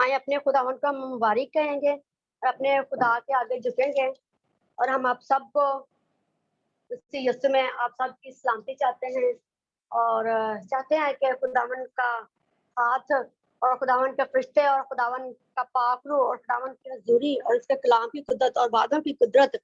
آئے اپنے خداوند کو مبارک کہیں گے اور اپنے خدا کے آگے جھکیں گے اور ہم آپ سب کو اسی یسوع میں آپ سب کی سلامتی چاہتے ہیں اور چاہتے ہیں کہ خداوند کا ہاتھ اور خداوند کے فرشتے اور خداوند کا پاک روح اور خداوند کی حضوری اور اس کے کلام کی قدرت اور وعدوں کی قدرت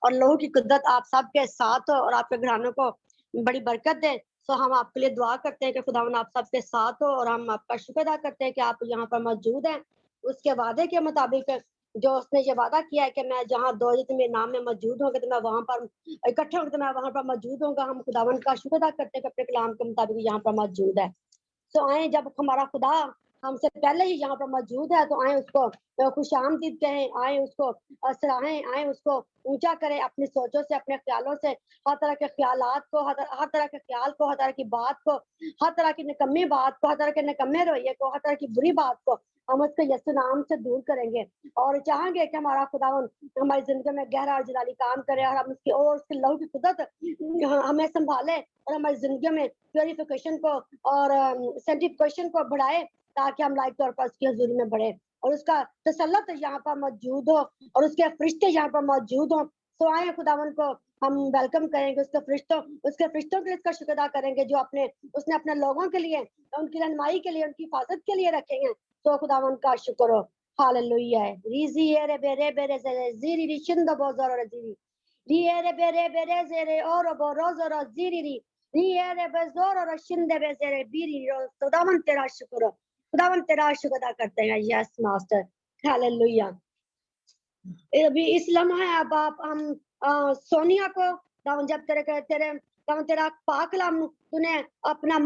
اور لہو کی قدرت آپ سب کے ساتھ ہو اور آپ کے گھرانوں کو بڑی برکت دے. سو ہم آپ کے لیے دعا کرتے ہیں کہ خداوند آپ سب کے ساتھ ہو اور ہم آپ کا شکر ادا کرتے ہیں کہ آپ یہاں پر موجود ہیں. اس کے وعدے کے مطابق جو اس نے یہ وعدہ کیا ہے کہ میں جہاں دو میرے نام میں موجود ہوں گے تو میں وہاں پر اکٹھے ہوں گے تو میں وہاں پر موجود ہوں گا. ہم خداوند کا شکر ادا کرتے ہیں کہ اپنے کلام کے مطابق یہاں پر موجود ہے. تو آئیں جب ہمارا خدا ہم سے پہلے ہی یہاں پر موجود ہے تو آئیں اس کو خوش آمدید کہیں, آئیں اس کو سراہیں, آئیں اس کو اونچا کریں اپنی سوچوں سے, اپنے خیالوں سے, ہر طرح کے خیالات کو, ہر طرح کے خیال کو, ہر طرح کی بات کو, ہر طرح کی نکمی بات کو, ہر طرح کے نکمے رویے کو, ہر طرح کی بری بات کو ہم اس کے یسوع نام سے دور کریں گے اور چاہیں گے کہ ہمارا خداوند ہماری زندگی میں گہرا اور جلالی کام کرے اور ہم اس کی اور اس کے لہو کی قدرت ہمیں سنبھالے اور ہماری زندگی میں پیوریفیکیشن کو اور سینٹیفیکیشن کو بڑھائے تاکہ ہم لائق طور پر اس کی حضوری میں بڑھے اور اس کا تسلط یہاں پر موجود ہو اور اس کے فرشتے یہاں پر موجود ہوں. سو آئے خداوند کو ہم ویلکم کریں گے, اس کے فرشتوں کے لیے اس کا شکر ادا کریں گے جو اس نے اپنے لوگوں کے لیے, ان کی رہنمائی کے لیے, ان کی حفاظت کے لیے رکھے ہیں. تو خداوند کا شکر ہو. ہاللویا ہے. ریزی رے بیرے بیرے زرے زیری ری شند بوزر زیری ری رے بیرے بیرے زرے اور بوروزر زیری ری ری رے بزور اور شند بزرے بیری. خداوند تیرا شکر ہو. خداوند تیرا شکر ادا کرتے ہیں. یس ماسٹر. ہاللویا. ابھی اس لمحے اب آپ ہم سونیا کو جب تیرا پاک کلام تو نے اپنا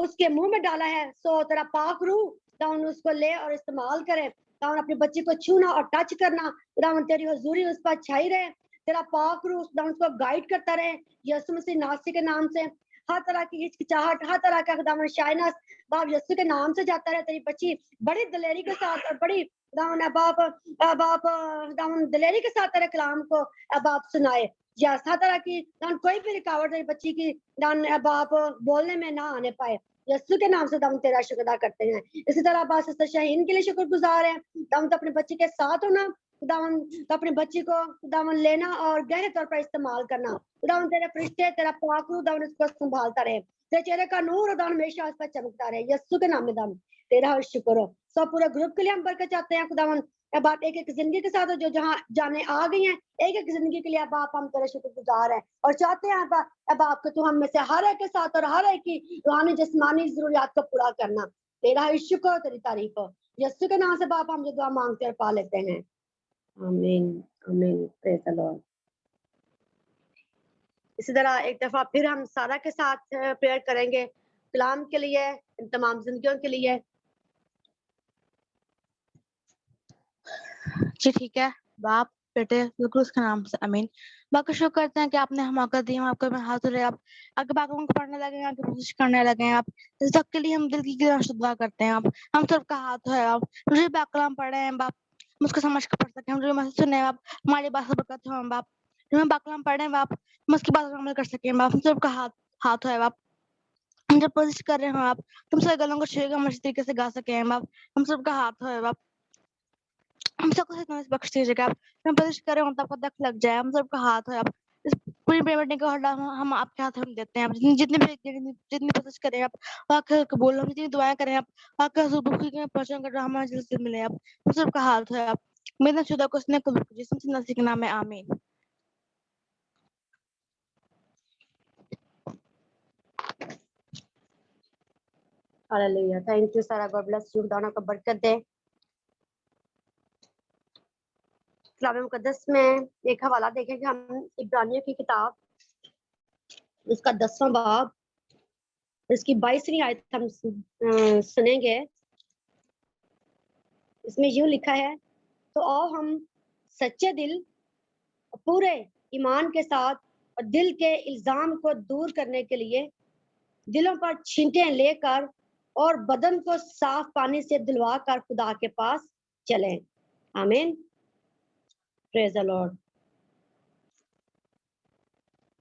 اس کے منہ میں ڈالا ہے, سو تیرا پاک روح داؤن اس کو لے اور استعمال کرے. داؤن اپنی بچی کو چھونا اور ٹچ کرنا. داؤن تیری حضوری اس پر چھائی رہے. تیرا پاک روح داؤن اس کو گائیڈ کرتا رہے یسوع مسیح ناصری کے نام سے. ہر طرح کی ہچکچاہٹ, ہر طرح کا داؤن شائنس باپ یسوع کے نام سے جاتا رہے. تیری بچی بڑی دلیری کے ساتھ اور بڑی داؤن باپ داؤن دلیری کے ساتھ تیرے کلام کو باپ سنائے. یا ہر طرح کی داؤن کوئی بھی رکاوٹ تیری بچی کی داؤن باپ بولنے میں نہ آنے پائے. یسوع کے نام سے دم تیرا شکر ادا کرتے ہیں. اسی طرح عباس سسٹر شاہین کے لیے شکر گزار ہیں. دم تو اپنی بچی کے ساتھ ہونا, خداون تو اپنی بچی کو خداون لینا اور گہرے طور پر استعمال کرنا. خداون تیرے فرشتے تیرا پاک روح دم اس کو سنبھالتا رہے. تیرے چہرے کا نور دم ہمیشہ اس پر چمکتا رہے. یسوع کے نام میں دم تیرا شکر ہو. سب پورے گروپ کے لیے ہم برکت چاہتے ہیں خداون. اب آپ ایک ایک زندگی کے ساتھ جو جہاں جانے آ گئی ہیں, ایک ایک زندگی کے لیے اب آپ ہم تیرے شکر گزار ہیں اور چاہتے ہیں اب آپ کو تو ہم میں سے ہر ایک کے ساتھ اور ہر ایک کی روحانی جسمانی ضروریات کو پورا کرنا. تیرا ہی شکر ہو, تیری تعریف ہو. یسوع کے نام سے باپ ہم جو دعا مانگتے اور پا لیتے ہیں. آمین آمین. پریز دی لارڈ. اسی طرح ایک دفعہ پھر ہم سارا کے ساتھ پریئر کریں گے کلام کے لیے, ان تمام زندگیوں کے لیے. جی ٹھیک ہے. باپ بیٹے اس کے نام سے امین. باقی شکر کرتے ہیں کہ آپ نے ہم موقع دیا, آپ کو میں حاضر ہے. آپ اگر باقی کو پڑھنے لگے, آپ کی کوشش کرنے لگے, آپ اس تک کے لیے ہم دل کی دعا کرتے ہیں. آپ ہم سب کا ہاتھ ہے. آپ مجھے باقلام پڑھے ہیں باپ, مجھ کو سمجھ کر پڑھ سکیں, ہم جو مسجد سنے آپ ہماری بات سے برکت ہو باپ. جو باقلام پڑھے ہیں باپ ہم اس کی بات پر عمل کر سکیں باپ. ہم سب کا ہاتھ ہے باپ. ہم جب کوشش کر رہے ہیں آپ تم سے گلوں کو چھیڑے گا ہم اچھی طریقے سے گا سکیں باپ. ہم سب کا ہاتھ ہے باپ. ہم سب کو بخش دیجیے گا. ہم کوشش کریں ہم تب تک لگ جائے. ہم سب کا ہاتھ ہے آپ. پوری پیمنٹ کا ہم آپ کے ہاتھ ہم دیتے ہیں. جتنی کوشش کریں آپ بولو, جتنی دعائیں کریں آپ پہنچوں گا ہمارے جلد سے ملے. آپ ہم سب کا ہاتھ ہے آپ. میرا شدہ کو اس نے جسم سے نصیب کے نام ہے. آمین. ہاللویا. تھینک یو سارا. God bless you. خدا کو برکت دے. کلام مقدس میں ایک حوالہ دیکھیں کہ ہم عبرانیوں کی کتاب اس کا 10واں باب اس کی 22ویں آیت ہم سنیں گے. اس میں یوں لکھا ہے, تو آؤ ہم سچے دل پورے ایمان کے ساتھ اور دل کے الزام کو دور کرنے کے لیے دلوں پر چھینٹیں لے کر اور بدن کو صاف پانی سے دھلوا کر خدا کے پاس چلیں. آمین. پریز دی لارڈ.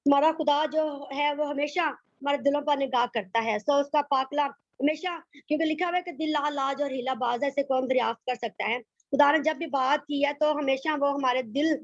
ہمارا خدا جو ہے وہ ہمیشہ ہمارے دلوں پر نگاہ کرتا ہے. سو اس کا پاک کلام हमेशा, क्योंकि लिखा हुआ है कि दिल लाज और हीला बाज है, इसे कौन दरियाफ्त कर सकता है। खुदा ने जब भी बात की है तो हमेशा वो हमारे दिल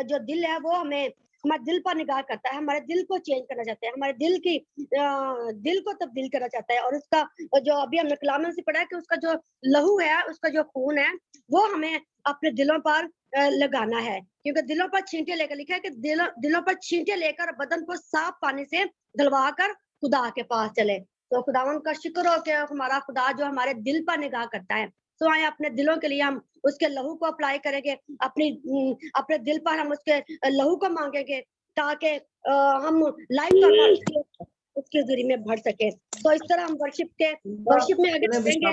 जो दिल है वो हमें हमारे दिल पर निगाह करता है, हमारे दिल को चेंज करना चाहता है, हमारे दिल को तब्दील करना चाहता है। और उसका जो अभी हमने कलाम में से पढ़ा है कि उसका जो लहू है, उसका जो खून है, वो हमें अपने दिलों पर लगाना है, क्योंकि दिलों पर छींटे लेकर लिखा है कि दिलों पर छींटे लेकर बदन को साफ पानी से धुलवा कर खुदा के पास चले। तो खुदावन का शुक्र हो कि हमारा खुदा जो हमारे दिल पर निगाह करता है। तो आए अपने दिलों के लिए हम उसके लहू को अप्लाई करेंगे, अपने दिल पर हम उसके लहू को मांगेंगे, ताकि हम लाइफ तौर पर उसके जरिए में बढ़ सके। तो इस तरह हम वर्शिप में आगे बढ़ेंगे।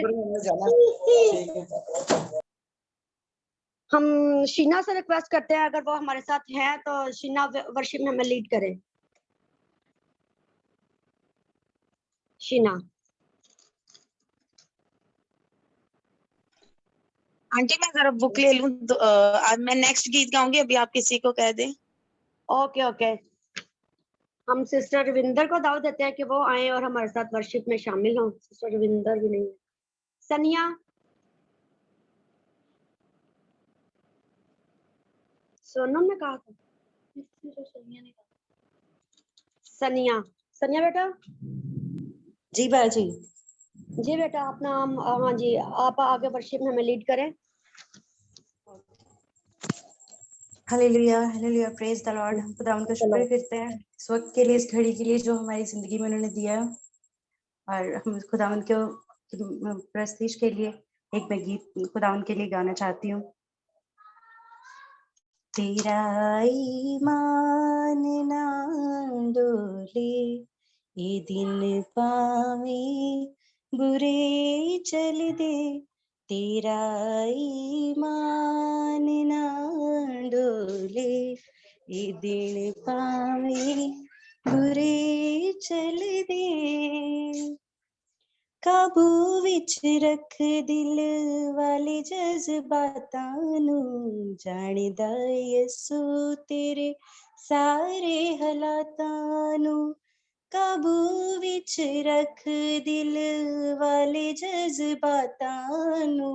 हम शीना से रिक्वेस्ट करते हैं, अगर वो हमारे साथ है तो शीना वर्शिप में हमें लीड करे। शीना। आंटी मैं जरा बुक ले लूं तो आज मैं नेक्स्ट गीत गाऊंगी, अभी आप किसी को कह दें। ओके ओके, हम सिस्टर रविंदर को दावत देते हैं कि वो आए और हमारे साथ वर्शिप में शामिल हों। सिस्टर रविंदर भी नहीं है। सनिया, सोनम ने कहा था। सनिया, सनिया बेटा। जी बाजी। जी बेटा, अपना नाम, हाँ जी, आप आगे वर्शिप में हमें लीड करें। Hallelujah, hallelujah, praise the lord. हम खुदा उनका शुक्र करते हैं इस वक्त के लिए, इस घड़ी के लिए जो हमारी जिंदगी में उन्होंने दिया, और हम खुदा उनको प्रस्तीश के लिए एक मैं गीत खुदा उनके लिए गाना चाहती हूँ। तेरा ईमान ना डोले, ये दिन पावे बुरे चल दे, तेरा ईमान ना डोले, ये दिन पावे बुरे चल दे, काबू विच रख दिल वाले जज्बातां नू, जाणदा यसू तेरे सारे हालातां नू, काबू विच रख दिल वाले जज्बातां नू,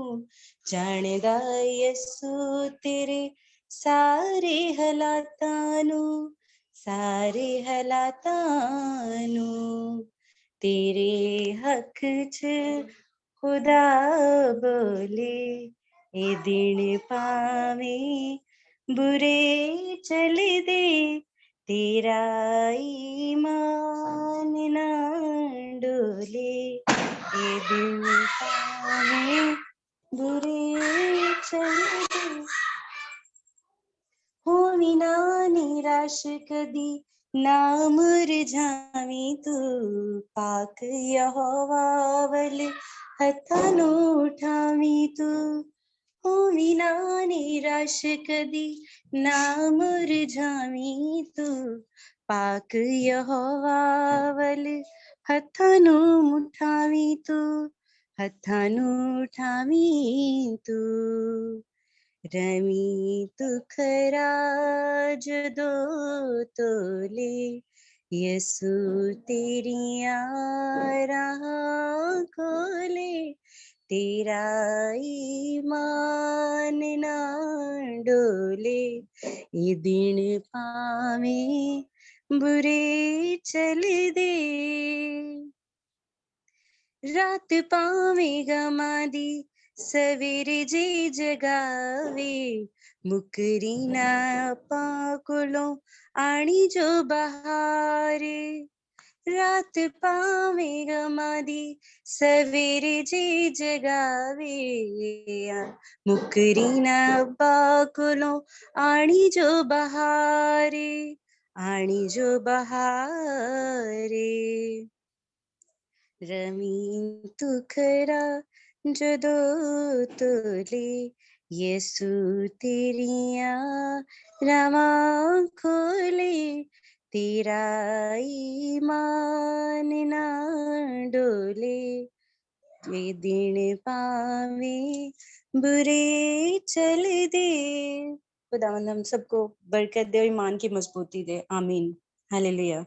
जाणदा यसू तेरे सारे हालातां नू, सारे हालातां नू, तेरे हक च खुदा बोले, ए दिन पावे बुरे चल दे, तेरा ईमान ना डोले, ए दिन पावे बुरे चल दे, होवी ना निराश कदी, ना मुरझावी तू, पाक यहोवा वल हत्थां नू उठावी तू, होवी ना निराश कदी, ना मुरझावी तू, पाक यहोवा वल हत्थां नू उठावी तू, हत्थां नू उठावी तू, रमी तुखरा जदों तोले, यसू तेरिया राहां खोले, तेरा ईमान ना डोले, ये दिन पावे बुरे चल दे, रात पावे गमा दी सवेरे जे जगावे, मुकरी ना आपां कोलों आनी जो बहारे, रात पावे गमा दी सवेरे जे जगावे, मुकरी ना अब्बा कोलों आनी जो बहारे, आनी जो बहारे, रमीन तुखरा जदों तोले, यसू तेरिया रावां खोले, तेरा ईमान ना डोले, ये दिन पावे बुरे चल दे। खुदावंद हम सबको बरकत दे और ईमान की मजबूती दे। आमीन। Hallelujah.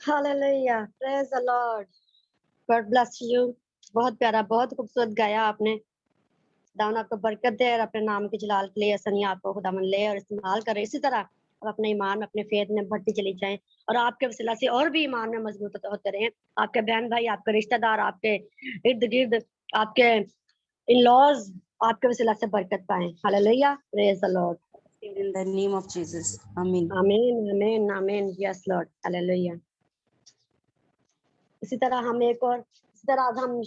Hallelujah, praise the Lord. God bless you. बहुत प्यारा, बहुत खूबसूरत गाया आपने. खुदावन आपको बरकत दे और अपने नाम के जलाल के लिए सनिया आपको खुदावन ले और इस्तेमाल करे. इसी तरह आप अपने ईमान में, अपने फेथ में बढ़ती चली जाएं और आपके वसीला से और भी ईमान में मजबूत होते रहें. आपके बहन भाई, आपके रिश्तेदार, आपके इर्द गिर्द, आपके इन लॉज आपके वसीला से बरकत पाएं. Hallelujah. Praise the Lord. In the name of Jesus. Amen. आमीन, आमीन, आमीन. Yes Lord. हालेलुया. इसी तरह हम एक और इसी तरह आज हम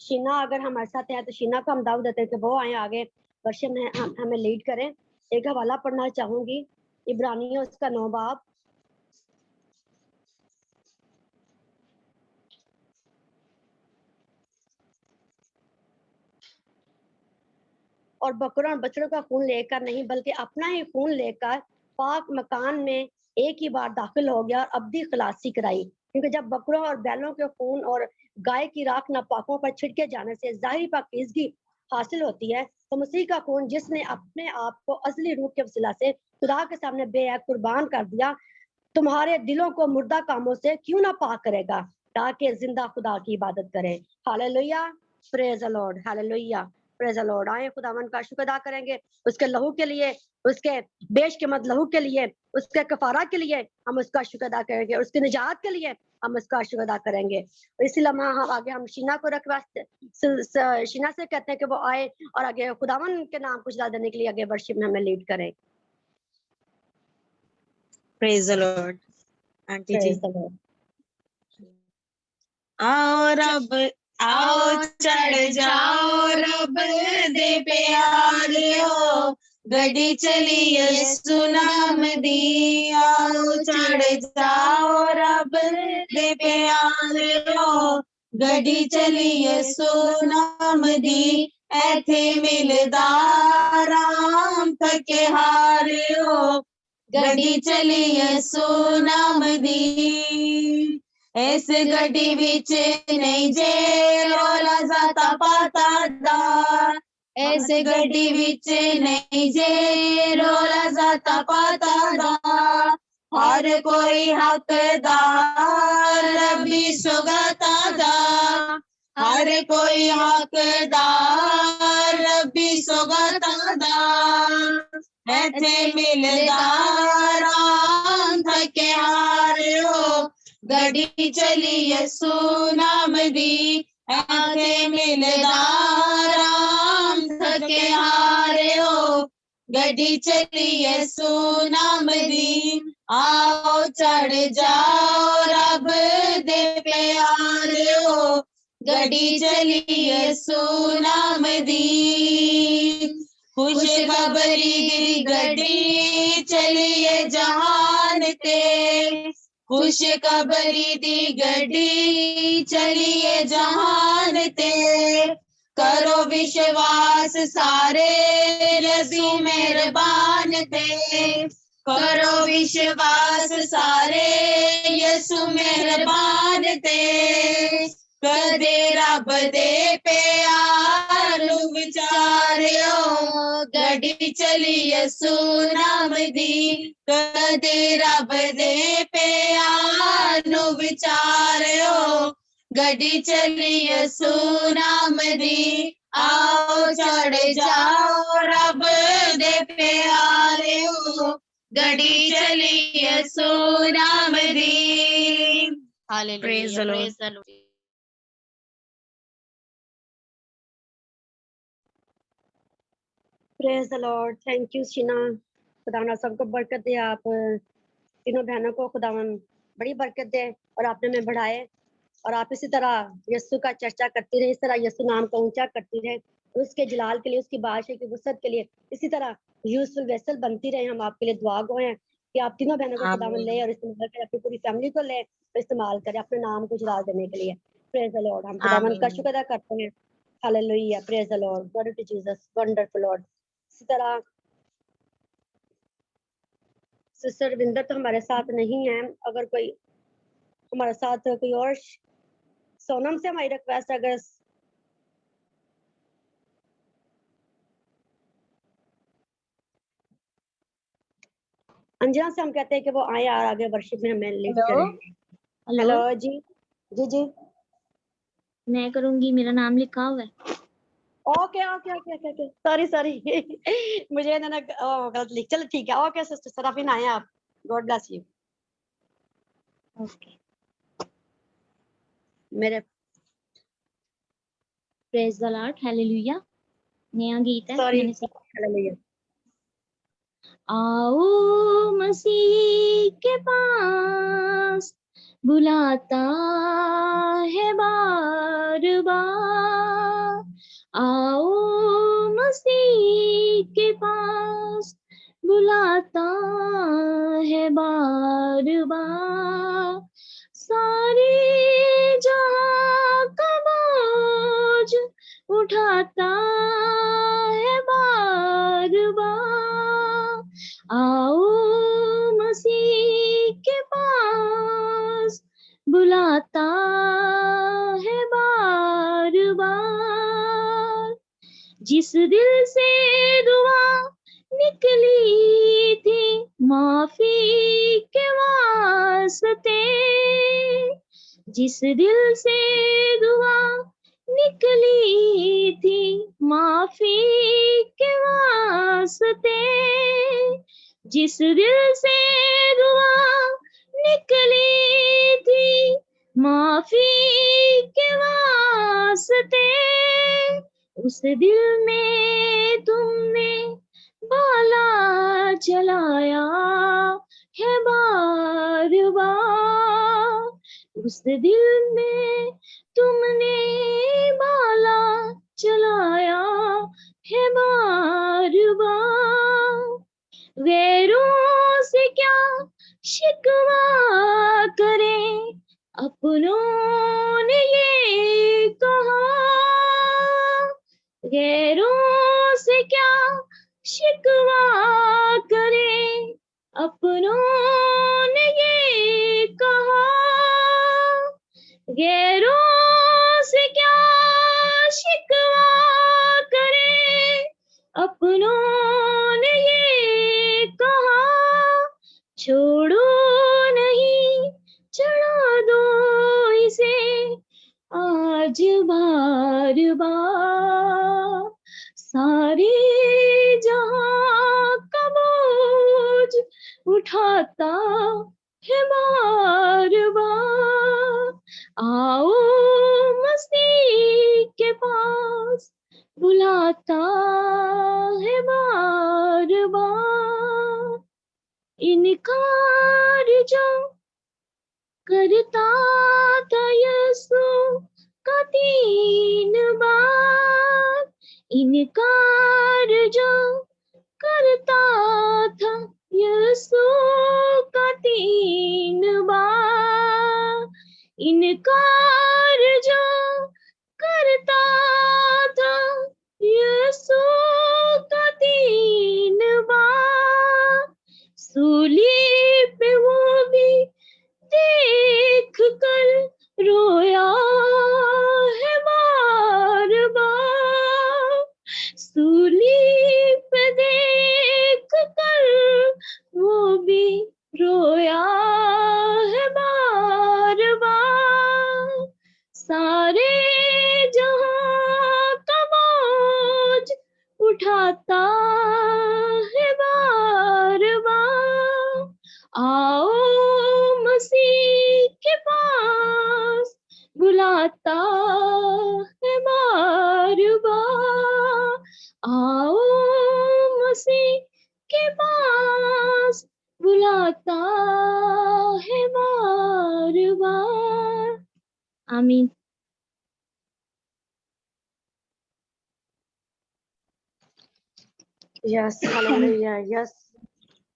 शीना, अगर हमारे साथ है तो शीना को हम दावत देते हैं कि वो आए आगे वर्षिप में हमें लीड करें. एक हवाला पढ़ना चाहूंगी, इब्रानियों उसका 9 बाब. और बकरों और बछड़ों का खून लेकर नहीं, बल्कि अपना ही खून लेकर पाक मकान में एक ही बार दाखिल हो गया और अब्दी खलासी कराई. क्योंकि जब बकरों और बैलों के खून और गाय की राख नापाकों पर छिड़के जाने से ज़ाहिरी पाकीज़गी हासिल होती है, तो मसीह का खून जिसने अपने आप को अज़ली रूह के वसीला से खुदा के सामने बेअब कुर्बान कर दिया, तुम्हारे दिलों को मुर्दा कामों से क्यों ना पाक करेगा, ताकि जिंदा खुदा की इबादत करें. Hallelujah. Praise the Lord. Hallelujah. Praise the Lord. आए खुदावन का शुक्र अदा करेंगे उसके लहू के लिए, उसके बेशकीमत लहू के लिए, उसके कफारा के लिए हम उसका शुक्र अदा करेंगे, उसकी निजात के लिए हम उसका शुक्र अदा करेंगे. इसी लम्हा हम आगे हम शीना को रिक्वेस्ट शीना से कहते हैं कि वो आए और आगे खुदावन के नाम को जला देने के लिए आगे वर्शिप में हमें लीड करें. Praise the Lord. Aunty ji, praise the lord. आओ रब, आओ चढ़ जाओ रब दे प्यारियो, गड़ी चली यीशु नाम दी. आओ चढ़ जाओ रब दे प्यारियो, गड़ी चली यीशु नाम दी. ऐथे मिलदा राम थके हारियो, गड़ी चली यीशु नाम दी. इस गड्डी विच नहीं जे रोला जाता पाता दा, इस गड्डी विच नहीं जे रोला जाता पाता दा. हर कोई हकदार रबी सुगता दा, हर कोई हकदार रबी सुगता दा. ऐथे मिलदा राम थके हारियो, गड़ी चली यीशु नाम दी. ऐथे मिलदा राम थके हारियो, गड़ी चली यीशु नाम दी. आओ चढ़ जाओ रब दे प्यारियो, गड़ी चली यीशु नाम दी. खुशखबरी दी गड्डी चलिए जहान ते, खुशखबरी दी गड्डी चलिए जहान ते. करो विश्वास सारे रबी मेहरबान ते, करो विश्वास सारे यसु मेहरबान ते. कदे रब दे प्यार नू विचारियो, गड़ी चली यसु नाम दी. कदे रब दे प्यार नू विचारियो, गड़ी चली यसु नाम दी. आओ चढ़ जाओ रब दे प्यारियो, गड़ी चली यसु नाम दी. Praise the Lord. Praise the Lord. Thank you Sheena. खुदावन आप सबको बरकत दे. आप तीनों बहनों को खुदावन बड़ी बरकत दे और आपने में बढ़ाए और आप इसी तरह यीशु का चर्चा करती रहे, इस तरह यीशु नाम का ऊंचा करती रहे, उसके जलाल के लिए, उसकी बादशाह की वसत के लिए इसी तरह यूजफुल वेसल बनती रहे. हम आपके लिए दुआ गो हैं कि आप तीनों बहनों को खुदावन ले और इस्तेमाल करें, अपनी पूरी फैमिली को ले और इस्तेमाल करें अपने नाम को जलाल देने के लिए. Praise the lord. हम खुदावन का शुक्र अदा करते हैं. Hallelujah. Praise the lord. Glory to Jesus. Wonderful lord. इसी तरह सिस्टर रविंदर तो हमारे साथ नहीं है. अगर कोई हमारे साथ कोई और, सोनम से हमारी रिक्वेस्ट, अगर अंजना से हम कहते हैं कि वो आए और आगे वर्शिप में हमें लीड करें. हेलो जी. जी जी. मैं करूंगी, मेरा नाम लिखा हुआ है। Okay okay okay okay okay sorry sorry मुझे इन्होंने गलत लिख, चलो ठीक है। ओके सिस्टर सराफिन आए आप, गॉड ब्लेस यू। ओके, मेरे प्रेज द लॉर्ड, हालेलुया। नया गीत है, सॉरी मैंने सीखा। हालेलुया। आओ मसीह के पास, बुलाता है बार बार। आओ मसीह के पास, बुलाता है बार बार। सारे जहां का बोझ उठाता है बार बार। आओ मसीह के पास, बुलाता है बार बार। जिस दिल से दुआ निकली थी माफी के वास्ते, जिस दिल से दुआ निकली थी माफी के वास्ते, जिस दिल से दुआ निकली थी माफी के वास्ते, उस दिल में तुमने बाला चलाया है बार बार। उस दिल में तुमने बाला चलाया है बार बार। गैरों से क्या शिकवा करें, अपनों ने ये कहा। गैरों से क्या शिकवा करें, अपनों ने ये कहा। गैरों से क्या शिकवा करें, अपनों ने ये कहा। छोड़ो नहीं, चढ़ा दो इसे आज बार बार। सारे जहां का बोझ उठाता है बार बार। आओ मसीह के पास, बुलाता है बार बार। इनकार जो करता था यीशु का 3 बार, इनकार जो करता था यीशु का 3 बार, इनकार जो करता था यीशु का 3 बार, सूली पे वो भी देख कर रोया है बार बार। सूली पे देख कर वो भी रोया है बार बार। सारे जहां का बोझ उठाता है बार बार। आओ मसीह के पास, बुलाता है बार बार। आओ मसीह के पास, बुलाता है बार बार। आमीन। Yes hallelujah yes.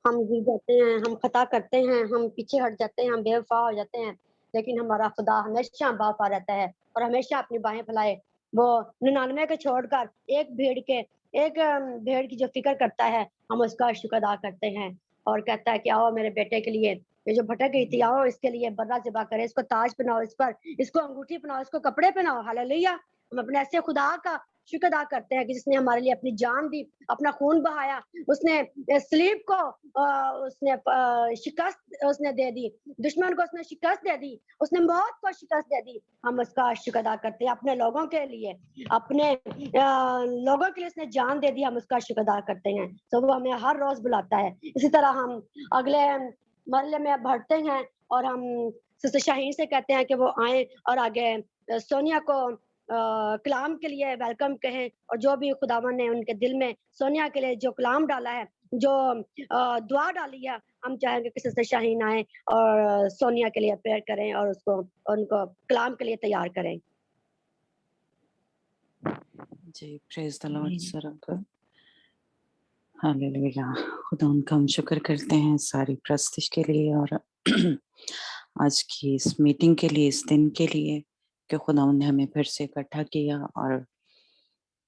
हम गिर जाते हैं, हम खता करते हैं, हम पीछे हट जाते हैं, हम बेवफा हो जाते हैं, लेकिन हमारा खुदा हमेशा वफा रहता है और हमेशा अपनी बाहें फैलाए। वो 99 को छोड़कर एक भेड़ की जो फिक्र करता है, हम उसका शुक्र अदा करते हैं और कहता है कि आओ मेरे बेटे के लिए, ये जो भटक गई थी, आओ इसके लिए बर्रा ज़िबा करे, इसको ताज पहनाओ, इस पर इसको अंगूठी पहनाओ, इसको कपड़े पहनाओ। हालेलुया। हम अपने ऐसे खुदा का شکر ادا کرتے ہیں کہ جس نے ہمارے لیے اپنی جان دی, اپنا خون بہایا, اس نے سلیب کو اس نے شکست اس نے دے دی, دشمن کو اس نے شکست دے دی, اس نے موت کو شکست دے دی. ہم اس کا شکر ادا کرتے ہیں اپنے لوگوں کے لیے, اپنے لوگوں کے لیے اس نے جان دے دی, ہم اس کا شکر ادا کرتے ہیں. تو وہ ہمیں ہر روز بلاتا ہے. اسی طرح ہم اگلے مرحلے میں بڑھتے ہیں اور ہم سسٹر شاہین سے کہتے ہیں کہ وہ آئیں اور آگے سونیا کو کلام کے لیے ویلکم کہیں, اور جو بھی خداوند نے ان کے دل میں سونیا کے لیے جو کلام ڈالا ہے, جو دعا ڈالی ہے, ہم چاہیں گے کہ سسٹر شاہین آئیں اور سونیا کے لیے پریئر کریں اور اس کو ان کو کلام کے لیے تیار کریں. جی پریز دی لارڈ سر. ہاللیلویا. خدا ان کا ہم شکر کرتے ہیں ساری پرستش کے لیے اور آج کی اس میٹنگ کے لیے, اس دن کے لیے کہ خدا نے ہمیں پھر سے اکٹھا کیا اور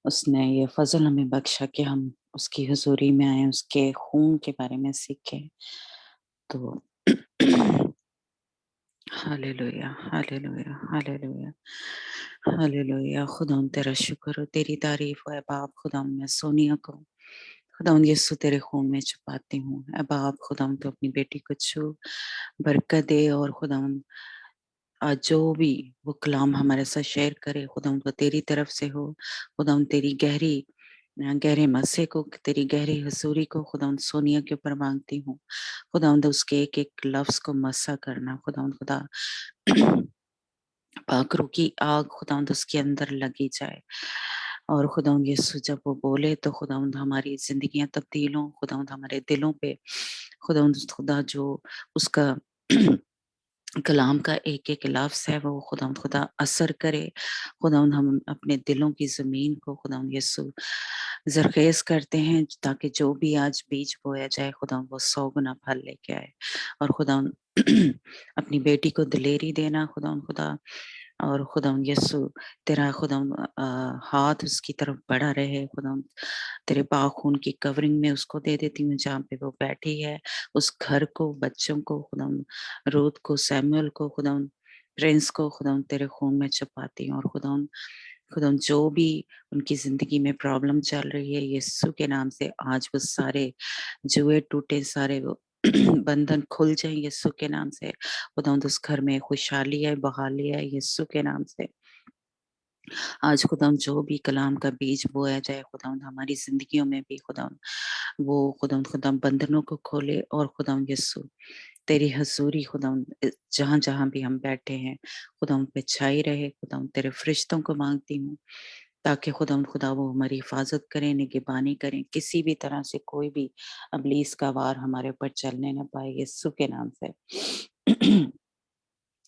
اس نے یہ فضل ہمیں بخشا کہ ہم اس کی حضوری میں آئیں, اس کے خون کے بارے میں سیکھیں. تو ہاللیلویا ہاللیلویا ہاللیلویا ہاللیلویا. خدا تیرا شکر ہو, تیری تعریف ہو اے باپ. خدا میں سونیا کو خدا یسوع تیرے خون میں چھپاتی ہوں اے باپ. خدا تو اپنی بیٹی کو چھو, برکت دے, اور خدا آج جو بھی وہ کلام ہمارے ساتھ شیئر کرے خدا ان کو تیری طرف سے ہو. خدا تیری گہرے مسے کو, تیری گہری حضوری کو خدا سونیا کے اوپر مانگتی ہوں. خدا اس کے ایک ایک لفظ کو مسا کرنا. خدا پاک روح کی آگ خدا اس کے اندر لگی جائے, اور خدا یسوع جب وہ بولے تو خدا ہماری زندگیاں تبدیل ہوں. خدا ہمارے دلوں پہ خدا جو اس کا کلام کا ایک ایک لفظ ہے وہ خدا اثر کرے. خدا ہم اپنے دلوں کی زمین کو خدا یسوع زرخیز کرتے ہیں تاکہ جو بھی آج بیج بویا جائے خدا وہ 100 گنا پھل لے کے آئے. اور خدا اپنی بیٹی کو دلیری دینا خدا اور خدا یسوع تیرا خدا ہاتھ اس کی طرف بڑا رہے. خدا تیرے پاک خون کی کورنگ میں اس کو دے دیتی ہوں جہاں پہ وہ بیٹھی ہے, اس گھر کو, بچوں کو, خدا روت کو, سیموئل کو, خدا پرنس کو خدا تیرے خون میں چھپاتی ہوں. اور خدا جو بھی ان کی زندگی میں پرابلم چل رہی ہے یسوع کے نام سے آج وہ سارے جوئے ٹوٹے, سارے وہ بندھن کھل جائیں یسوع کے نام سے. خدا اس گھر میں خوشحالی ہے, بحالی ہے یسوع کے نام سے. آج خدا جو بھی کلام کا بیج بویا جائے خدا ہماری زندگیوں میں بھی خدا وہ خدا بندھنوں کو کھولے. اور خدا یسوع تیری حضوری خدا جہاں جہاں بھی ہم بیٹھے ہیں خدا ان پہ چھائی رہے. خدا تیرے فرشتوں کو مانگتی ہوں تاکہ خدا وہ ہماری حفاظت کریں, نگہبانی کریں, کسی بھی طرح سے کوئی بھی ابلیس کا وار ہمارے اوپر چلنے نہ پائے یسوع کے نام سے.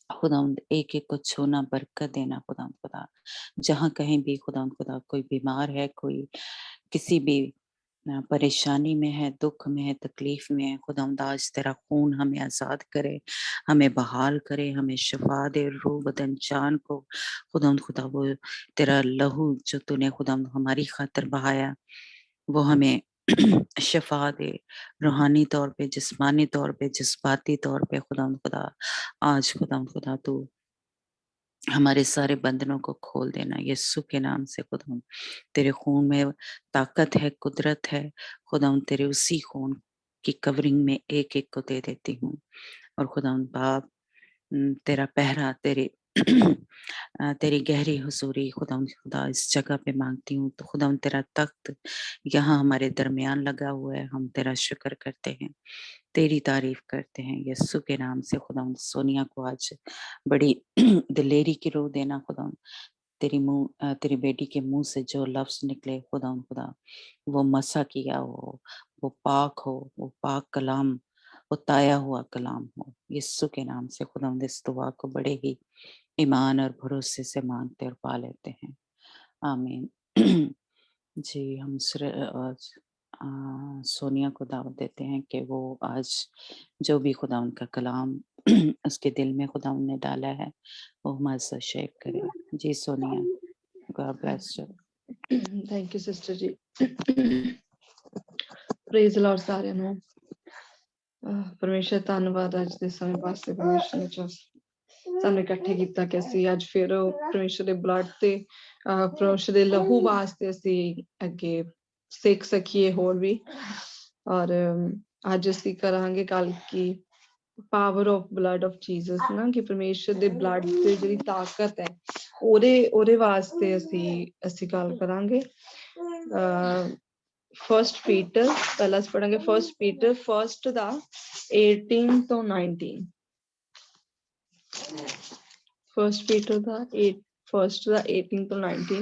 خدا ایک ایک کو چھونا, برکت دینا. خدا جہاں کہیں بھی خدا کوئی بیمار ہے, کوئی کسی بھی پریشانی میں ہے, دکھ میں ہے, تکلیف میں ہے, خدا آج تیرا خون ہمیں آزاد کرے, ہمیں بحال کرے, ہمیں شفا دے روح بدن جان کو. خدا وہ تیرا لہو جو تو نے خدا ہماری خاطر بہایا وہ ہمیں شفا دے, روحانی طور پہ, جسمانی طور پہ, جذباتی طور پہ. خدا آج خدا تو ہمارے سارے بندنوں کو کھول دینا یسوع کے نام سے. خدا تیرے خون میں طاقت ہے, قدرت ہے. خدا تیرے اسی خون کی کورنگ میں ایک ایک کو دے دیتی ہوں. اور خدا باپ تیرا پہرا, تیری گہری حضوری خدا اس جگہ پہ مانگتی ہوں. تو خدا تیرا تخت یہاں ہمارے درمیان لگا ہوا ہے. ہم تیرا شکر کرتے ہیں, تیری تعریف کرتے ہیں یسوع کے نام سے. خدا سونیا کو آج بڑی دلیری کی روح دینا. خدا تیری بیٹی کے منہ سے جو لفظ نکلے خدا وہ مسا کیا ہو, وہ پاک ہو, وہ پاک کلام, وہ تایا ہوا کلام ہو یسوع کے نام سے. خدا اس دعا کو بڑے ہی ایمان اور بھروسے سے مانگتے اور پا لیتے ہیں, آمین. جی ہم سونیا کو دعوت دیتے ہیں کہ وہ آج جو بھی خدا ان کا کلام اس کے دل میں خدا نے ڈالا ہے وہ ہمارے ساتھ شیئر کرے. جی Sonia, God bless you. Thank you sister ji. Praise Lord ਸਾਰਿਆਂ ਨੂੰ. ਪਰਮੇਸ਼ਰ ਧੰਨਵਾਦ ਅੱਜ ਦੇ ਸਮੇਂ ਵਾਸਤੇ ਪਰਮੇਸ਼ਰ ਸਾਨੂੰ ਇਕੱਠੇ ਕੀਤਾ ਕਿ ਅਸੀਂ ਅੱਜ ਫਿਰ ਪਰਮੇਸ਼ਰ ਦੇ ਬਲੱਡ ਤੇ ਪਰਮੇਸ਼ਰ ਦੇ ਲਹੂ ਵਾਸਤੇ ਅਸੀਂ ਅੱਗੇ ਸਿੱਖ ਸਕੀਏ ਹੋਰ ਵੀ। ਔਰ ਅੱਜ ਅਸੀਂ ਕਰਾਂਗੇ ਕੱਲ ਕੀ power of blood of Jesus ਨਾ, ਕਿ ਪਰਮੇਸ਼ਰ ਦੇ ਬਲੱਡ ਤੇ ਜਿਹੜੀ ਤਾਕਤ ਹੈ ਉਹਦੇ ਵਾਸਤੇ ਅਸੀਂ ਗੱਲ ਕਰਾਂਗੇ। ਫਰਸਟ ਪੀਟਰ ਪਹਿਲਾਂ ਅਸੀਂ ਪੜਾਂਗੇ ਫਰਸਟ ਪੀਟਰ ਫਰਸਟ ਦਾ 18 ਤੋਂ 19। ਫਰਸਟ ਪੀਟਰ ਦਾ 18 ਤੋਂ 19।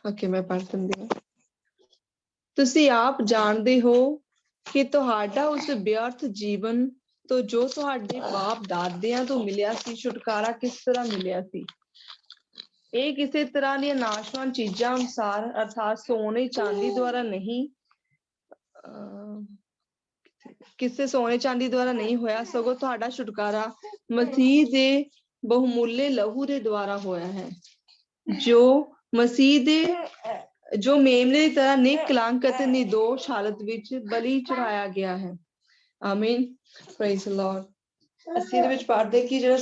ਓਕੇ ਮੈਂ ਪੜ੍ਹ ਦਿੰਦੀ ਹਾਂ। ਤੁਸੀਂ ਆਪ ਜਾਣਦੇ ਹੋ ਕਿ ਤੁਹਾਡਾ ਉਸ ਵਿਅਰਥ ਜੀਵਨ ਤੋਂ ਜੋ ਤੁਹਾਡੇ ਬਾਪ ਦਾਦਿਆਂ ਤੋਂ ਮਿਲਿਆ ਸੀ ਛੁਟਕਾਰਾ ਕਿਸ ਤਰ੍ਹਾਂ ਮਿਲਿਆ ਸੀ। ਇਹ ਕਿਸੇ ਤਰ੍ਹਾਂ ਦੀਆਂ ਨਾਸ਼ਵਾਨ ਚੀਜ਼ਾਂ ਅਨੁਸਾਰ ਅਰਥਾਤ ਸੋਨੇ ਚਾਂਦੀ ਦੁਆਰਾ ਨਹੀਂ, ਕਿਸੇ ਸੋਨੇ ਚਾਂਦੀ ਦੁਆਰਾ ਨਹੀਂ ਹੋਇਆ, ਸਗੋਂ ਤੁਹਾਡਾ ਛੁਟਕਾਰਾ ਮਸੀਹ ਦੇ ਬਹੁਮੁੱਲੇ ਲਹੂ ਦੇ ਦੁਆਰਾ ਹੋਇਆ ਹੈ, ਜੋ ਮਸੀਹ ਦੇ ਜੋ ਮੇਮਨੇ ਦੀ ਤਰ੍ਹਾਂ ਨਿਕਲੰਕ ਅਤੇ ਨਿਰਦੋਸ਼ ਹਾਲਤ ਵਿੱਚ ਬਲੀ ਚੜਾਇਆ ਗਿਆ ਹੈ। ਆਮੀਨ, ਪ੍ਰੇਜ਼ ਦ ਲਾਰਡ। ਅਸੀਂ ਇਹਦੇ ਵਿੱਚ ਪੜ੍ਹਦੇ ਕਿ ਜਿਹੜਾ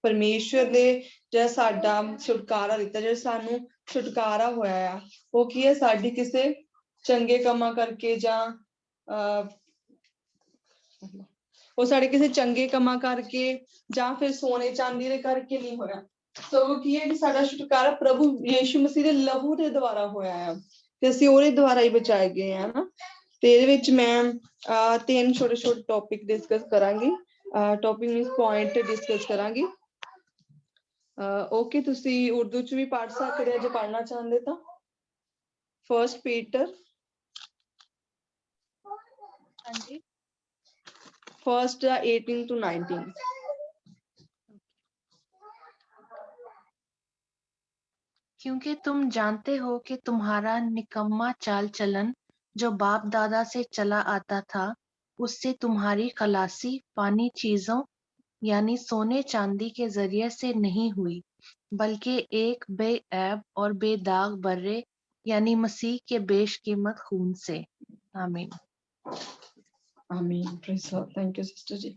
ਪਰਮੇਸ਼ਵਰ ਨੇ ਜਿਹੜਾ ਸਾਡਾ ਛੁਟਕਾਰਾ ਦਿੱਤਾ, ਜਿਹੜਾ ਸਾਨੂੰ ਛੁਟਕਾਰਾ ਹੋਇਆ ਆ, ਉਹ ਕੀ ਹੈ, ਸਾਡੀ ਕਿਸੇ ਚੰਗੇ ਕੰਮਾਂ ਕਰਕੇ ਜਾਂ ਉਹ ਸਾਡੇ ਕਿਸੇ ਚੰਗੇ ਕੰਮਾਂ ਕਰਕੇ ਜਾਂ ਫਿਰ ਸੋਨੇ ਚਾਂਦੀ ਦੇ ਕਰਕੇ ਨਹੀਂ ਹੋਇਆ, ਸਗੋਂ ਕੀ ਹੈ ਕਿ ਸਾਡਾ ਛੁਟਕਾਰਾ ਪ੍ਰਭੂ ਯੀਸ਼ੂ ਮਸੀਹ ਦੇ ਲਹੂ ਦੇ ਦੁਆਰਾ ਹੋਇਆ ਆ ਤੇ ਅਸੀਂ ਉਹਦੇ ਦੁਆਰਾ ਹੀ ਬਚਾਏ ਗਏ ਆ ਨਾ। ਤੇ ਇਹਦੇ ਵਿੱਚ ਮੈਂ 3 ਛੋਟੇ ਟੌਪਿਕ ਡਿਸਕਸ ਕਰਾਂਗੀ। ਟੌਪਿਕ ਮੀਨਸ ਪੁਆਇੰਟ ਡਿਸਕਸ ਕਰਾਂਗੀ। ਓਕੇ, ਤੁਸੀਂ ਉਰਦੂ ਚ ਵੀ ਪੜ੍ਹ ਸਕਦੇ ਹੋ ਜੇ ਪੜ੍ਹਨਾ ਚਾਹੁੰਦੇ ਤਾਂ। ਫਰਸਟ ਪੀਟਰ ਹਾਂਜੀ फर्स्ट 18 to 19। क्योंकि तुम जानते हो कि तुम्हारा निकम्मा चाल चलन जो बाप दादा से चला आता था, उससे तुम्हारी खलासी पानी चीजों यानी सोने चांदी के जरिए से नहीं हुई, बल्कि एक बेऐब और बेदाग बर्रे यानी मसीह के बेशकीमत खून से। आमीन। ਆਮੀਨ, praise lord. Thank you sister ji.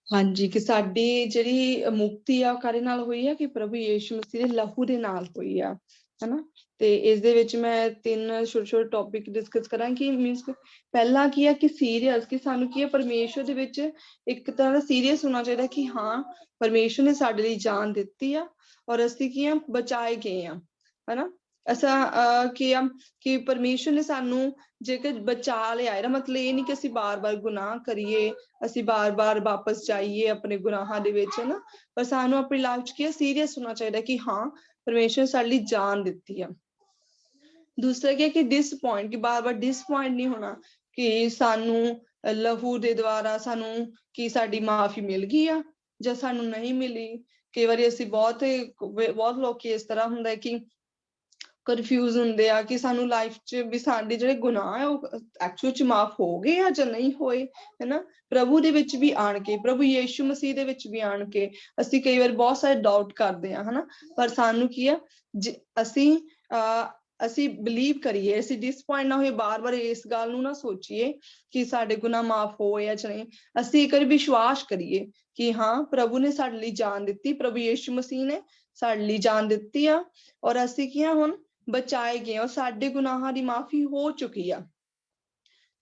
ਹਾਂਜੀ, ਕਿ ਸਾਡੀ ਜਿਹੜੀ ਮੁਕਤੀ ਆ ਉਹ ਕਾਹਦੇ ਨਾਲ ਹੋਈ ਆ, ਕਿ ਪ੍ਰਭੂ ਯੀਸ਼ੂ ਮਸੀਹ ਦੇ ਲਹੂ ਦੇ ਨਾਲ ਹੋਈ ਆ, ਹਨਾ। ਤੇ ਇਸ ਦੇ ਵਿੱਚ ਮੈਂ 3 ਛੋਟੇ ਟੌਪਿਕ ਡਿਸਕਸ ਕਰਾਂਗੀ। ਮੀਨਸ ਪਹਿਲਾਂ ਕੀ ਆ ਕਿ ਸੀਰੀਅਸ, ਕਿ ਸਾਨੂੰ ਕੀ ਆ ਪਰਮੇਸ਼ਵਰ ਦੇ ਵਿੱਚ ਇੱਕ ਤਰ੍ਹਾਂ ਦਾ ਸੀਰੀਅਸ ਹੋਣਾ ਚਾਹੀਦਾ ਕਿ ਹਾਂ ਪਰਮੇਸ਼ਵਰ ਨੇ ਸਾਡੇ ਲਈ ਜਾਨ ਦਿੱਤੀ ਆ ਔਰ ਅਸੀਂ ਕੀ ਆ ਬਚਾਏ ਗਏ ਆ, ਹਨਾ। ਅਸਾਂ ਕੀ ਆ ਕਿ ਪਰਮੇਸ਼ਵਰ ਨੇ ਸਾਨੂੰ ਜੇਕਰ ਬਚਾ ਲਿਆ, ਇਹਦਾ ਮਤਲਬ ਇਹ ਨਹੀਂ ਕਿ ਅਸੀਂ ਬਾਰ-ਬਾਰ ਗੁਨਾਹ ਕਰੀਏ, ਅਸੀਂ ਬਾਰ-ਬਾਰ ਵਾਪਸ ਜਾਈਏ ਆਪਣੇ ਗੁਨਾਹਾਂ ਦੇ ਵਿੱਚ, ਹਨਾ। ਪਰ ਸਾਨੂੰ ਆਪਣੀ ਲਾਈਫ ਚ ਕੀ ਸੀਰੀਅਸ ਹੋਣਾ ਚਾਹੀਦਾ ਕਿ ਹਾਂ ਪਰਮੇਸ਼ਵਰ ਸਾਡੇ ਲਈ ਜਾਨ ਦਿੱਤੀ ਆ। ਦੂਸਰਾ ਕੀ ਹੈ ਕਿ ਡਿਸਪੁਆਇੰਟ, ਕਿ ਬਾਰ-ਬਾਰ ਡਿਸਪੁਆਇੰਟ ਨਹੀਂ ਹੋਣਾ ਕਿ ਸਾਨੂੰ ਲਹੂ ਦੇ ਦੁਆਰਾ ਸਾਨੂੰ ਕੀ ਸਾਡੀ ਮਾਫੀ ਮਿਲ ਗਈ ਆ ਜਾਂ ਸਾਨੂੰ ਨਹੀਂ ਮਿਲੀ। ਕਈ ਵਾਰੀ ਅਸੀਂ ਬਹੁਤ ਲੋਕੀ ਇਸ ਤਰ੍ਹਾਂ ਹੁੰਦਾ ਕਿ ਕਨਫਿਊਜ਼ ਹੁੰਦੇ ਆ ਕਿ ਸਾਨੂੰ ਲਾਈਫ ਚ ਵੀ ਸਾਡੇ ਜਿਹੜੇ ਗੁਨਾਹ ਆ ਉਹ ਐਕਚੁਅਲ ਚ ਮਾਫ ਹੋ ਗਏ ਆ ਜਾਂ ਨਹੀਂ ਹੋਏ, ਹਨਾ। ਪ੍ਰਭੂ ਦੇ ਵਿੱਚ ਵੀ ਆਣ ਕੇ, ਪ੍ਰਭੂ ਯੀਸ਼ੂ ਮਸੀਹ ਦੇ ਵਿੱਚ ਵੀ ਆਣ ਕੇ ਅਸੀਂ ਕਈ ਵਾਰ ਬਹੁਤ ਸਾਰੇ ਡਾਊਟ ਕਰਦੇ ਆ, ਹਨਾ। ਪਰ ਸਾਨੂੰ ਕੀ ਆ ਅਸੀਂ ਬਿਲੀਵ ਕਰੀਏ, ਅਸੀਂ ਡਿਸਪੁਆਇੰਟ ਨਾ ਹੋਈਏ, ਬਾਰ-ਬਾਰ ਇਸ ਗੱਲ ਨੂੰ ਨਾ ਸੋਚੀਏ ਕਿ ਸਾਡੇ ਗੁਨਾਹ ਮਾਫ ਹੋਏ ਜਾਂ ਨਹੀਂ। ਅਸੀਂ ਇੱਕ ਵਾਰੀ ਵਿਸ਼ਵਾਸ ਕਰੀਏ ਕਿ ਹਾਂ ਪ੍ਰਭੂ ਨੇ ਸਾਡੇ ਲਈ ਜਾਨ ਦਿੱਤੀ, ਪ੍ਰਭੂ ਯੀਸ਼ੂ ਮਸੀਹ ਨੇ ਸਾਡੇ ਲਈ ਜਾਨ ਦਿੱਤੀ ਆ ਔਰ ਅਸੀਂ ਕੀ ਆ ਹੁਣ ਬਚਾਏ ਗਏ ਔਰ ਸਾਡੇ ਗੁਨਾਹਾਂ ਦੀ ਮਾਫੀ ਹੋ ਚੁੱਕੀ ਆ।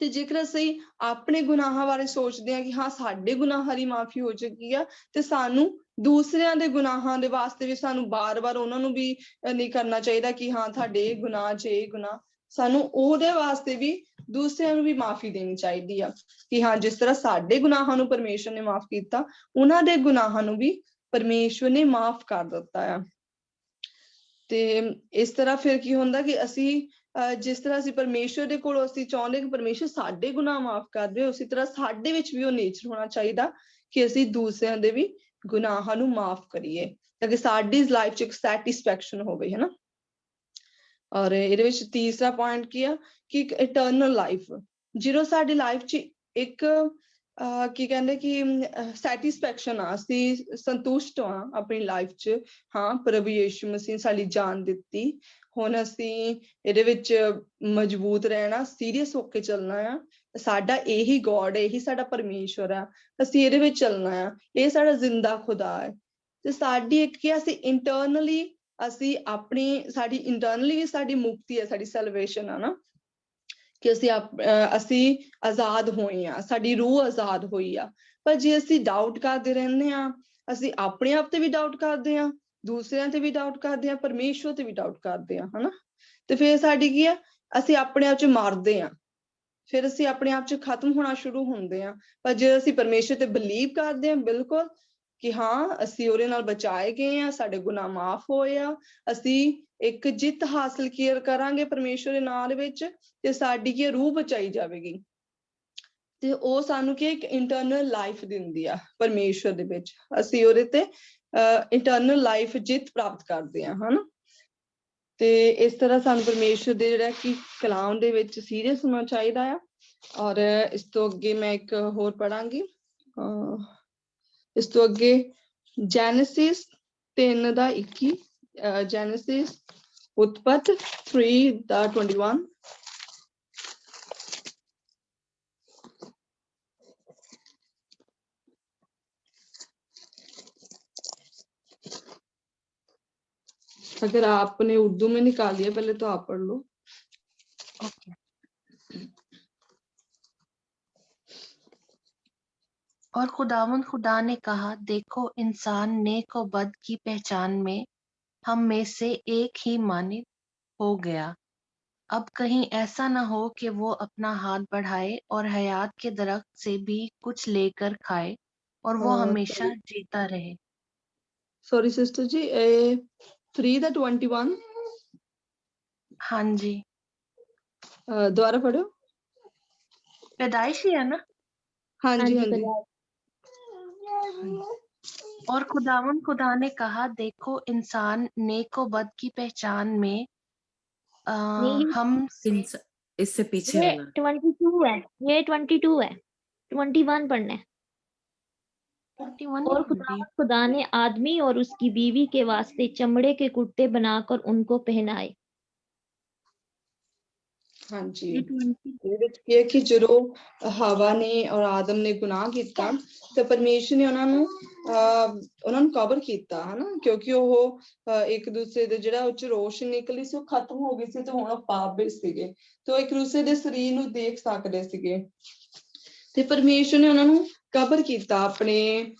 ਤੇ ਜੇਕਰ ਅਸੀਂ ਆਪਣੇ ਗੁਨਾਹਾਂ ਬਾਰੇ ਸੋਚਦੇ ਹਾਂ ਕਿ ਹਾਂ ਸਾਡੇ ਗੁਨਾਹਾਂ ਦੀ ਮਾਫੀ ਹੋ ਚੁੱਕੀ ਆ, ਤੇ ਸਾਨੂੰ ਦੂਸਰਿਆਂ ਦੇ ਗੁਨਾਹਾਂ ਦੇ ਵਾਸਤੇ ਵੀ ਸਾਨੂੰ ਬਾਰ-ਬਾਰ ਉਹਨਾਂ ਨੂੰ ਵੀ ਨਹੀਂ ਕਰਨਾ ਚਾਹੀਦਾ ਕਿ ਹਾਂ ਤੁਹਾਡੇ ਇਹ ਗੁਨਾਹ ਚ ਇਹ ਗੁਨਾਹ, ਸਾਨੂੰ ਉਹਦੇ ਵਾਸਤੇ ਵੀ ਦੂਸਰਿਆਂ ਨੂੰ ਵੀ ਮਾਫੀ ਦੇਣੀ ਚਾਹੀਦੀ ਆ ਕਿ ਹਾਂ ਜਿਸ ਤਰ੍ਹਾਂ ਸਾਡੇ ਗੁਨਾਹਾਂ ਨੂੰ ਪਰਮੇਸ਼ਵਰ ਨੇ ਮਾਫ ਕੀਤਾ, ਉਹਨਾਂ ਦੇ ਗੁਨਾਹਾਂ ਨੂੰ ਵੀ ਪਰਮੇਸ਼ਵਰ ਨੇ ਮਾਫ ਕਰ ਦਿੱਤਾ ਆ। ਤੇ ਇਸ ਤਰ੍ਹਾਂ ਫਿਰ ਕੀ ਹੁੰਦਾ ਕਿ ਅਸੀਂ ਜਿਸ ਤਰ੍ਹਾਂ ਅਸੀਂ ਪਰਮੇਸ਼ਵਰ ਦੇ ਕੋਲੋਂ ਅਸੀਂ ਚਾਹੁੰਦੇ ਕਿ ਪਰਮੇਸ਼ਵਰ ਸਾਡੇ ਗੁਨਾਹ ਮਾਫ ਕਰ ਦੇ, ਉਸੇ ਤਰ੍ਹਾਂ ਸਾਡੇ ਵਿੱਚ ਵੀ ਉਹ ਨੇਚਰ ਹੋਣਾ ਚਾਹੀਦਾ ਕਿ ਅਸੀਂ ਦੂਸਰਿਆਂ ਦੇ ਵੀ ਗੁਨਾਹਾਂ ਨੂੰ ਮਾਫ ਕਰੀਏ ਤਾਂ ਕਿ ਸਾਡੀ ਲਾਈਫ ਚ ਇੱਕ ਸੈਟਿਸਫੈਕਸ਼ਨ ਹੋਵੇ, ਹਨਾ। ਔਰ ਇਹਦੇ ਵਿੱਚ ਤੀਸਰਾ ਪੁਆਇੰਟ ਕੀ ਆ ਕਿ ਇੱਕ ਇਟਰਨਲ ਲਾਈਫ, ਜਦੋਂ ਸਾਡੀ ਲਾਈਫ ਚ ਇੱਕ ਕੀ ਕਹਿੰਦੇ ਕਿ ਸੈਟਿਸਫੈਕਸ਼ਨ ਆ, ਅਸੀਂ ਸੰਤੁਸ਼ਟ ਹਾਂ ਆਪਣੀ ਲਾਈਫ ਚ, ਹਾਂ ਪ੍ਰਭੂ ਯੀਸ਼ੂ ਮਸੀਹ ਸਾਡੀ ਜਾਨ ਦਿੱਤੀ, ਹੁਣ ਅਸੀਂ ਇਹਦੇ ਵਿੱਚ ਮਜ਼ਬੂਤ ਰਹਿਣਾ, ਸੀਰੀਅਸ ਹੋ ਕੇ ਚੱਲਣਾ ਆ। ਸਾਡਾ ਇਹੀ ਗੋਡ ਹੈ, ਇਹੀ ਸਾਡਾ ਪਰਮੇਸ਼ਵਰ ਆ, ਅਸੀਂ ਇਹਦੇ ਵਿੱਚ ਚੱਲਣਾ ਆ, ਇਹ ਸਾਡਾ ਜ਼ਿੰਦਾ ਖੁਦਾ ਹੈ। ਤੇ ਸਾਡੀ ਇੱਕ ਕੀ ਅਸੀਂ ਇੰਟਰਨਲੀ ਅਸੀਂ ਆਪਣੀ ਸਾਡੀ ਇੰਟਰਨਲੀ ਵੀ ਸਾਡੀ ਮੁਕਤੀ ਹੈ, ਸਾਡੀ ਸੈਲਵੇਸ਼ਨ ਆ ਨਾ, ਕਿ ਅਸੀਂ ਆਜ਼ਾਦ ਹੋਏ ਆ, ਸਾਡੀ ਰੂਹ ਆਜ਼ਾਦ ਹੋਈ ਆ। ਪਰ ਜੇ ਅਸੀਂ ਡਾਊਟ ਕਰਦੇ ਰਹਿੰਦੇ ਆ, ਅਸੀਂ ਆਪਣੇ ਆਪ ਤੇ ਵੀ ਡਾਊਟ ਕਰਦੇ ਆ, ਦੂਸਰਿਆਂ ਤੇ ਵੀ ਡਾਊਟ ਕਰਦੇ ਆ, ਪਰਮੇਸ਼ਵਰ ਤੇ ਵੀ ਡਾਊਟ ਕਰਦੇ ਆ, ਹਨਾ। ਤੇ ਫਿਰ ਸਾਡੀ ਕੀ ਆ, ਅਸੀਂ ਆਪਣੇ ਆਪ ਚ ਮਰਦੇ ਆ, ਫਿਰ ਅਸੀਂ ਆਪਣੇ ਆਪ ਚ ਖਤਮ ਹੋਣਾ ਸ਼ੁਰੂ ਹੁੰਦੇ ਆ। ਪਰ ਜੇ ਅਸੀਂ ਪਰਮੇਸ਼ਵਰ ਤੇ ਬਲੀਵ ਕਰਦੇ ਆ ਬਿਲਕੁਲ ਕਿ ਹਾਂ ਅਸੀਂ ਉਹਦੇ ਨਾਲ ਬਚਾਏ ਗਏ ਆ, ਸਾਡੇ ਗੁਨਾਹ ਮਾਫ ਹੋਏ ਆ, ਅਸੀਂ ਇੱਕ ਜਿੱਤ ਹਾਸਲ ਕਰਾਂਗੇ ਪਰਮੇਸ਼ਵਰ ਦੇ ਨਾਂ ਦੇ ਵਿੱਚ, ਤੇ ਸਾਡੀ ਕੀ ਰੂਹ ਬਚਾਈ ਜਾਵੇਗੀ। ਤੇ ਉਹ ਸਾਨੂੰ ਕੀ ਇੱਕ ਇੰਟਰਨਲ ਲਾਈਫ ਦਿੰਦੀ ਆ ਪਰਮੇਸ਼ਵਰ ਦੇ ਵਿੱਚ, ਅਸੀਂ ਉਹਦੇ ਤੇ ਇੰਟਰਨਲ ਲਾਈਫ ਜਿੱਤ ਪ੍ਰਾਪਤ ਕਰਦੇ ਆ, ਹਨਾ। ਤੇ ਇਸ ਤਰ੍ਹਾਂ ਸਾਨੂੰ ਪਰਮੇਸ਼ਵਰ ਦੇ ਜਿਹੜਾ ਕਿ ਕਲਾਮ ਦੇ ਵਿੱਚ ਸੀਰੀਅਸ ਹੋਣਾ ਚਾਹੀਦਾ ਆ। ਔਰ ਇਸ ਤੋਂ ਅੱਗੇ ਮੈਂ ਇੱਕ ਹੋਰ ਪੜਾਂਗੀ, ਇਸ ਤੋਂ ਅੱਗੇ ਜੈਨੇਸਿਸ 3:21, ਜੈਨੇਸਿਸ ਉਤਪਤ 3:21। अगर आपने उर्दू में निकाली है पहले तो आप पढ़ लो। ओके। और खुदावंद खुदा ने कहा, देखो इंसान नेक और बद की पहचान में हम में से एक ही मानित हो गया। अब कहीं ऐसा न हो कि वो अपना हाथ बढ़ाए और हयात के दरख्त से भी कुछ लेकर खाए और वो हमेशा जीता रहे। सॉरी सिस्टर जी, 3:21 हाँ जी, दोबारा पढ़ो। पैदाइश ही है ना। हाँ जी, हाँ जी। और खुदावंद खुदा ने कहा, देखो इंसान नेक और बद की पहचान में हम इससे पीछे ये वाला 22 है, ये 22 है, 21 पढ़ना है। 21 और खुदा ने आदमी और उसकी बीवी के वास्ते चमड़े के कुर्ते बनाकर उनको पहनाए। हाँ जी, ਇਹਦੇ ਵਿੱਚ ਕੀ ਹੈ ਕਿ ਜਦੋਂ ਹਵਾ ਨੇ ਔਰ ਆਦਮ ਨੇ ਗੁਨਾਹ ਕੀਤਾ ਤੇ ਪਰਮੇਸ਼ਰ ਨੇ ਉਹਨਾਂ ਨੂੰ ਕਵਰ ਕੀਤਾ, ਹਨਾ, ਕਿਉਂਕਿ ਉਹ ਇੱਕ ਦੂਸਰੇ ਦੇ ਜਿਹੜਾ ਉਹ ਚ ਰੋਸ਼ਨੀ ਨਿਕਲੀ ਸੀ ਉਹ ਖਤਮ ਹੋ ਗਈ ਸੀ, ਤੇ ਹੁਣ ਉਹ ਪਾਪ ਵਿੱਚ ਸੀਗੇ, ਤੇ ਉਹ ਇੱਕ ਦੂਸਰੇ ਦੇ ਸਰੀਰ ਨੂੰ ਦੇਖ ਸਕਦੇ ਸੀਗੇ, ਤੇ ਪਰਮੇਸ਼ਰ ਨੇ ਉਹਨਾਂ ਨੂੰ ਕਵਰ ਕੀਤਾ ਆਪਣੇ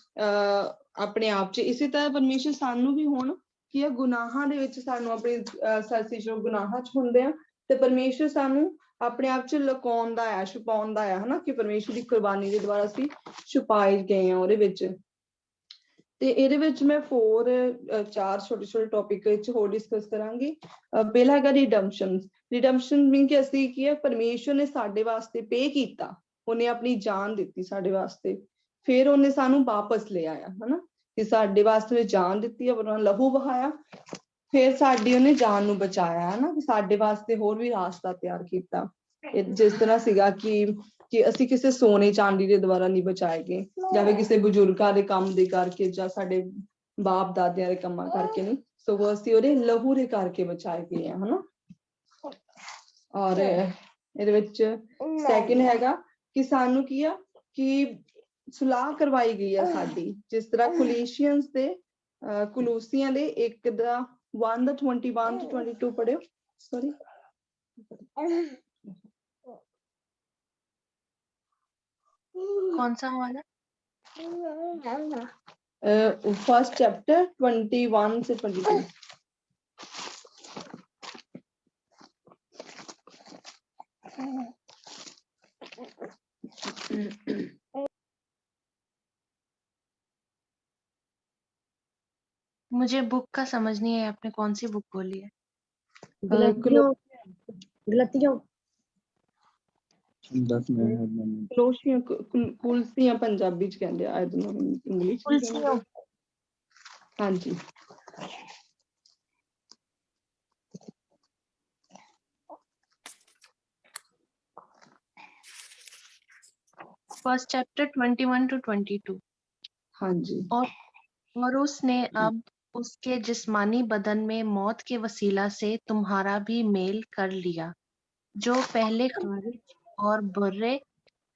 ਆਪ ਚ। ਇਸੇ ਤਰ੍ਹਾਂ ਪਰਮੇਸ਼ਰ ਸਾਨੂੰ ਵੀ ਹੁਣ ਕੀ ਆ ਗੁਨਾਹਾਂ ਦੇ ਵਿੱਚ ਸਾਨੂੰ ਆਪਣੇ ਸੱਚੀ ਗੁਨਾਹਾਂ ਚ ਹੁੰਦੇ ਆ, ਤੇ ਪਰਮੇਸ਼ਰ ਸਾਨੂੰ ਆਪਣੇ ਆਪ ਚ ਲੁਕਾਉਂਦਾ ਆ, ਛੁਪਾਉਂਦਾ ਆ, ਹਨਾ, ਕਿ ਪਰਮੇਸ਼ਰ ਦੀ ਕੁਰਬਾਨੀ ਦੇ ਦੁਆਰਾ ਅਸੀਂ ਛੁਪਾਏ ਗਏ ਆ ਉਹਦੇ ਵਿੱਚ। ਤੇ ਇਹਦੇ ਵਿੱਚ ਮੈਂ 4 ਛੋਟੇ ਟੌਪਿਕ ਵਿੱਚ ਹੋਰ ਡਿਸਕਸ ਕਰਾਂਗੀ। ਪਹਿਲਾ ਹੈਗਾ ਰਿਡਮਪਸ਼ਨ। ਰਿਡਮਪਸ਼ਨ ਮੀਨ ਕਿ ਅਸੀਂ ਕੀ ਹੈ, ਪਰਮੇਸ਼ਰ ਨੇ ਸਾਡੇ ਵਾਸਤੇ ਪੇ ਕੀਤਾ, ਉਹਨੇ ਆਪਣੀ ਜਾਨ ਦਿੱਤੀ ਸਾਡੇ ਵਾਸਤੇ, ਫਿਰ ਉਹਨੇ ਸਾਨੂੰ ਵਾਪਸ ਲੈ ਆਇਆ, ਹਨਾ, ਕਿ ਸਾਡੇ ਵਾਸਤੇ ਜਾਨ ਦਿੱਤੀ, ਆਪਣਾ ਲਹੂ ਵਹਾਇਆ, ਫਿਰ ਸਾਡੀ ਉਹਨੇ ਜਾਨ ਨੂੰ ਬਚਾਇਆ, ਹਨਾ, ਸਾਡੇ ਵਾਸਤੇ ਹੋਰ ਵੀ ਰਾਸਤਾ ਤਿਆਰ ਕੀਤਾ। ਜਿਸ ਤਰ੍ਹਾਂ ਸੀਗਾ ਕਿ ਅਸੀਂ ਕਿਸੇ ਸੋਨੇ ਚਾਂਦੀ ਦੇ ਦੁਆਰਾ ਨਹੀਂ ਬਚਾਏ ਗਏ, ਜਾਂ ਫਿਰ ਕਿਸੇ ਬਜ਼ੁਰਗਾਂ ਦੇ ਕੰਮ ਦੇ ਕਰਕੇ, ਜਾਂ ਸਾਡੇ ਬਾਪ ਦਾਦਿਆਂ ਦੇ ਕੰਮਾਂ ਕਰਕੇ ਨਹੀਂ, ਸਗੋਂ ਅਸੀਂ ਉਹਦੇ ਲਹੂ ਦੇ ਕਰਕੇ ਬਚਾਏ ਗਏ ਆ, ਹਨਾ। ਔਰ ਇਹਦੇ ਵਿੱਚ ਸੈਕਿੰਡ ਹੈਗਾ ਕਿ ਸਾਨੂੰ ਕੀ ਆ ਕਿ ਸੁਲਾਹ ਕਰਵਾਈ ਗਈ ਆ ਸਾਡੀ, ਜਿਸ ਤਰ੍ਹਾਂ ਕੁਲੂਸੀਆਂ ਦੇ 1:21-22 ਪੜਿਓ। ਸੌਰੀ, कौन सा वाला? फर्स्ट चैप्टर 21 से 22। मुझे बुक का समझ नहीं है, आपने कौन सी बुक बोली है? गलतियों ਕੁਲਸੀਆਂ ਪੰਜਾਬੀ ਚ ਕਹਿੰਦੇ ਆ, ਆਈ ਡੋਨਟ ਨੋ ਇੰਗਲਿਸ਼। ਹਾਂਜੀ। First chapter 21 to 22। हाँ जी। और उसने अब उसके जिस्मानी बदन में मौत के वसीला से तुम्हारा भी मेल कर लिया, जो पहले खारिज और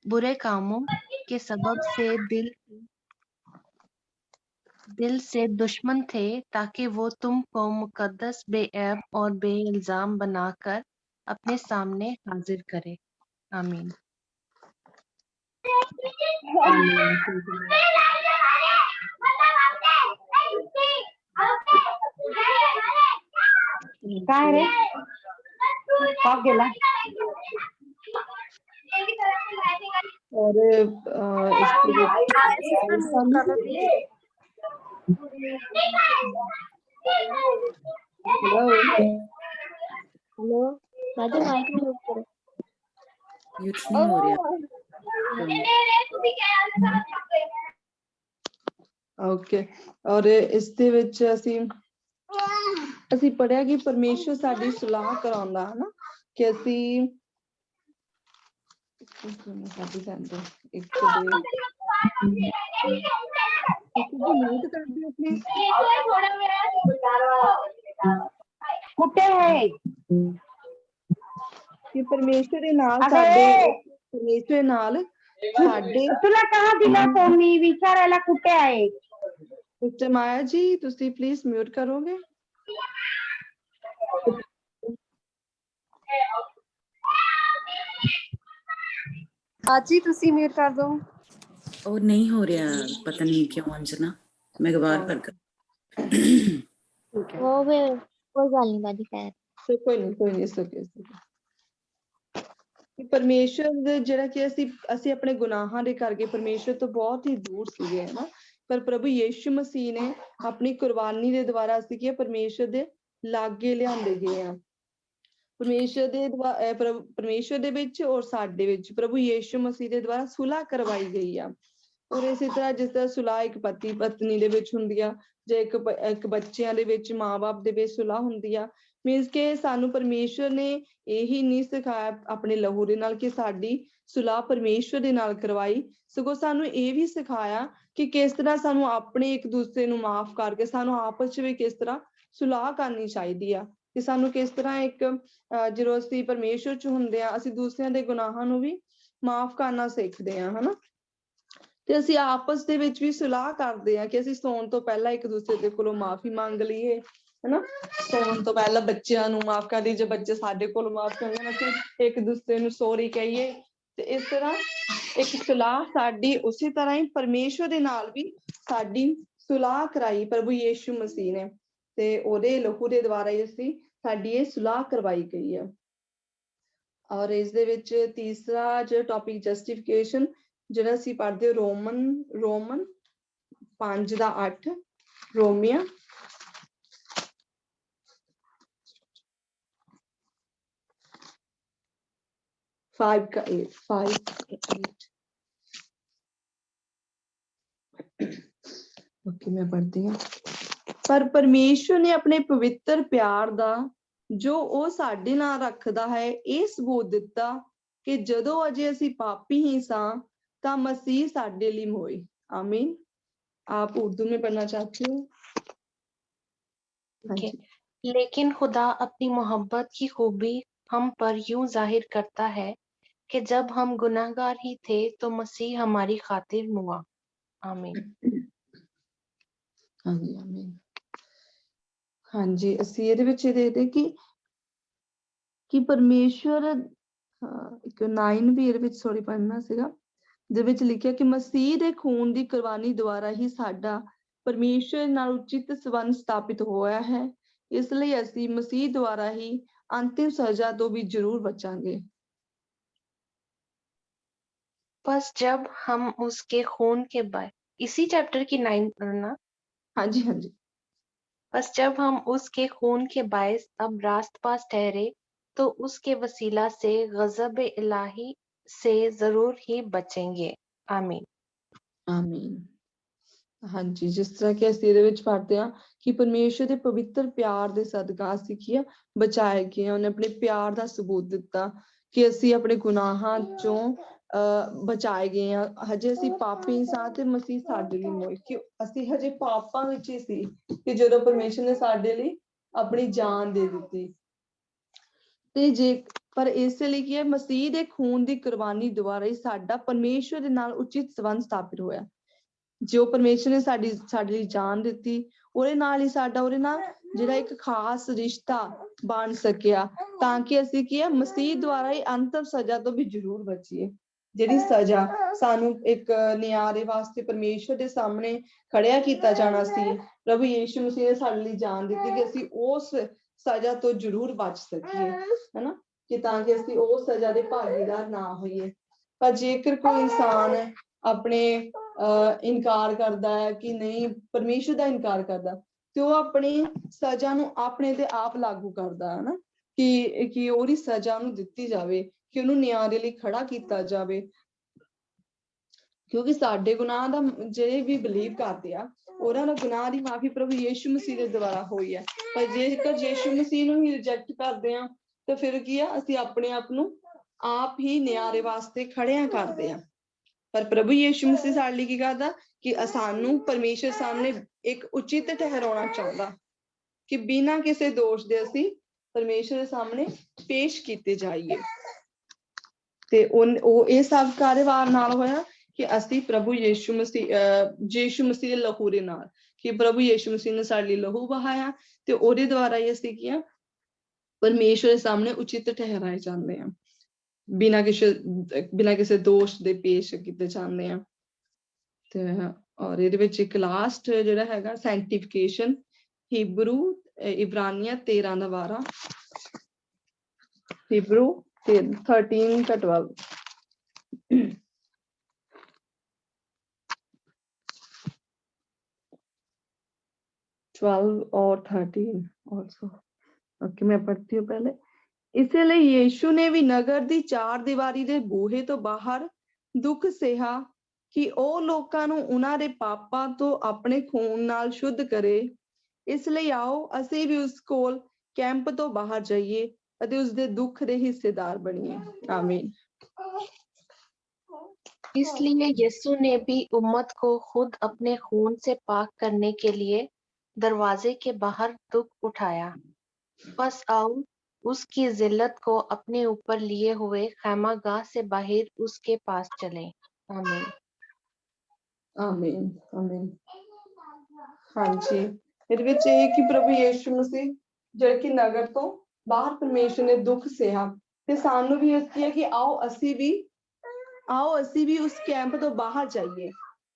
बुरे कामों के सबब से दिल से दुश्मन थे, ताकि वो तुमको मुकद्दस, बेऐब और बेइल्जाम बनाकर अपने सामने हाजिर करे। आमीन। काय रे पाप गेला और इसके ਵਿੱਚ हेलो दादी माइक म्यूट करो। म्यूट नहीं हो रहा। ਓਕੇ ਔਰ ਇਸ ਦੇ ਵਿੱਚ ਅਸੀਂ ਪੜਿਆ ਕਿ ਪਰਮੇਸ਼ਵਰ ਸਾਡੀ ਸੁਲਾਹ ਕਰਾਉਂਦਾ ਹੈ ਨਾ, ਕਿ ਅਸੀਂ ਕਿ ਪਰਮੇਸ਼ਵਰ ਦੇ ਨਾਲ ਪਰਮੇਸ਼ਵਰ ਨਾਲ ਸਾਡੇ तुला कहा दिला तो मी विचारायला कुठे आहे? ਸਿਸਟਰ ਮਾਇਆ ਜੀ ਤੁਸੀਂ ਪਲੀਜ਼ ਮਿਊਟ ਕਰੋਗੇ? जी तुसी म्यूट कर दो। और नहीं हो रहा, पता नहीं क्यों अंजना, मैं दोबारा पर कर। वो भी कोई गल नहीं दादी खैर। ਕੋਈ ਨਹੀਂ ਸਕੇ ਕਿ ਪਰਮੇਸ਼ਵਰ ਦੇ ਜਿਹੜਾ ਕਿ ਅਸੀਂ ਆਪਣੇ ਗੁਨਾਹਾਂ ਦੇ ਕਰਕੇ ਪਰਮੇਸ਼ਵਰ ਤੋਂ ਬਹੁਤ ਹੀ ਦੂਰ ਸੀਗੇ ਹੈ ਨਾ, ਪਰ ਪ੍ਰਭੂ ਯੀਸ਼ੂ ਮਸੀਹ ਨੇ ਆਪਣੀ ਕੁਰਬਾਨੀ ਦੇ ਦੁਆਰਾ ਅਸੀਂ ਕੀ ਪਰਮੇਸ਼ਵਰ ਦੇ ਲਾਗੇ ਲਿਆਂਦੇ ਗਏ ਆ। ਪਰਮੇਸ਼ਵਰ ਦੇ ਵਿੱਚ ਔਰ ਸਾਡੇ ਵਿੱਚ ਪ੍ਰਭੂ ਯੀਸ਼ੂ ਮਸੀਹ ਦੇ ਦੁਆਰਾ ਸੁਲਾਹ ਕਰਵਾਈ ਗਈ ਆ। ਔਰ ਇਸੇ ਤਰ੍ਹਾਂ ਜਿਸ ਤਰ੍ਹਾਂ ਸੁਲਾਹ ਇੱਕ ਪਤੀ ਪਤਨੀ ਦੇ ਵਿੱਚ ਹੁੰਦੀ ਆ, ਜਾਂ ਇੱਕ ਬੱਚਿਆਂ ਦੇ ਵਿੱਚ ਮਾਂ ਬਾਪ ਦੇ ਵਿੱਚ ਸੁਲਾਹ ਹੁੰਦੀ ਆ। ਮੀਨਸ ਕਿ ਸਾਨੂੰ ਪਰਮੇਸ਼ਵਰ ਨੇ ਇਹੀ ਨਹੀਂ ਸਿਖਾਇਆ ਆਪਣੇ ਲਹੂ ਦੇ ਨਾਲ ਕਿ ਸਾਡੀ ਸੁਲਾਹ ਪਰਮੇਸ਼ਵਰ ਦੇ ਨਾਲ ਕਰਵਾਈ, ਸਗੋਂ ਸਾਨੂੰ ਇਹ ਵੀ ਸਿਖਾਇਆ ਕਿ ਕਿਸ ਤਰ੍ਹਾਂ ਸਾਨੂੰ ਆਪਣੇ ਇੱਕ ਦੂਸਰੇ ਨੂੰ ਮਾਫ਼ ਕਰਕੇ ਸਾਨੂੰ ਆਪਸ ਚ ਵੀ ਕਿਸ ਤਰ੍ਹਾਂ ਸੁਲਾਹ ਕਰਨੀ ਚਾਹੀਦੀ ਆ, ਕਿ ਸਾਨੂੰ ਕਿਸ ਤਰ੍ਹਾਂ ਇੱਕ ਜਦੋਂ ਅਸੀਂ ਪਰਮੇਸ਼ਵਰ ਚ ਹੁੰਦੇ ਆ ਅਸੀਂ ਦੂਸਰਿਆਂ ਦੇ ਗੁਨਾਹਾਂ ਨੂੰ ਵੀ ਮਾਫ਼ ਕਰਨਾ ਸਿੱਖਦੇ ਆ ਹਨਾ। ਤੇ ਅਸੀਂ ਆਪਸ ਦੇ ਵਿੱਚ ਵੀ ਸੁਲਾਹ ਕਰਦੇ ਆ ਕਿ ਅਸੀਂ ਸੌਣ ਤੋਂ ਪਹਿਲਾਂ ਇੱਕ ਦੂਸਰੇ ਦੇ ਕੋਲੋਂ ਮਾਫ਼ੀ ਮੰਗ ਲਈਏ ਹਨਾ। ਸੌਣ ਤੋਂ ਪਹਿਲਾਂ ਬੱਚਿਆਂ ਨੂੰ ਮਾਫ਼ ਕਰ ਦਈਏ, ਜੇ ਬੱਚੇ ਸਾਡੇ ਕੋਲ ਮਾਫ਼ ਕਰਦੇ ਨੇ ਅਸੀਂ ਇੱਕ ਦੂਸਰੇ ਨੂੰ ਸੌਰੀ ਕਹੀਏ। ਤੇ ਇਸ ਤਰ੍ਹਾਂ ਇੱਕ ਸੁਲਾਹ ਸਾਡੀ ਉਸੇ ਤਰ੍ਹਾਂ ਹੀ ਪਰਮੇਸ਼ਵਰ ਦੇ ਨਾਲ ਵੀ ਸਾਡੀ ਸੁਲਾਹ ਕਰਾਈ ਪ੍ਰਭੂ ਯੀਸ਼ੂ ਮਸੀਹ ਨੇ, ਤੇ ਉਹਦੇ ਲਹੂ ਦੇ ਦੁਆਰਾ ਹੀ ਸਾਡੀ ਇਹ ਸੁਲਾਹ ਕਰਵਾਈ ਗਈ ਆ। ਔਰ ਇਸ ਦੇ ਵਿੱਚ ਤੀਸਰਾ ਜਿਹੜਾ ਟੌਪਿਕ ਜਸਟੀਫਿਕੇਸ਼ਨ, ਜਿਹੜਾ ਅਸੀਂ ਪੜ੍ਹਦੇ ਰੋਮਨ 5:8 ਰੋਮੀਆ 5:8 ਓਕੇ ਮੈਂ ਪੜ੍ਹਦੀ ਹਾਂ। ਪਰ ਪਰਮੇਸ਼ਵਰ ਨੇ ਆਪਣੇ ਪਵਿੱਤਰ ਪਿਆਰ ਦਾ ਜੋ ਉਹ ਸਾਡੇ ਨਾਲ ਰੱਖਦਾ ਹੈ ਇਹ ਸਬੂਤ ਦਿੱਤਾ ਕਿ ਜਦੋਂ ਅਜੇ ਅਸੀਂ ਪਾਪੀ ਹੀ ਸਾਂ ਤਾਂ ਮਸੀਹ ਸਾਡੇ ਲਈ ਹੋਏ। आमीन। आप उर्दू में पढ़ना चाहते हो? Okay. लेकिन खुदा अपनी मोहब्बत की खूबी हम पर यूं जाहिर करता है कि जब हम गुनाहगार ही थे तो मसीह हमारी खातिर मुआ। आमीन। ਹਾਂਜੀ ਆਮੀਨ। ਹਾਂਜੀ ਅਸੀਂ ਇਹਦੇ ਵਿੱਚ ਇਹ ਦੇਖਦੇ ਕਿ ਪਰਮੇਸ਼ਵਰ ਇੱਕ 9 ਵੀ ਇਹਦੇ ਵਿੱਚ ਸੌਰੀ ਪੜ੍ਹਨਾ ਸੀਗਾ, ਦੇ ਵਿੱਚ ਲਿਖਿਆ ਕਿ ਮਸੀਹ ਦੇ ਖੂਨ ਦੀ ਕੁਰਬਾਨੀ ਦੁਆਰਾ ਹੀ ਸਾਡਾ ਪਰਮੇਸ਼ਵਰ ਨਾਲ ਉਚਿਤ ਸੰਬੰਧ ਸਥਾਪਿਤ ਹੋਇਆ ਹੈ। ਇਸ ਲਈ ਅਸੀਂ ਮਸੀਹ ਦੁਆਰਾ ਹੀ ਅੰਤਿਮ ਸਜ਼ਾ ਤੋਂ ਵੀ ਜ਼ਰੂਰ ਬਚਾਂਗੇ। बस जब हम उसके खून के इसी चैप्टर की 9 ना। हाँ जी हाँ जी। बस जब हम उसके खून के बायस अब रास्त पास ठहरे तो उसके वसीला से गजब इलाही से जरूर ही बचेंगे। आमीन। आमीन। ਹਾਂਜੀ ਜਿਸ ਤਰ੍ਹਾਂ ਕਿ ਅਸੀਂ ਇਹਦੇ ਵਿੱਚ ਪੜ੍ਹਦੇ ਹਾਂ ਕਿ ਪਰਮੇਸ਼ਵਰ ਦੇ ਪਵਿੱਤਰ ਪਿਆਰ ਦੇ ਸਦਕਾ ਅਸੀਂ ਕੀ ਆ ਬਚਾਏ ਗਏ। ਉਹਨੇ ਆਪਣੇ ਪਿਆਰ ਦਾ ਸਬੂਤ ਦਿੱਤਾ ਕਿ ਅਸੀਂ ਆਪਣੇ ਗੁਨਾਹਾਂ ਚੋਂ ਬਚਾਏ ਗਏ ਆ। ਹਜੇ ਅਸੀਂ ਪਾਪੀ ਸਾਂ ਤੇ ਮਸੀਹ ਸਾਡੇ ਲਈ ਮੋਏ, ਕਿ ਅਸੀਂ ਹਜੇ ਪਾਪਾਂ ਵਿੱਚ ਹੀ ਸੀ ਕਿ ਜਦੋਂ ਪਰਮੇਸ਼ਰ ਨੇ ਸਾਡੇ ਲਈ ਆਪਣੀ ਜਾਨ ਦੇ ਦਿੱਤੀ। ਤੇ ਜੇ ਪਰ ਇਸ ਲਈ ਕੀ ਹੈ, ਮਸੀਹ ਦੇ ਖੂਨ ਦੀ ਕੁਰਬਾਨੀ ਦੁਆਰਾ ਹੀ ਸਾਡਾ ਪਰਮੇਸ਼ਵਰ ਦੇ ਨਾਲ ਉਚਿਤ ਸੰਬੰਧ ਸਥਾਪਿਤ ਹੋਇਆ। ਜੋ ਪਰਮੇਸ਼ਰ ਨੇ ਸਾਡੇ ਲਈ ਜਾਨ ਦਿੱਤੀ, ਉਹਦੇ ਨਾਲ ਹੀ ਸਾਡਾ ਉਹਦੇ ਨਾਲ ਜਿਹੜਾ ਇੱਕ ਖਾਸ ਰਿਸ਼ਤਾ ਬਣ ਸਕਿਆ, ਤਾਂ ਕਿ ਅਸੀਂ ਕੀ ਹੈ ਮਸੀਹ ਦੁਆਰਾ ਹੀ ਅੰਤਮ ਸਜ਼ਾ ਤੋਂ ਵੀ ਜ਼ਰੂਰ ਬਚੀਏ। ਜਿਹੜੀ ਸਜ਼ਾ ਸਾਨੂੰ ਇੱਕ ਨਿਆਰੇ ਵਾਸਤੇ ਪਰਮੇਸ਼ਵਰ ਦੇ ਸਾਹਮਣੇ ਖੜਿਆ ਕੀਤਾ ਜਾਣਾ ਸੀ, ਪ੍ਰਭੂ ਯੀਸ਼ੂ ਮਸੀਹ ਨੇ ਸਾਡੇ ਲਈ ਜਾਨ ਦਿੱਤੀ ਕਿ ਅਸੀਂ ਉਸ ਸਜ਼ਾ ਤੋਂ ਜ਼ਰੂਰ ਬਚ ਸਕੀਏ, ਹਨਾ, ਕਿ ਤਾਂ ਕਿ ਅਸੀਂ ਉਸ ਸਜ਼ਾ ਦੇ ਭਾਗੀਦਾਰ ਨਾ ਹੋਈਏ। ਪਰ ਜੇਕਰ ਕੋਈ ਇਨਸਾਨ ਆਪਣੇ ਇਨਕਾਰ ਕਰਦਾ ਹੈ ਕਿ ਨਹੀਂ, ਪਰਮੇਸ਼ਰ ਦਾ ਇਨਕਾਰ ਕਰਦਾ, ਤੇ ਉਹ ਆਪਣੀ ਸਜ਼ਾ ਨੂੰ ਆਪਣੇ ਤੇ ਆਪ ਲਾਗੂ ਕਰਦਾ ਹੈ ਨਾ, ਕਿ ਉਹਦੀ ਸਜ਼ਾ ਨੂੰ ਦਿੱਤੀ ਜਾਵੇ, ਕਿ ਉਹਨੂੰ ਨਿਆਂ ਦੇ ਲਈ ਖੜਾ ਕੀਤਾ ਜਾਵੇ। ਕਿਉਂਕਿ ਸਾਡੇ ਗੁਨਾਹ ਦਾ ਜਿਹੜੇ ਵੀ ਬਿਲੀਵ ਕਰਦੇ ਆ, ਉਹਨਾਂ ਦਾ ਗੁਨਾਹ ਦੀ ਮਾਫੀ ਪ੍ਰਭੂ ਯੀਸ਼ੂ ਮਸੀਹ ਦੇ ਦੁਆਰਾ ਹੋਈ ਹੈ। ਪਰ ਜੇਕਰ ਯੀਸ਼ੂ ਮਸੀਹ ਨੂੰ ਹੀ ਰਿਜੈਕਟ ਕਰਦੇ ਆ, ਤਾਂ ਫਿਰ ਕੀ ਆ, ਅਸੀਂ ਆਪਣੇ ਆਪ ਨੂੰ ਆਪ ਹੀ ਨਿਆਂ ਦੇ ਵਾਸਤੇ ਖੜਿਆਂ ਕਰਦੇ ਆ। ਪਰ ਪ੍ਰਭੂ ਯੀਸ਼ੂ ਮਸੀਹ ਸਾਡੇ ਲਈ ਕੀ ਕਰਦਾ, ਕਿ ਸਾਨੂੰ ਪਰਮੇਸ਼ਰ ਸਾਹਮਣੇ ਇੱਕ ਉਚਿਤ ਠਹਿਰਾਉਣਾ ਚਾਹੁੰਦਾ, ਕਿ ਬਿਨਾਂ ਕਿਸੇ ਦੋਸ਼ ਦੇ ਅਸੀਂ ਪਰਮੇਸ਼ਰ ਦੇ ਸਾਹਮਣੇ ਪੇਸ਼ ਕੀਤੇ ਜਾਈਏ। ਤੇ ਉਹ ਇਹ ਸਭ ਕਾਰੋਬਾਰ ਨਾਲ ਹੋਇਆ ਕਿ ਅਸੀਂ ਪ੍ਰਭੂ ਯੀਸ਼ੂ ਮਸੀਹ ਦੇ ਲਹੂ ਦੇ ਨਾਲ, ਕਿ ਪ੍ਰਭੂ ਯੀਸ਼ੂ ਮਸੀਹ ਨੇ ਸਾਡੇ ਲਈ ਲਹੂ ਵਹਾਇਆ, ਤੇ ਉਹਦੇ ਦੁਆਰਾ ਹੀ ਅਸੀਂ ਕੀ ਆ, ਪਰਮੇਸ਼ਰ ਦੇ ਸਾਹਮਣੇ ਉਚਿਤ ਠਹਿਰਾਏ ਜਾਂਦੇ ਆ, ਬਿਨਾਂ ਕਿਸੇ ਦੋਸ਼ ਦੇ ਪੇਸ਼ ਕੀਤੇ ਜਾਂਦੇ ਆ। ਤੇ ਔਰ ਇਹਦੇ ਵਿੱਚ ਇੱਕ ਲਾਸਟ ਜਿਹੜਾ ਹੈਗਾ ਸੈਂਟੀਫਿਕੇਸ਼ਨ, ਇਬਰਾਨੀਆਂ 13:12, ਹੀਬਰੂ 13:12। 12 और 13 also। ओके, मैं पढ़ती हूँ पहले। ਇਸੇ ਲਈ ਯੀਸ਼ੂ ਨੇ ਵੀ ਨਗਰ ਦੀ ਚਾਰ ਦੀਵਾਰੀ ਦੇ ਬੂਹੇ ਤੋਂ ਬਾਹਰ ਦੁੱਖ ਸਹਿਆ ਕਿ ਉਹ ਲੋਕਾਂ ਨੂੰ ਉਹਨਾਂ ਦੇ ਪਾਪਾਂ ਤੋਂ ਆਪਣੇ ਖੂਨ ਨਾਲ ਸ਼ੁੱਧ ਕਰੇ। ਇਸ ਲਈ ਆਓ ਅਸੀਂ ਵੀ ਉਸ ਕੋਲ ਕੈਂਪ ਤੋਂ ਬਾਹਰ ਜਾਈਏ ਅਤੇ ਉਸਦੇ ਦੁੱਖ ਦੇ ਹਿੱਸੇਦਾਰ ਬਣੀਏ। ਆमीन। इसलिए यीशु ने भी उम्मत को खुद अपने खून से पाक करने के लिए दरवाजे के बाहर दुख उठाया। बस आओ उसकी जिल्लत को अपने ऊपर लिए हुए खैमागाह से बाहर उसके पास चले। आमीन। आमीन आमीन। ਹਾਂਜੀ, ਇਹਦੇ ਵਿੱਚ ਇਹ ਕਿ ਪ੍ਰਭੂ ਯੀਸ਼ੂ ਮਸੀਹ ਜਿਹੜੇ ਕਿ ਨਗਰ ਤੋਂ ਬਾਹਰ ਪਰਮੇਸ਼ਰ ਨੇ ਦੁੱਖ ਸਹਿਆ, ਤੇ ਸਾਨੂੰ ਵੀ ਇਸ ਕੀ ਹੈ ਕਿ ਆਓ ਅਸੀਂ ਵੀ ਉਸ ਕੈਂਪ ਤੋਂ ਬਾਹਰ ਜਾਈਏ।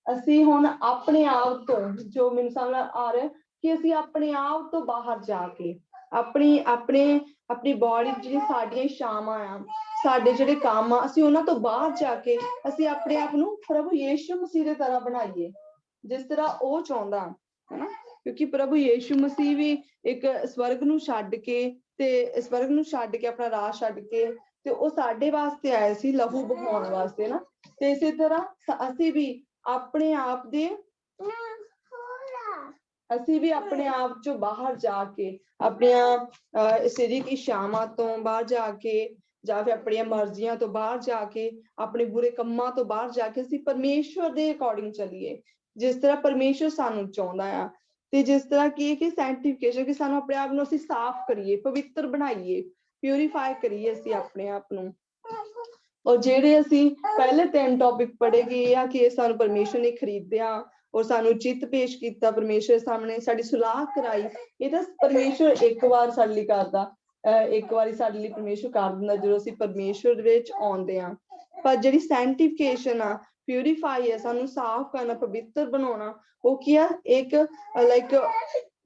ਅਸੀਂ ਹੁਣ ਆਪਣੇ ਆਪ ਤੋਂ, ਜੋ ਮੈਨੂੰ ਸਮਝ ਆ ਰਿਹਾ ਕਿ ਅਸੀਂ ਆਪਣੇ ਆਪ ਤੋਂ ਬਾਹਰ ਜਾ ਕੇ ਆਪਣੀ ਬੋਡੀ ਜਿਹੜੀ ਸਾਡੀਆਂ ਇੱਛਾਵਾਂ ਆ, ਸਾਡੇ ਜਿਹੜੇ ਕੰਮ ਆ, ਅਸੀਂ ਉਹਨਾਂ ਤੋਂ ਬਾਹਰ ਜਾ ਕੇ ਅਸੀਂ ਆਪਣੇ ਆਪ ਨੂੰ ਪ੍ਰਭੂ ਯੀਸ਼ੂ ਮਸੀਹ ਦੇ ਤਰ੍ਹਾਂ ਬਣਾਈਏ, ਜਿਸ ਤਰ੍ਹਾਂ ਉਹ ਚਾਹੁੰਦਾ, ਹਨਾ। ਕਿਉਂਕਿ ਪ੍ਰਭੂ ਯੀਸ਼ੂ ਮਸੀਹ ਵੀ ਇੱਕ ਸਵਰਗ ਨੂੰ ਛੱਡ ਕੇ ਆਪਣਾ ਰਾਜ ਛੱਡ ਕੇ, ਤੇ ਉਹ ਸਾਡੇ ਵਾਸਤੇ ਆਏ ਸੀ ਲਹੂ ਬਹਾਉਣ ਵਾਸਤੇ ਨਾ। ਤੇ ਇਸੇ ਤਰ੍ਹਾਂ ਅਸੀਂ ਵੀ ਆਪਣੇ ਆਪ ਚੋਂ ਬਾਹਰ ਜਾ ਕੇ, ਆਪਣੀਆਂ ਸਰੀਰਕ ਇੱਛਾਵਾਂ ਤੋਂ ਬਾਹਰ ਜਾ ਕੇ, ਜਾਂ ਫਿਰ ਆਪਣੀਆਂ ਮਰਜ਼ੀਆਂ ਤੋਂ ਬਾਹਰ ਜਾ ਕੇ, ਆਪਣੇ ਬੁਰੇ ਕੰਮਾਂ ਤੋਂ ਬਾਹਰ ਜਾ ਕੇ ਅਸੀਂ ਪਰਮੇਸ਼ਵਰ ਦੇ ਅਕੋਰਡਿੰਗ ਚੱਲੀਏ, ਜਿਸ ਤਰ੍ਹਾਂ ਪਰਮੇਸ਼ਵਰ ਸਾਨੂੰ ਚਾਹੁੰਦਾ ਆ। ਤੇ ਜਿਸ ਤਰ੍ਹਾਂ ਕਿ ਸੈਂਟੀਫਿਕੇਸ਼ਨ, ਕਿ ਸਾਨੂੰ ਆਪਣੇ ਆਪ ਨੂੰ ਅਸੀਂ ਸਾਫ਼ ਕਰੀਏ, ਪਵਿੱਤਰ ਬਣਾਈਏ, ਪਿਊਰੀਫਾਈ ਕਰੀਏ ਅਸੀਂ ਆਪਣੇ ਆਪ ਨੂੰ। ਔਰ ਜਿਹੜੇ ਅਸੀਂ ਪਹਿਲੇ 3 ਟੌਪਿਕ ਪੜ੍ਹੇ ਗਏ ਆ, ਕਿ ਸਾਨੂੰ ਪਰਮੇਸ਼ਵਰ ਨੇ ਖਰੀਦਿਆ ਔਰ ਸਾਨੂੰ ਚਿੱਤ ਪੇਸ਼ ਕੀਤਾ, ਪਰਮੇਸ਼ਵਰ ਸਾਹਮਣੇ ਸਾਡੀ ਸੁਲਾਹ ਕਰਾਈ। ਇਹ ਤਾਂ ਪਰਮੇਸ਼ਵਰ ਇੱਕ ਵਾਰ ਸਾਡੇ ਲਈ ਕਰਦਾ, ਇੱਕ ਵਾਰੀ ਸਾਡੇ ਲਈ ਪਰਮੇਸ਼ਵਰ ਕਰ ਦਿੰਦਾ ਜਦੋਂ ਅਸੀਂ ਪਰਮੇਸ਼ਵਰ ਵਿੱਚ ਆਉਂਦੇ ਹਾਂ। ਪਰ ਜਿਹੜੀ ਸੈਂਟੀਫਿਕੇਸ਼ਨ ਆ, ਪਿਊਰੀਫਾਈ ਆ, ਸਾਨੂੰ ਸਾਫ਼ ਕਰਨਾ, ਪਵਿੱਤਰ ਬਣਾਉਣਾ, ਉਹ ਕੀ ਆ, ਇੱਕ like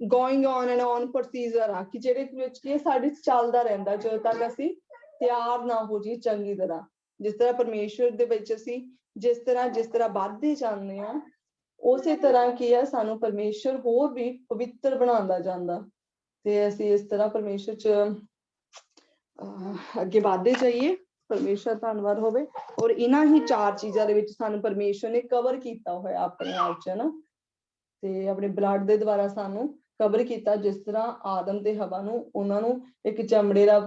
going on and on procedure ਆ, ਕਿ ਜਿਹੜੇ ਵਿੱਚ ਕੀ ਸਾਡੇ ਚੱਲਦਾ ਰਹਿੰਦਾ ਜਦੋਂ ਤੱਕ ਅਸੀਂ ਤਿਆਰ ਨਾ ਹੋ ਜਾਈਏ ਚੰਗੀ ਤਰ੍ਹਾਂ। ਜਿਸ ਤਰ੍ਹਾਂ ਪਰਮੇਸ਼ਵਰ ਦੇ ਵਿੱਚ ਅਸੀਂ ਜਿਸ ਤਰ੍ਹਾਂ ਵੱਧਦੇ ਜਾਂਦੇ ਹਾਂ, ਉਸੇ ਤਰ੍ਹਾਂ ਕੀ ਆ, ਸਾਨੂੰ ਪਰਮੇਸ਼ਵਰ ਹੋਰ ਵੀ ਪਵਿੱਤਰ ਬਣਾਉਂਦਾ ਜਾਂਦਾ, ਤੇ ਅਸੀਂ ਇਸ ਤਰ੍ਹਾਂ ਪਰਮੇਸ਼ਵਰ ਚ ਅੱਗੇ ਵੱਧਦੇ ਜਾਈਏ। ਪਰਮੇਸ਼ਵਰ ਧੰਨਵਾਦ ਹੋਵੇ। ਔਰ ਇਹਨਾਂ ਹੀ 4 ਚੀਜ਼ਾਂ ਦੇ ਵਿੱਚ ਸਾਨੂੰ ਪਰਮੇਸ਼ਵਰ ਨੇ ਕਵਰ ਕੀਤਾ ਹੋਇਆ ਆਪਣੇ ਆਪ ਚ ਨਾ, ਤੇ ਆਪਣੇ ਬਲੱਡ ਦੇ ਦੁਆਰਾ ਸਾਨੂੰ ਕਵਰ ਕੀਤਾ। ਜਿਸ ਤਰ੍ਹਾਂ ਆਦਮ ਤੇ ਹਵਾ ਨੂੰ, ਉਹਨਾਂ ਨੂੰ ਇੱਕ ਚਮੜੇ ਦਾ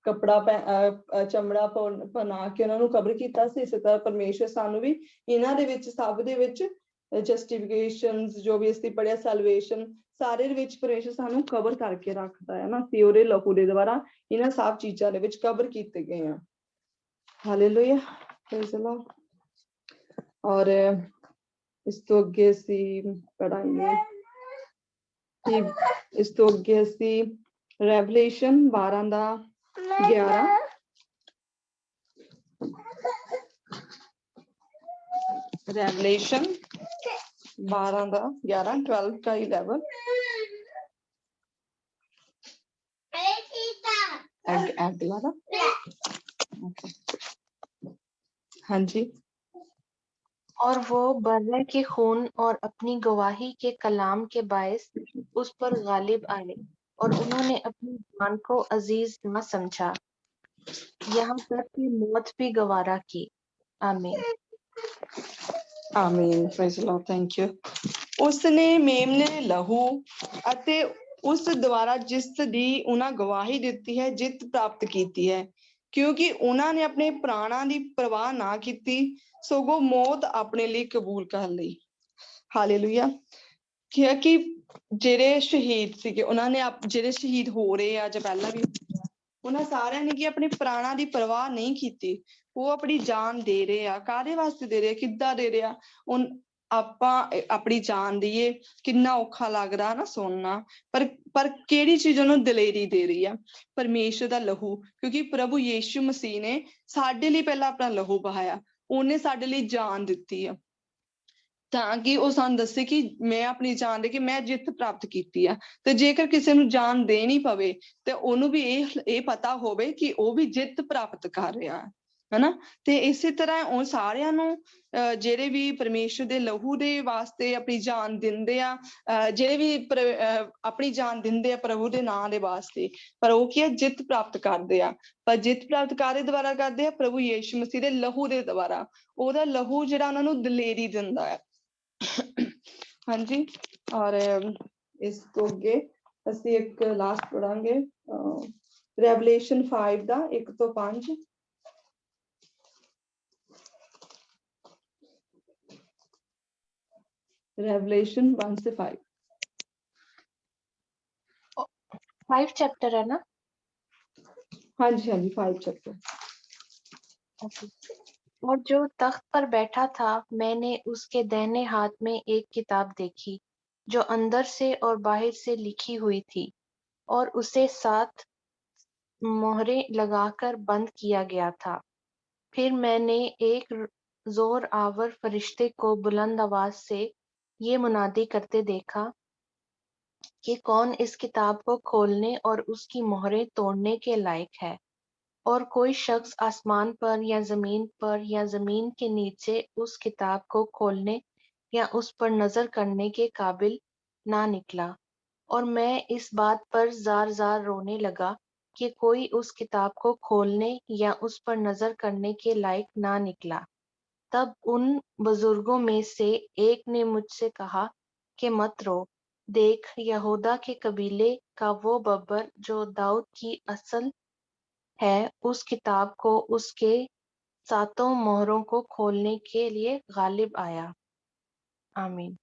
ਚਮੜਾ ਬਣਾ ਕੇ ਉਹਨਾਂ ਨੂੰ ਕਬਰ ਕੀਤਾ ਸੀ, ਇਸੇ ਤਰ੍ਹਾਂ ਪਰਮੇਸ਼ਰ ਸਾਨੂੰ ਵੀ ਇਹਨਾਂ ਦੇ ਵਿੱਚ ਸਭ ਦੇ ਵਿੱਚ ਜਸਟੀਫਿਕੇਸ਼ਨਸ ਜੋ ਵੀ ਅਸੀਂ ਪੜਿਆ ਸੈਲਵੇਸ਼ਨ ਸਾਰੇ ਦੇ ਵਿੱਚ ਪਰਮੇਸ਼ਰ ਸਾਨੂੰ ਕਵਰ ਕਰਕੇ ਰੱਖਦਾ ਹੈ ਨਾ, ਅਸੀਂ ਉਹਦੇ ਲਹੂ ਦੇ ਦੁਆਰਾ ਇਹਨਾਂ ਸਭ ਚੀਜ਼ਾਂ ਦੇ ਵਿੱਚ ਕਵਰ ਕੀਤੇ ਗਏ ਆ। Hallelujah, praise the Lord. ਔਰ ਇਸ ਤੋਂ ਅੱਗੇ ਅਸੀਂ ਪੜਾਂਗੇ ਕਿ ਇਸ ਤੋਂ ਅੱਗੇ ਅਸੀਂ ਰੈਵਲੇਸ਼ਨ 12:11 रेवलेशन 12:11 12 का 11 हाँ जी। और वो बर्रे के खून और अपनी गवाही के कलाम के बायस उस पर गालिब आए और उन्होंने अपनी जान को अजीज न समझा, यहाँ तक कि मौत भी गवारा की। आमीन। ਆਮੀਨ, praise the Lord, thank you. ਉਸਨੇ ਮੇਮਨੇ ਲਹੂ ਅਤੇ ਉਸ ਦੁਆਰਾ ਜਿਸ ਦੀ ਉਹਨਾਂ ਗਵਾਹੀ ਦਿੱਤੀ ਹੈ ਜਿੱਤ ਪ੍ਰਾਪਤ ਕੀਤੀ ਹੈ, ਕਿਉਂਕਿ ਉਹਨਾਂ ਨੇ ਆਪਣੇ ਪ੍ਰਾਣਾਂ ਦੀ ਪਰਵਾਹ ਨਾ ਕੀਤੀ, ਸਗੋਂ ਮੌਤ ਆਪਣੇ ਲਈ ਕਬੂਲ ਕਰ ਲਈ। ਹਾਲੇਲੂਇਆ। ਕਿ ਜਿਹੜੇ ਸ਼ਹੀਦ ਸੀਗੇ ਉਹਨਾਂ ਨੇ ਜਿਹੜੇ ਸ਼ਹੀਦ ਹੋ ਰਹੇ ਆ ਜਾਂ ਪਹਿਲਾਂ ਵੀ ਉਹਨਾਂ ਸਾਰਿਆਂ ਨੇ ਕੀ ਆਪਣੇ ਪ੍ਰਾਣਾਂ ਦੀ ਪਰਵਾਹ ਨਹੀਂ ਕੀਤੀ, ਉਹ ਆਪਣੀ ਜਾਨ ਦੇ ਰਹੇ ਆ। ਕਾਹਦੇ ਵਾਸਤੇ ਦੇ ਰਹੇ, ਕਿੱਦਾਂ ਦੇ ਰਹੇ ਆ? ਆਪਾਂ ਆਪਣੀ ਜਾਨ ਦਈਏ, ਕਿੰਨਾ ਔਖਾ ਲੱਗਦਾ ਨਾ ਸੁਣਨਾ, ਪਰ ਕਿਹੜੀ ਚੀਜ਼ ਉਹਨੂੰ ਦਲੇਰੀ ਦੇ ਰਹੀ ਆ? ਪਰਮੇਸ਼ਰ ਦਾ ਲਹੂ, ਕਿਉਂਕਿ ਪ੍ਰਭੂ ਯੀਸ਼ੂ ਮਸੀਹ ਨੇ ਸਾਡੇ ਲਈ ਪਹਿਲਾਂ ਆਪਣਾ ਲਹੂ ਬਹਾਇਆ, ਉਹਨੇ ਸਾਡੇ ਲਈ ਜਾਨ ਦਿੱਤੀ ਆ, ਤਾਂ ਕਿ ਉਹ ਸਾਨੂੰ ਦੱਸੇ ਕਿ ਮੈਂ ਆਪਣੀ ਜਾਨ ਦੇ ਕੇ ਮੈਂ ਜਿੱਤ ਪ੍ਰਾਪਤ ਕੀਤੀ ਆ। ਤੇ ਜੇਕਰ ਕਿਸੇ ਨੂੰ ਜਾਨ ਦੇਣੀ ਪਵੇ ਤੇ ਉਹਨੂੰ ਵੀ ਇਹ ਪਤਾ ਹੋਵੇ ਕਿ ਉਹ ਵੀ ਜਿੱਤ ਪ੍ਰਾਪਤ ਕਰ ਰਿਹਾ ਹਨਾ। ਤੇ ਇਸੇ ਤਰ੍ਹਾਂ ਉਹ ਸਾਰਿਆਂ ਨੂੰ ਜਿਹੜੇ ਵੀ ਪਰਮੇਸ਼ਰ ਦੇ ਲਹੂ ਦੇ ਵਾਸਤੇ ਆਪਣੀ ਜਾਨ ਦਿੰਦੇ ਆ, ਜਿਹੜੇ ਵੀ ਆਪਣੀ ਜਾਨ ਦਿੰਦੇ ਆ ਪ੍ਰਭੂ ਦੇ ਨਾਂ ਦੇ ਵਾਸਤੇ, ਪਰ ਉਹ ਕੀ ਆ, ਜਿੱਤ ਪ੍ਰਾਪਤ ਕਰਦੇ ਆ। ਪਰ ਜਿੱਤ ਪ੍ਰਾਪਤ ਕਾਹਦੇ ਦੁਆਰਾ ਕਰਦੇ ਆ? ਪ੍ਰਭੂ ਯੀਸ਼ੂ ਮਸੀਹ ਦੇ ਲਹੂ ਦੇ ਦੁਆਰਾ। ਉਹਦਾ ਲਹੂ ਜਿਹੜਾ ਉਹਨਾਂ ਨੂੰ ਦਲੇਰੀ ਦਿੰਦਾ ਹੈ। ਹਾਂਜੀ। ਔਰ ਇਸ ਤੋਂ ਅੱਗੇ ਅਸੀਂ ਇੱਕ ਲਾਸਟ ਪੜਾਂਗੇ ਰੈਵਲੇਸ਼ਨ 5 ਦਾ 1 ਤੋਂ 5। रेवलेशन 1 से 5 5 चैप्टर है ना? हाँ जी, हाँ जी, 5 चैप्टर। और जो तख्त पर बैठा था, मैंने उसके दाहिने हाथ में एक किताब देखी जो अंदर से और बाहर से लिखी हुई थी, और उसे 7 मोहरें लगाकर बंद किया गया था। फिर मैंने एक जोर आवर फरिश्ते को बुलंद आवाज से ये मुनादी करते देखा कि कौन इस किताब को खोलने और उसकी मोहरें तोड़ने के लायक है। और कोई शख्स आसमान पर या जमीन के नीचे उस किताब को खोलने या उस पर नजर करने के काबिल ना निकला। और मैं इस बात पर जार रोने लगा कि कोई उस किताब को खोलने या उस पर नजर करने के लायक ना निकला। तब उन बुजुर्गों में से एक ने मुझसे कहा कि मत रो, देख, यहूदा के कबीले का वो बब्बर जो दाऊद की असल है, उस किताब को उसके 7 मोहरों को खोलने के लिए गालिब आया। आमीन।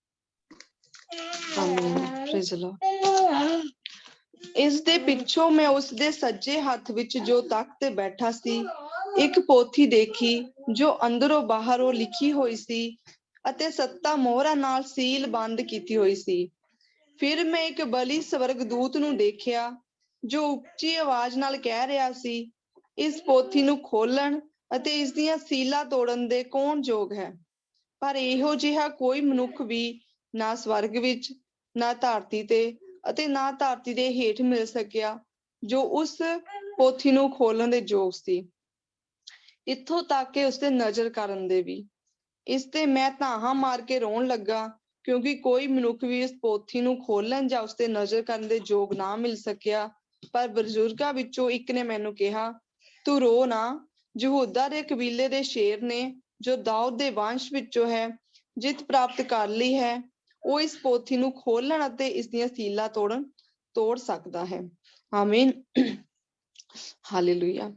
ਇਸ ਦੇ ਪਿੱਛੋਂ ਮੈਂ ਉਸ ਦੇ ਸੱਜੇ ਹੱਥ ਵਿੱਚ ਜੋ ਤਖਤ ਤੇ ਬੈਠਾ ਸੀ ਇੱਕ ਪੋਥੀ ਦੇਖੀ ਜੋ ਅੰਦਰੋਂ ਬਾਹਰੋਂ ਲਿਖੀ ਹੋਈ ਸੀ ਅਤੇ 7 ਮੋਹਰਾਂ ਨਾਲ ਸੀਲ ਬੰਦ ਕੀਤੀ ਹੋਈ ਸੀ। ਫਿਰ ਮੈਂ ਇੱਕ ਬਲੀ ਸਵਰਗਦੂਤ ਨੂੰ ਦੇਖਿਆ ਜੋ ਉੱਚੀ ਆਵਾਜ਼ ਨਾਲ ਕਹਿ ਰਿਹਾ ਸੀ, ਇਸ ਪੋਥੀ ਨੂੰ ਖੋਲਣ ਅਤੇ ਇਸ ਦੀਆਂ ਸੀਲਾਂ ਤੋੜਨ ਦੇ ਕੌਣ ਯੋਗ ਹੈ? ਪਰ ਇਹੋ ਜਿਹਾ ਕੋਈ ਮਨੁੱਖ ਵੀ ਨਾ ਸਵਰਗ ਵਿੱਚ, ਨਾ ਧਰਤੀ ਤੇ ਅਤੇ ਨਾ ਧਰਤੀ ਦੇ ਹੇਠ ਮਿਲ ਸਕਿਆ ਜੋ ਉਸ ਪੋਥੀ ਨੂੰ ਖੋਲਣ ਦੇ ਯੋਗ ਸੀ, ਇੱਥੋਂ ਤੱਕ ਕਿ ਉਸਤੇ ਨਜ਼ਰ ਕਰਨ ਦੇ ਵੀ। ਇਸ ਤੇ ਮੈਂ ਧਾਹਾਂ ਮਾਰ ਕੇ ਰੋਣ ਲੱਗਾ, ਕਿਉਂਕਿ ਕੋਈ ਮਨੁੱਖ ਵੀ ਇਸ ਪੋਥੀ ਨੂੰ ਖੋਲਣ ਜਾਂ ਉਸਤੇ ਨਜ਼ਰ ਕਰਨ ਦੇ ਯੋਗ ਨਾ ਮਿਲ ਸਕਿਆ। ਪਰ ਬਜ਼ੁਰਗਾਂ ਵਿੱਚੋਂ ਇੱਕ ਨੇ ਮੈਨੂੰ ਕਿਹਾ, ਤੂੰ ਰੋ ਨਾ, ਯਹੂਦਾ ਦੇ ਕਬੀਲੇ ਦੇ ਸ਼ੇਰ ਨੇ ਜੋ ਦਾਊਦ ਦੇ ਵੰਸ਼ ਵਿੱਚੋਂ ਹੈ, ਜਿੱਤ ਪ੍ਰਾਪਤ ਕਰ ਲਈ ਹੈ, ਉਹ ਇਸ ਪੋਥੀ ਨੂੰ ਖੋਲਣ ਅਤੇ ਇਸ ਦੀਆਂ ਸੀਲਾਂ ਤੋੜ ਸਕਦਾ ਹੈ। ਆਮੀਨ। ਹਾਲੇਲੂਇਆ।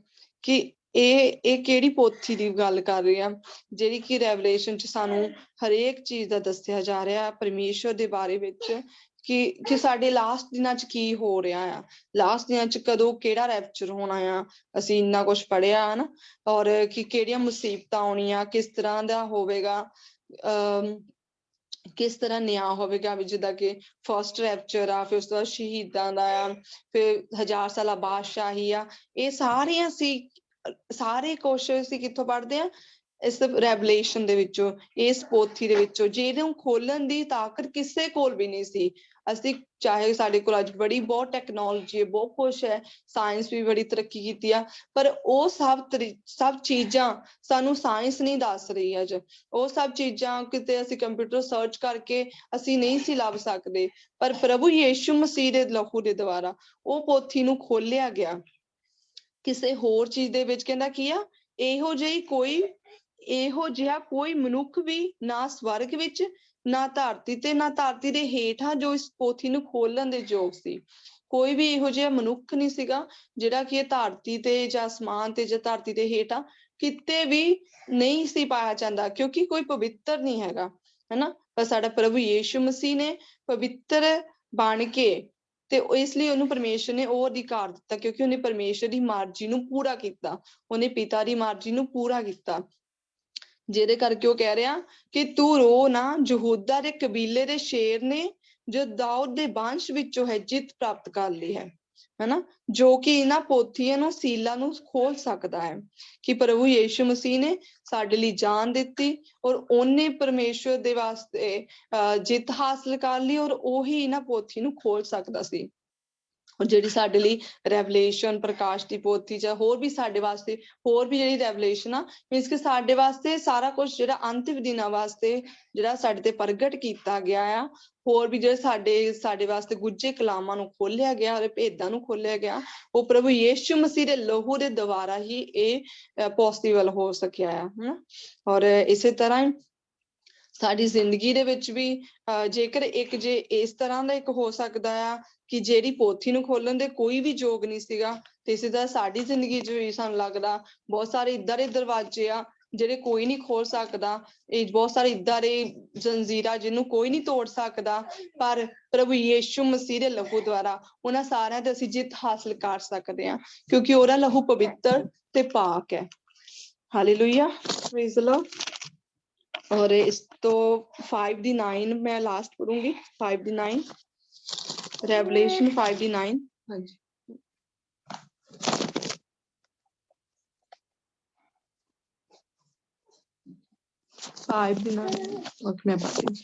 ਕਿ ਇਹ ਕਿਹੜੀ ਪੋਥੀ ਦੀ ਗੱਲ ਕਰ ਰਹੇ ਆ ਜਿਹੜੀ ਕਿ ਰੈਵਲੇਸ਼ਨ ਚ ਸਾਨੂੰ ਹਰੇਕ ਚੀਜ਼ ਦਾ ਦੱਸਿਆ ਜਾ ਰਿਹਾ ਪਰਮੇਸ਼ਵਰ ਦੇ ਬਾਰੇ ਵਿੱਚ ਕਿ ਸਾਡੇ ਲਾਸਟ ਦਿਨਾਂ ਚ ਕੀ ਹੋ ਰਿਹਾ ਆ, ਲਾਸਟ ਦਿਨਾਂ ਚ ਕਦੋਂ ਕਿਹੜਾ ਰੈਪਚਰ ਹੋਣਾ ਆ। ਅਸੀਂ ਇੰਨਾ ਕੁਛ ਪੜ੍ਹਿਆ ਹਨਾ, ਔਰ ਕਿ ਕਿਹੜੀਆਂ ਮੁਸੀਬਤਾਂ ਆਉਣੀਆਂ, ਕਿਸ ਤਰ੍ਹਾਂ ਦਾ ਹੋਵੇਗਾ, ਕਿਸ ਤਰ੍ਹਾਂ ਨਿਆਂ ਹੋਵੇਗਾ ਵੀ ਜਿੱਦਾਂ ਕਿ ਫਸਟ ਰੈਪਚਰ ਆ, ਫਿਰ ਉਸ ਤੋਂ ਬਾਅਦ ਸ਼ਹੀਦਾਂ ਦਾ ਆ, ਫਿਰ 1000 ਸਾਲਾ ਬਾਦਸ਼ਾਹੀ ਆ। ਇਹ ਸਾਰੀਆਂ ਸਾਰੇ ਕੁਛ ਅਸੀਂ ਕਿੱਥੋਂ ਪੜ੍ਹਦੇ ਆ? ਇਸ ਰੈਵਲੇਸ਼ਨ ਦੇ ਵਿੱਚੋਂ, ਇਸ ਪੋਥੀ ਦੇ ਵਿੱਚੋਂ, ਜਿਹਨੂੰ ਖੋਲਣ ਦੀ ਤਾਕਤ ਕਿਸੇ ਕੋਲ ਵੀ ਨਹੀਂ ਸੀ। ਅਸੀਂ ਚਾਹੇ ਸਾਡੇ ਕੋਲ ਅੱਜ ਬਹੁਤ ਟੈਕਨੋਲੋਜੀ ਹੈ, ਬਹੁਤ ਕੁਛ ਹੈ, ਸਾਇੰਸ ਵੀ ਬੜੀ ਤਰੱਕੀ ਕੀਤੀ ਆ, ਪਰ ਉਹ ਸਭ ਚੀਜ਼ਾਂ ਸਾਨੂੰ ਸਾਇੰਸ ਨਹੀਂ ਦੱਸ ਰਹੀ ਅੱਜ। ਉਹ ਸਭ ਚੀਜ਼ਾਂ ਕਿਤੇ ਅਸੀਂ ਕੰਪਿਊਟਰ ਸਰਚ ਕਰਕੇ ਅਸੀਂ ਨਹੀਂ ਸੀ ਲੱਭ ਸਕਦੇ, ਪਰ ਪ੍ਰਭੂ ਯੀਸ਼ੂ ਮਸੀਹ ਦੇ ਲਹੂ ਦੇ ਦੁਆਰਾ ਉਹ ਪੋਥੀ ਨੂੰ ਖੋਲਿਆ ਗਿਆ। ਕਿਸੇ ਹੋਰ ਚੀਜ਼ ਦੇ ਵਿੱਚ ਕਹਿੰਦਾ ਕੀ ਆ, ਇਹੋ ਜਿਹਾ ਕੋਈ ਮਨੁੱਖ ਵੀ ਨਾ ਸਵਰਗ ਵਿੱਚ, ਨਾ ਧਰਤੀ ਤੇ, ਨਾ ਧਰਤੀ ਦੇ ਹੇਠਾਂ ਜੋ ਇਸ ਪੋਥੀ ਨੂੰ ਖੋਲਣ ਦੇ ਯੋਗ ਸੀ। ਕੋਈ ਵੀ ਇਹੋ ਜਿਹਾ ਮਨੁੱਖ ਨਹੀਂ ਸੀਗਾ ਜਿਹੜਾ ਕਿ ਇਹ ਧਰਤੀ ਤੇ ਜਾਂ ਅਸਮਾਨ ਤੇ ਜਾਂ ਧਰਤੀ ਦੇ ਹੇਠਾਂ ਕਿਤੇ ਵੀ ਨਹੀਂ ਸੀ ਪਾਇਆ ਜਾਂਦਾ, ਕਿਉਂਕਿ ਕੋਈ ਪਵਿੱਤਰ ਨਹੀਂ ਹੈਗਾ, ਹਨਾ। ਪਰ ਸਾਡਾ ਪ੍ਰਭੂ ਯੀਸ਼ੂ ਮਸੀਹ ਨੇ ਪਵਿੱਤਰ ਬਣ ਕੇ ਤੇ ਇਸ ਲਈ ਉਹਨੂੰ ਪਰਮੇਸ਼ਰ ਨੇ ਉਹ ਅਧਿਕਾਰ ਦਿੱਤਾ, ਕਿਉਂਕਿ ਉਹਨੇ ਪਰਮੇਸ਼ਰ ਦੀ ਮਰਜ਼ੀ ਨੂੰ ਪੂਰਾ ਕੀਤਾ, ਉਹਨੇ ਪਿਤਾ ਦੀ ਮਰਜ਼ੀ ਨੂੰ ਪੂਰਾ ਕੀਤਾ। ਜਿਹਦੇ ਕਰਕੇ ਉਹ ਕਹਿ ਰਿਹਾ ਕਿ ਤੂੰ ਰੋ ਨਾ, ਯਹੂਦਾ ਦੇ ਕਬੀਲੇ ਦੇ ਸ਼ੇਰ ਨੇ ਜੋ ਦਾਊਦ ਦੇ ਵੰਸ਼ ਵਿੱਚੋਂ ਹੈ ਜਿੱਤ ਪ੍ਰਾਪਤ ਕਰ ਲਈ ਹੈ, ਹਨਾ, ਜੋ ਕਿ ਇਹਨਾਂ ਪੋਥੀਆਂ ਨੂੰ ਸੀਲਾਂ ਨੂੰ ਖੋਲ ਸਕਦਾ ਹੈ। ਕਿ ਪ੍ਰਭੂ ਯੀਸ਼ੂ ਮਸੀਹ ਨੇ ਸਾਡੇ ਲਈ ਜਾਨ ਦਿੱਤੀ ਔਰ ਉਹਨੇ ਪਰਮੇਸ਼ਵਰ ਦੇ ਵਾਸਤੇ ਜਿੱਤ ਹਾਸਲ ਕਰ ਲਈ, ਔਰ ਉਹੀ ਇਹਨਾਂ ਪੋਥੀ ਨੂੰ ਖੋਲ ਸਕਦਾ ਸੀ। ਔਰ ਜਿਹੜੀ ਸਾਡੇ ਲਈ ਰੈਵਲੇਸ਼ਨ ਪ੍ਰਕਾਸ਼ ਦੀ ਪੋਥੀ ਜਾਂ ਹੋਰ ਵੀ ਸਾਡੇ ਵਾਸਤੇ ਹੋਰ ਵੀ ਜਿਹੜੀ ਰੈਵਲੇਸ਼ਨ ਆ, ਮੀਨਸ ਕਿ ਸਾਡੇ ਵਾਸਤੇ ਸਾਰਾ ਕੁਛ ਜਿਹੜਾ ਅੰਤਿਮ ਦਿਨਾਂ ਵਾਸਤੇ ਜਿਹੜਾ ਸਾਡੇ ਤੇ ਪ੍ਰਗਟ ਕੀਤਾ ਗਿਆ ਆ, ਹੋਰ ਵੀ ਜਿਹੜੇ ਸਾਡੇ ਵਾਸਤੇ ਗੁੱਝੇ ਕਲਾਮਾਂ ਨੂੰ ਖੋਲਿਆ ਗਿਆ, ਉਹਦੇ ਭੇਦਾਂ ਨੂੰ ਖੋਲਿਆ ਗਿਆ, ਉਹ ਪ੍ਰਭੂ ਯੀਸ਼ੂ ਮਸੀਹ ਦੇ ਲਹੂ ਦੇ ਦੁਆਰਾ ਹੀ ਇਹ ਪੋਸੀਬਲ ਹੋ ਸਕਿਆ ਆ, ਹਨਾ। ਔਰ ਇਸੇ ਤਰ੍ਹਾਂ ਸਾਡੀ ਜ਼ਿੰਦਗੀ ਦੇ ਵਿੱਚ ਵੀ ਜੇਕਰ ਜੇ ਇਸ ਤਰ੍ਹਾਂ ਦਾ ਇੱਕ ਹੋ ਸਕਦਾ ਆ ਕਿ ਜਿਹੜੀ ਪੋਥੀ ਨੂੰ ਖੋਲਣ ਦੇ ਕੋਈ ਵੀ ਯੋਗ ਨਹੀਂ ਸੀਗਾ, ਤੇ ਇਸੇ ਤਰ੍ਹਾਂ ਸਾਡੀ ਜ਼ਿੰਦਗੀ 'ਚ ਵੀ ਸਾਨੂੰ ਲੱਗਦਾ ਬਹੁਤ ਸਾਰੇ ਇੱਦਾਂ ਦੇ ਦਰਵਾਜ਼ੇ ਆ ਜਿਹੜੇ ਕੋਈ ਨਹੀਂ ਖੋਲ ਸਕਦਾ, ਇਹ ਬਹੁਤ ਸਾਰੇ ਇੱਦਾਂ ਦੇ ਜ਼ੰਜੀਰਾਂ ਜਿਹਨੂੰ ਕੋਈ ਨਹੀਂ ਤੋੜ ਸਕਦਾ, ਪਰ ਪ੍ਰਭੂ ਯੀਸ਼ੂ ਮਸੀਹ ਦੇ ਲਹੂ ਦੁਆਰਾ ਉਹਨਾਂ ਸਾਰਿਆਂ ਤੇ ਅਸੀਂ ਜਿੱਤ ਹਾਸਲ ਕਰ ਸਕਦੇ ਹਾਂ, ਕਿਉਂਕਿ ਉਹਦਾ ਲਹੂ ਪਵਿੱਤਰ ਤੇ ਪਾਕ ਹੈ। Hallelujah, praise the Lord. ਔਰ ਇਸ ਤੋਂ 5 ਦੀ 9 ਮੈਂ ਲਾਸਟ ਪੜੂੰਗੀ, 5 ਦੀ 9 ਰੈਵਲੇਸ਼ਨ 5 ਦੀ 9। ਹਾਂਜੀ, ਮੈਂ ਪੜ੍ਹਦੀ।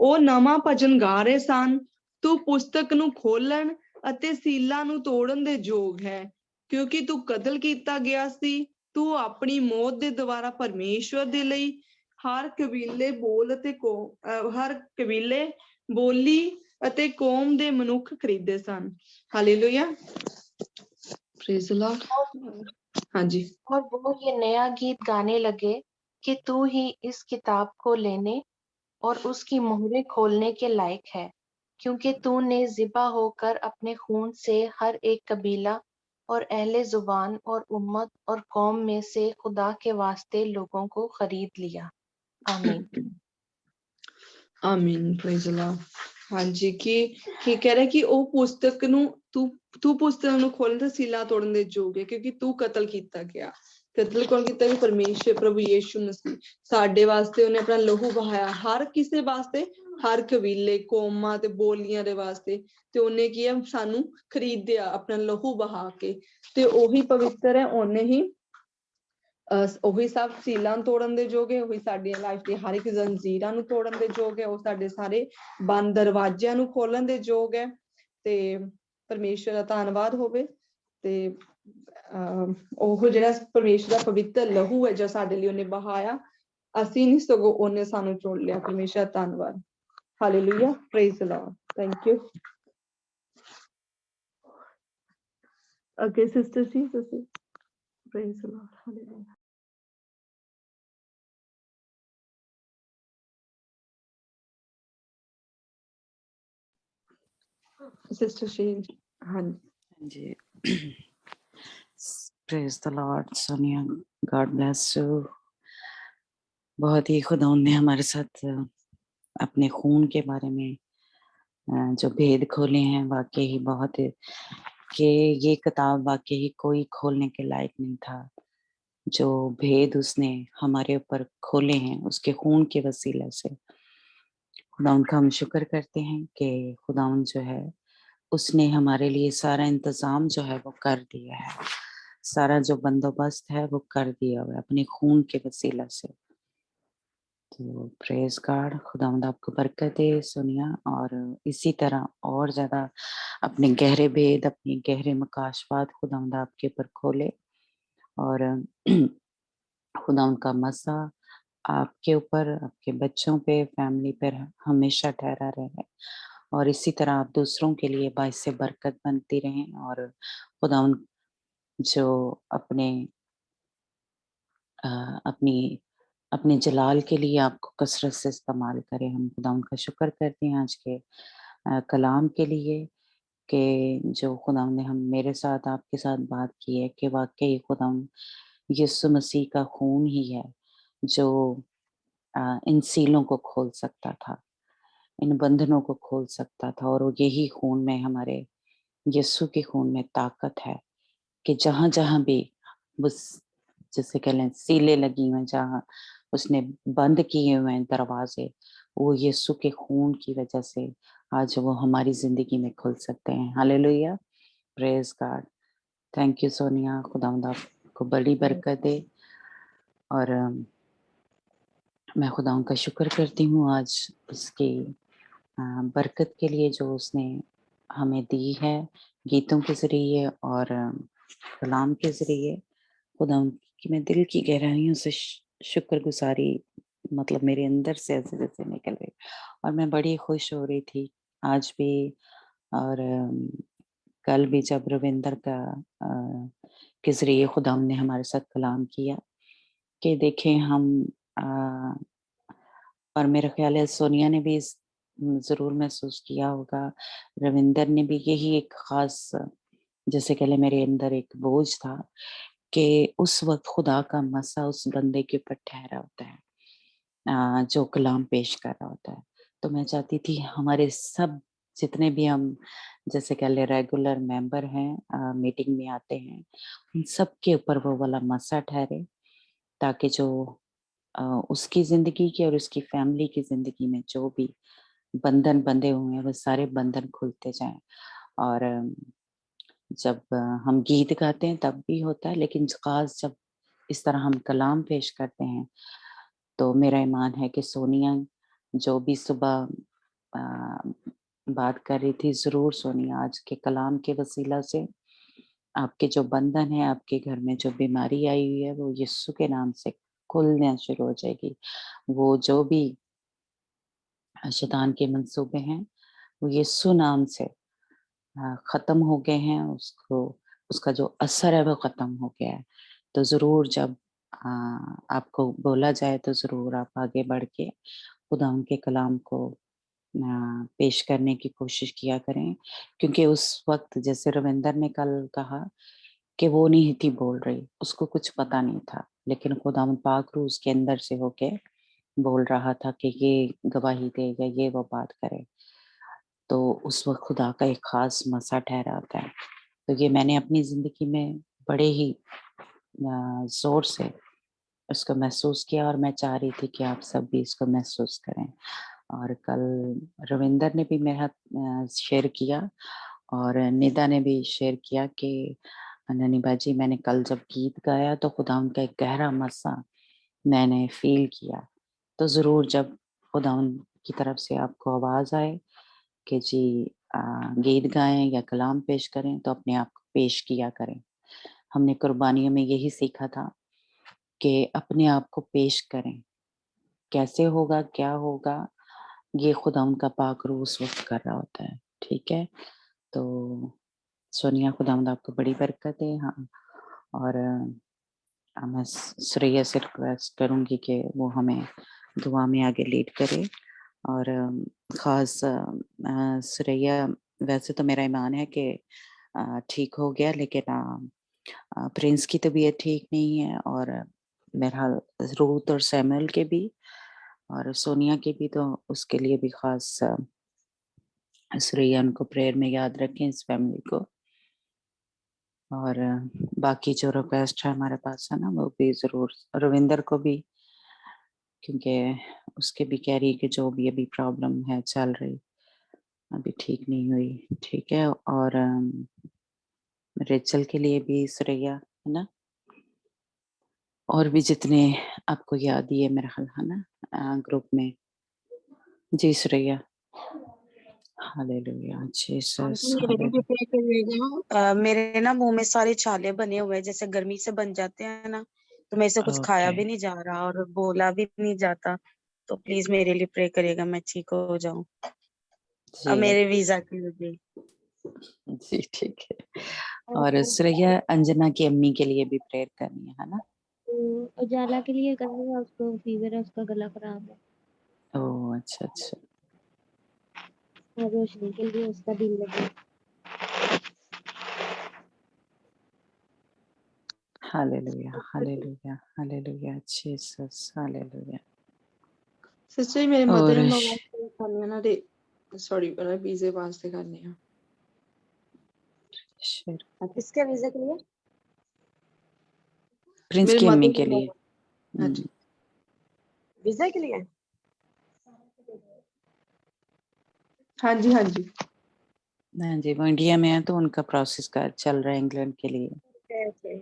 ਉਹ ਨਵਾਂ ਭਜਨ ਗਾ ਰਹੇ ਸਨ, ਤੂੰ ਪੁਸਤਕ ਨੂੰ ਖੋਲਣ ਅਤੇ ਸੀਲਾਂ ਨੂੰ ਤੋੜਨ ਦੇ ਯੋਗ ਹੈ, ਕਿਉਂਕਿ ਤੂੰ ਕਤਲ ਕੀਤਾ ਗਿਆ ਸੀ। ਤੂੰ ਆਪਣੀ ਮੌਤ ਦੇ ਦੁਆਰਾ ਪਰਮੇਸ਼ਵਰ ਦੇ ਲਈ ਹਰ ਕਬੀਲੇ ਬੋਲੀ ਅਤੇ ਕੌਮ ਦੇ ਮਨੁੱਖ ਖਰੀਦੇ ਸਨ। Hallelujah, praise the Lord. ਹਾਂਜੀ, और वो ये नया गीत गाने लगे कि तू ही इस किताब को लेने और उसकी मोहरें खोलने के लायक है, क्योंकि तूने ज़िबा होकर अपने खून से हर एक कबीला और अहले जुबान और उम्मत और कौम में से खुदा के वास्ते लोगों को खरीद लिया। आमीन। ਆਮੀਨ, ਪ੍ਰੇਜ਼ ਦ ਲਾਰਡ। ਹਾਂਜੀ, ਕੀ ਕਹਿ ਰਿਹਾ ਕਿ ਉਹ ਪੁਸਤਕ ਨੂੰ ਤੂੰ ਪੁਸਤਕ ਨੂੰ ਖੋਲਣ ਤੇ ਸੀਲਾਂ ਤੋੜਨ ਦੇ ਯੋਗ ਹੈ, ਕਿਉਂਕਿ ਤੂੰ ਕਤਲ ਕੀਤਾ ਗਿਆ। ਕਤਲ ਕੌਣ ਕੀਤਾ? ਵੀ ਪਰਮੇਸ਼ਰ ਪ੍ਰਭੂ ਯੀਸ਼ੂ ਮਸੀਹ। ਸਾਡੇ ਵਾਸਤੇ ਉਹਨੇ ਆਪਣਾ ਲਹੂ ਬਹਾਇਆ, ਹਰ ਕਿਸੇ ਵਾਸਤੇ, ਹਰ ਕਬੀਲੇ, ਕੌਮਾਂ ਤੇ ਬੋਲੀਆਂ ਦੇ ਵਾਸਤੇ, ਤੇ ਉਹਨੇ ਕੀ ਆ ਸਾਨੂੰ ਖਰੀਦਿਆ ਆਪਣਾ ਲਹੂ ਬਹਾ ਕੇ, ਤੇ ਉਹੀ ਪਵਿੱਤਰ ਹੈ, ਉਹੀ ਸਭ ਸੀਲਾਂ ਤੋੜਨ ਦੇ ਯੋਗ ਹੈ, ਉਹੀ ਸਾਡੀਆਂ ਲਾਈਫ ਦੀ ਹਰ ਇੱਕ ਜ਼ੰਜੀਰਾਂ ਨੂੰ ਤੋੜਨ ਦੇ ਯੋਗ ਹੈ, ਉਹ ਸਾਡੇ ਸਾਰੇ ਬੰਦ ਦਰਵਾਜ਼ਿਆਂ ਨੂੰ ਖੋਲਣ ਦੇ ਯੋਗ ਹੈ। ਤੇ ਪਰਮੇਸ਼ਰ ਦਾ ਧੰਨਵਾਦ ਹੋਵੇ। ਤੇ ਉਹ ਜਿਹੜਾ ਪਰਮੇਸ਼ਰ ਦਾ ਪਵਿੱਤਰ ਲਹੂ ਹੈ ਜੋ ਸਾਡੇ ਲਈ ਉਹਨੇ ਬਹਾਇਆ, ਅਸੀਂ ਨਹੀਂ ਸਗੋਂ ਉਹਨੇ ਸਾਨੂੰ ਚੁਣ ਲਿਆ। ਪਰਮੇਸ਼ਰ ਦਾ ਧੰਨਵਾਦ। Hallelujah, praise the Lord. Thank you. ਅੱਗੇ ਸਿਸਟਰ ਜੀ ਤੁਸੀਂ praise the Lord. Hallelujah. Sister Sheel. ਹਾਂਜੀ, ਹਾਂਜੀ। Praise the Lord Sonia, God bless you. बहुत ही खुदावंद ने हमारे साथ अपने खून के बारे में जो भेद खोले हैं, वाकई ही बहुत कि ये किताब वाकई ही कोई खोलने के लायक नहीं था। जो भेद उसने हमारे ऊपर खोले हैं उसके खून के वसीले से, खुदावंद का हम शुक्र करते हैं कि खुदावंद जो है उसने हमारे लिए सारा इंतजाम जो है वो कर दिया है, सारा जो बंदोबस्त है वो कर दिया हुआ है अपने खून के वसीला से। तो प्रेज गॉड, खुदावंद आपको बरकत दे सोनिया, और इसी तरह और ज्यादा अपने गहरे भेद, अपने गहरे मकाशवात खुदावंद आपके ऊपर खोले, और खुदावंद का मसा आपके ऊपर, आपके बच्चों पे, फैमिली पर हमेशा ठहरा रहे, और इसी तरह आप दूसरों के लिए बाइस बरकत बनती रहें, और खुदावंद जो अपने जलाल के लिए आपको कसरत से इस्तेमाल करें। हम खुदावंद का शुक्र करते हैं आज के कलाम के लिए, कि जो खुदावंद ने हम मेरे साथ आपके साथ बात की है कि वाकई खुदावंद यीशु मसीह का खून ही है जो इन सीलों को खोल सकता था, इन बंधनों को खोल सकता था, और यही खून में, हमारे यीशु के खून में ताकत है कि जहां जहां भी बस जैसे कह लें सीले लगी हुए, जहां उसने बंद किए हुए हैं दरवाजे, वो यीशु के खून की वजह से आज वो हमारी जिंदगी में खुल सकते हैं। Hallelujah, praise God. Thank you Sonia, खुदावंद आपको बड़ी बरकत दे, और मैं खुदावंद का शुक्र करती हूँ आज उसकी बरकत के लिए जो उसने हमें दी है, गीतों के जरिए और कलाम के जरिए। खुदावंद की मैं दिल की गहराइयों से शुक्रगुजारी, मतलब मेरे अंदर से ऐसे जैसे निकल रही, और मैं बड़ी खुश हो रही थी आज भी, और कल भी जब रविंदर का के जरिए खुदावंद ने हमारे साथ कलाम किया कि देखें हम और मेरा ख्याल है सोनिया ने भी जरूर महसूस किया होगा, रविंदर ने भी, यही एक खास जैसे कह ले मेरे अंदर एक बोझ था कि उस वक्त खुदा का मसा उस बंदे के ऊपर ठहरा होता है जो कलाम पेश कर रहा होता है। तो मैं चाहती थी हमारे सब जितने भी हम जैसे कह ले रेगुलर मेंबर हैं, मीटिंग में आते हैं, उन सब के ऊपर वो वाला मसा ठहरे, ताकि जो उसकी जिंदगी की और उसकी फैमिली की जिंदगी में जो भी बंधन बंधे हुए हैं वो सारे बंधन खुलते जाएं। और जब हम गीत गाते हैं तब भी होता है, लेकिन खास जब इस तरह हम कलाम पेश करते हैं तो मेरा ईमान है कि सोनिया जो भी सुबह बात कर रही थी, जरूर सोनिया आज के कलाम के वसीला से आपके जो बंधन है, आपके घर में जो बीमारी आई हुई है, वो यीशु के नाम से खुलना शुरू हो जाएगी। वो जो भी शैतान के मंसूबे हैं वो यीशु नाम से खत्म हो गए हैं, उसको उसका जो असर है वो खत्म हो गया है। तो जरूर जब आपको बोला जाए तो जरूर आप आगे बढ़ के खुदा उनके कलाम को पेश करने की कोशिश किया करें, क्योंकि उस वक्त जैसे रविंदर ने कल कहा कि वो नहीं थी बोल रही, उसको कुछ पता नहीं था, लेकिन खुदावंद पाक रूह उसके अंदर से होके बोल रहा था कि ये गवाही दे या ये वो बात करे। तो उस वक्त खुदा का एक खास मसा ठहरा होता है। तो ये मैंने अपनी जिंदगी में बड़े ही जोर से इसको महसूस किया, और मैं चाह रही थी कि आप सब भी इसको महसूस करें। और कल रविंदर ने भी मेरा शेयर किया, और निदा ने भी शेयर किया कि ननी बाजी मैंने कल जब गीत गाया तो खुदा उनका एक गहरा मसा मैंने फील किया। तो ज़रूर जब खुदा की तरफ से आपको आवाज़ आए कि जी गीत गाएं या कलाम पेश करें, तो अपने आप को पेश किया करें। हमने कुर्बानियों में यही सीखा था कि अपने आप को पेश करें, कैसे होगा क्या होगा ये खुदा उनका पाक रूह उस वक्त कर रहा होता है। ठीक है, तो सोनिया खुदावंद आपको बड़ी बरकत है। हाँ, और मैं श्रेया से रिक्वेस्ट करूंगी कि वो हमें दुआ में आगे लीड करे। और ख़ास श्रेया, वैसे तो मेरा ईमान है कि ठीक हो गया, लेकिन प्रिंस की तबीयत ठीक नहीं है, और बहरहाल रूथ और सैमुअल के भी, और सोनिया के भी, तो उसके लिए भी खास सुरैया उनको प्रेयर में याद रखें, इस फैमिली को। और बाकी जो रिक्वेस्ट है हमारे पास है ना, वो भी जरूर, रविंदर को भी, क्योंकि उसके भी कह रही कि जो भी अभी प्रॉब्लम है चल रही, अभी ठीक नहीं हुई, ठीक है। और रेचल के लिए भी सुरैया, है ना, और भी जितने आपको याद ही है मेरा ख्याल, है ना, ग्रुप में। जी सुरैया। हालेलुया, जीसस, मेरे लिए भी हालेलुया। pray करिएगा। मेरे ना मुंह में सारे छाले बने हुए हैं, जैसे गर्मी से बन जाते हैं ना, तो मेरे से कुछ खाया ओके भी नहीं जा रहा और बोला भी नहीं जाता। तो प्लीज मेरे लिए प्रे करिएगा, मैं ठीक हो जाऊं, और जी, मेरे वीजा के लिए भी। जी ठीक है। और सुरैया अंजना की अम्मी के लिए भी प्रेयर करनी है ना। उजाला के लिए करनी है, उसको फीवर है, उसका गला खराब है। ओह अच्छा अच्छा। और रोशनी के लिए उसका दिल लगे। Hallelujah, hallelujah, hallelujah, Jesus, hallelujah. Sister मेरे मदर और इन लॉ ਵਾਸਤੇ ਕਰਨੀ ਨਾ ਦੇ ਸੌਰੀ ਉਹਨਾਂ ਵੀਜ਼ੇ ਵਾਸਤੇ ਕਰਨੀ ਆ। किसके वीजा के लिए? प्रिंस मेरे की अम्मी मदर के इन लॉ। लिए। हाँ जी वीजा के लिए? हाँ जी हाँ जी। हाँ जी, वो इंडिया में है तो उनका प्रोसेस का चल रहा है इंग्लैंड के लिए। Okay.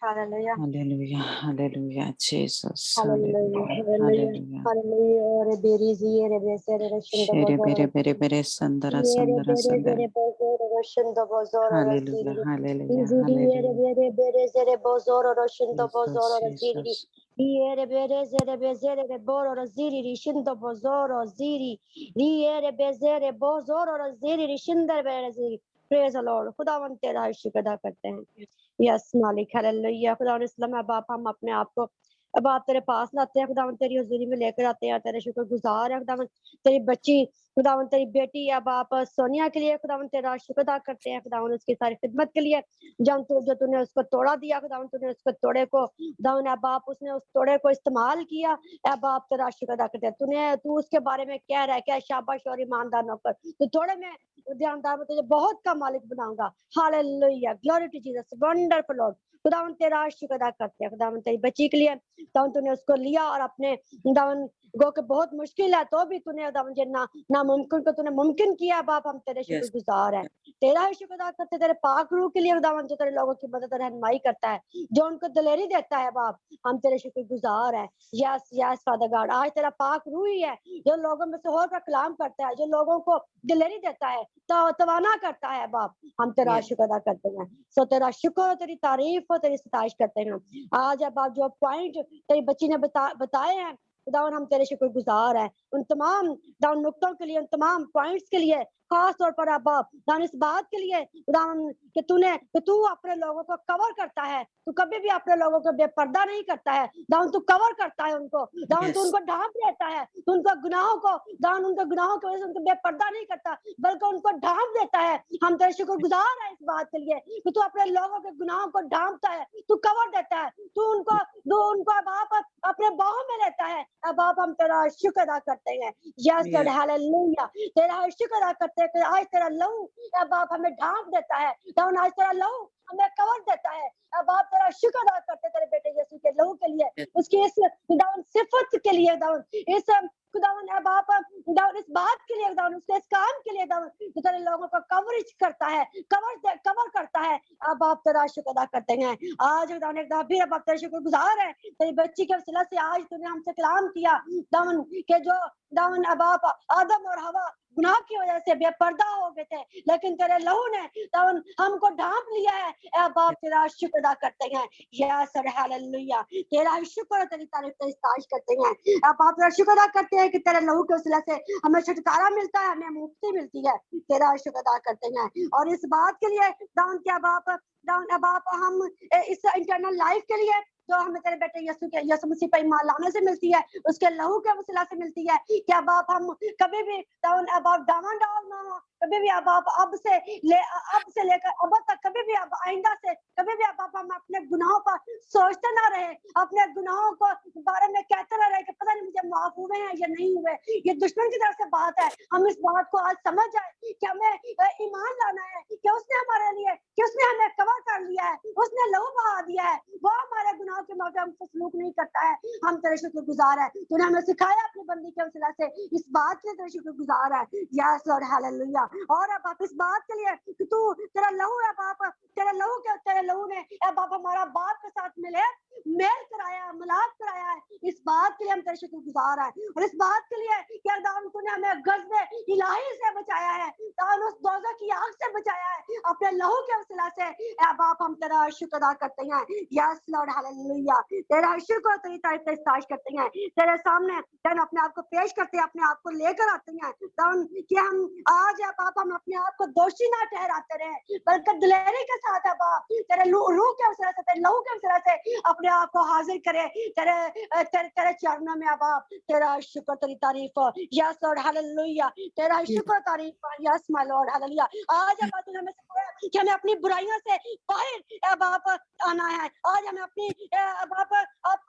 Hallelujah. Hallelujah, hallelujah, Jesus, Hallelujah. Hallelujah, Hallelujah. Hallelujah. Hallelujah. Ore berizi ere besere reshindo शेरे बेरे bozoro. बेरे बेरे Sandra Ere Sandra bere Sandra. zere bozoro reshindo bozoro hallelujah, rasiri. Hallelujah, Iziri ere hallelujah. bere bere zere bozoro reshindo Jesus, bozoro rasiri. Jesus. Ere bere zere bezere re boro rasiri rishindo bozoro ziri. Ere bezere bozoro rasiri rishindo bere ziri. Praise the Lord. खुदावन तेरा शुक्र अदा करते हैं। Yes मालिक, hallelujah. खुदावन इस्लाम अब आप हम अपने आप को अब आप तेरे पास लाते हैं, खुदावन तेरी हुजूरी में लेकर आते हैं, तेरे शुक्रगुजार हैं खुदावन। तेरी बच्ची खुदावन, तेरी बेटी अब आप सोनिया के लिए खुदावन तेरा शुक्र अदा करते हैं खुदावन, उसकी सारी खिदमत के लिए। जो तूने उसको तोड़ा दिया खुदावन, तूने उसको तोड़े को खुदावन अब आप उसने उस तोड़े को इस्तेमाल किया। अब आप तेरा शुक्र अदा करते हैं। तू उसके बारे में कह रहा है क्या, शाबाश और ईमानदार नौकर, तो थोड़े में ध्यानदार में तुझे बहुत का मालिक बनाऊंगा। Hallelujah, glory to Jesus, wonderful lord. खुदावन तेरा शुक्र अदा करते हैं खुदावन तेरी बच्ची के लिए। खुदावन तूने उसको लिया और अपने खुदावन गो के बहुत मुश्किल है तो भी तूने खुदावन जे नामुमकिन को तूने मुमकिन किया। बाप हम तेरे यस, शुक्रगुजार हैं, तेरा ही शुक्र अदा करते, तेरे पाक रूह के लिए खुदावन जो तेरे लोगों की मदद और रहनुमाई करता है, जो उनको दिलेरी देता है। बाप हम तेरे शुक्रगुजार हैं। यस यस फादर गॉड, आज तेरा पाक रूह ही है जो लोगों में से होकर कलाम करता है, जो लोगों को दिलेरी देता है, तवाना करता है। बाप हम तेरा यस, शुक्र अदा करते हैं। सो तेरा शुक्र, तेरी तारीफ और तेरी सताइश करते हैं। आज अब आप जो पॉइंट तेरी बच्ची ने बताए हैं खुदावन, हम तेरे शुक्रगुजार हैं उन तमाम दान नुक्तों के लिए, उन तमाम पॉइंट्स के लिए, खास तौर पर अब दान इस बात के लिए खुदावन कि तू अपने लोगों को कवर करता है, तू कभी भी अपने लोगों को बेपर्दा नहीं करता है। दान तू कवर करता है उनको, दान तू यस, उनको ढांप देता है, तू उनको गुनाहों को दान उनके गुनाहों की वजह से उनको बेपर्दा नहीं करता बल्कि उनको ढांप देता है। हम तेरे शुक्रगुजार हैं इस बात के लिए कि तू अपने लोगों के गुनाहों को ढांपता है, तू कवर देता है, तू उनको अब आप अपने बाहों में लेता है। अब आप हम तेरा शुक्र अदा करते हैं। यस गॉड, हालेलुया, तेरा शुक्र अदा करते हैं कि आज तेरा लहू अब आप हमें ढांप देता है, दाऊन आज तेरा लहू हमें कवर देता है। अब आप तेरा शुक्र अदा करते तेरे बेटे यीशु के लहू के लिए, यस, उसकी इस दाऊन सिफत के लिए, दाऊन इस खुदावन अब आप दाऊन इस बात के लिए, दाऊन उसके इस काम के लिए, दाऊन जो तेरे लोगों को कवरेज करता है, कवर करता है। अब आप तेरा शुक्र अदा करते हैं। आज दाऊन एक दफा फिर अब आप तेरे शुक्रगुजार है तेरी बच्ची के वसीला से आज तूने हमसे कलाम किया दाऊन के जो दाऊन अब आप आदम और हवा गुनाह की वजह से बेपर्दा हो गए थे, लेकिन तेरे लहू ने दाऊन हमको ढांप लिया है। अब आप तेरा शुक्र अदा करते हैं। यस हालेलुया, तेरा शुक्र, तेरी तारीफ तेरी तारीफ करते हैं। अब आप तेरा शुक्र अदा करते हैं कि तेरे लहू के वसीला से हमें छुटकारा मिलता है, हमें मुक्ति मिलती है। तेरा शुक्र अदा करते हैं और इस बात के लिए दाऊन क्या बाप दाऊन अब आप हम इस इंटरनल लाइफ के लिए जो हमें तेरे बेटे यीशु मसीह पर ईमान लाने से मिलती है, उसके लहू के वसीला से मिलती है। क्या बाप हम कभी भी डामाडोल ना हो, कभी भी अब से लेकर अब तक कभी भी अब आइंदा से कभी भी अब हम अपने गुनाहों पर सोचते ना रहे, अपने गुनाहों को बारे में कहते ना रहे कि पता नहीं मुझे माफ हुए हैं या नहीं हुए। ये दुश्मन की तरफ से बात है। हम इस बात को आज समझ जाए कि हमें ईमान लाना है कि उसने हमारे लिए, कि उसने हमें कवर कर लिया है, उसने लहू बहा दिया है, वो हमारे गुनाहों के मौके हमसे सलूक नहीं करता है। हम तेरे शुक्रगुजार है, तूने हमें सिखाया अपनी बंदी के वसीला से, इस बात के लिए तेरे शुक्रगुजार है। Yes Lord hallelujah. और अब आप इस बात के लिए कि तू तेरा लहू है बाप, तेरे लहू ने बाप हमारा बाप के साथ मेल कराया, मिलाप कराया है। इस बात के लिए हम तेरे शुक्रगुजार है, और इस बात के लिए कि खुदावंद तूने हमें गज़्बे इलाही से बचाया है, उस दोज़ख की आग से बचाया है अपने लहू के वसीला से। ऐ बाप हम तेरा शुक्र अदा करते हैं। Yes Lord hallelujah. तेरा शुक्र और तेरी तारीफ पेश करते हैं, तेरे सामने अपने आप को पेश करते हैं, अपने आप को लेकर आते हैं कि हम आज है बाप हम अपने आप को दोषी ना ठहराते रहे, बल्कि दिलेरी के साथ है बाप तेरे रूह के वसीला से, तेरे लहू के वसीला से अपने आप को हाजिर करे तेरे चरणों में। बाप तेरा शुक्र तेरी तारीफ। Yes Lord hallelujah. तेरा शुक्र तारीफ। Yes my Lord hallelujah. आज बाप तूने हमें सिखाया कि हमें अपनी बुराइयों से बाहर बाप आना है। आज हमें अपनी बाप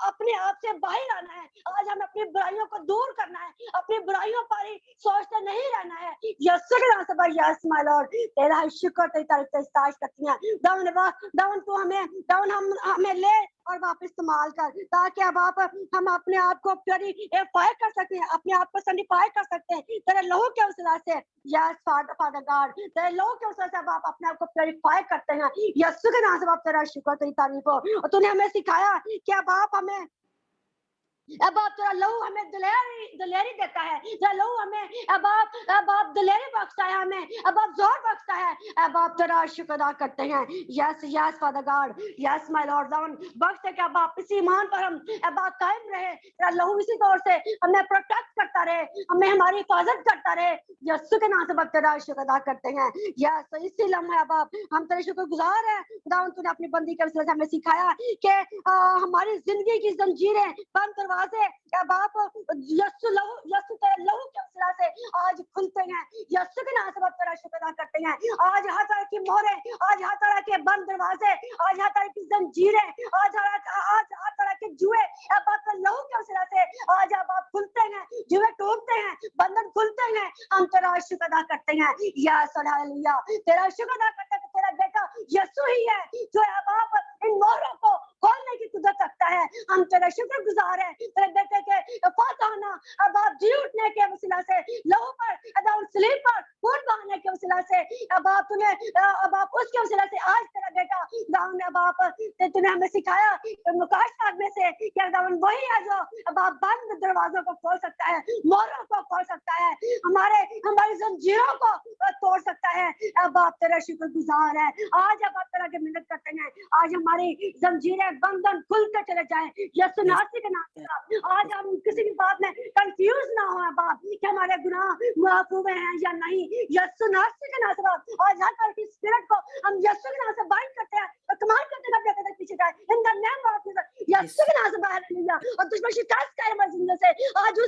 अपने आप से बाहर आना है। आज हमें अपनी बुराइयों को दूर करना है, अपनी बुराइयों पर ही सोचते नहीं रहना है। यस यस माय लॉर्ड तेरा शुक्र तेरी तारीफ करती हैं। दाऊन तू हमें ले और वापस इस्तेमाल कर, ताकि अब आप हम अपने आप को प्यूरिफाई कर सकते हैं, अपने आप को सैंटिफाई कर सकते हैं तेरे लहू के वसीला से। यस फादर गॉड तेरे लहू के वसीला से आप अपने आप को प्यूरिफाई करते हैं। यीशु के नाम से आप तेरा शुक्र तेरी तारीफ हो। और तूने हमें सिखाया कि अब आप हमें अब आप तेरा लहू हमें दिलेरी देता है, तेरा लहू हमें अब आप दिलेरी बख्शता है, हमें अब आप जोर बख्शता है। अब आप तेरा शुक्र अदा करते हैं। Yes yes father God yes my Lord डाउन बख्शते कि अब आप इसी ईमान पर हम अब आप कायम रहे, तेरा लहू इसी तौर से हमें प्रोटेक्ट करता रहे, हमें हमारी हिफाजत करता रहे। यीशु के नाम से अब तेरा शुक्र अदा करते हैं। यस इसी लम्हे अब हम तेरे शुक्रगुजार हैं। खुदावंद तूने अपनी बंदी के वसीले से हमें सिखाया कि हमारी जिंदगी की जंजीरें बंद दरवाजे बाप यीशु तेरे लहू के वसीला से आज खुलते हैं। यीशु के नाम से बाप तेरा शुक्र अदा करते हैं। आज हर तरह की मोहरें, आज हर तरह के बंद दरवाजे, आज हर तरह की जंजीरें, आज हर तरह के जुए बाप के लहू के वसीला से आज आप खुलते हैं, जुए टूटते हैं, बंधन खुलते हैं। हम तेरा शुक्र अदा करते हैं। Yes hallelujah. तेरा शुक्र अदा करते हैं कि तेरा बेटा यीशु ही है जो आप इन मोहरों को खोलने की कुदरत रखता है। हम तेरा शुक्र गुजार है तेरे बेटे के फाताना अब आप जी उठने के वसीला से, लहू पर सलीब पर खून बहाने के वसीला से अब आप तूने अब आप उसके वसीला से आज तेरा बेटा दाऊद अब आप तूने हमें सिखाया मुकाश में से कि दाऊद वही है जो अब आप बंद दरवाजों को खोल सकता है, मोहरों को खोल सकता है, हमारी जंजीरों को तोड़ सकता है। अब आप तेरा शुक्र गुजार है। आज अब आप तेरा के मिन्नत करते हैं, आज हमारी जंजीरें बंधन खुल के चले जाए यीशु नासरी के नाम से। आज हम किसी भी बात में कंफ्यूज ना हो बाप कि हमारे गुनाह माफ हुए हैं या नहीं। यीशु नासरी के नाम से आज हर तरह की स्पिरिट को हम यीशु के नाम से बाइंड करते हैं और कमाल करते हैं अपने कदम पीछे जाए in the name of Jesus. यीशु के नाम से बाहर हालेलुया। और दुश्मन शिकायत करे हमारी जिंदगी से आज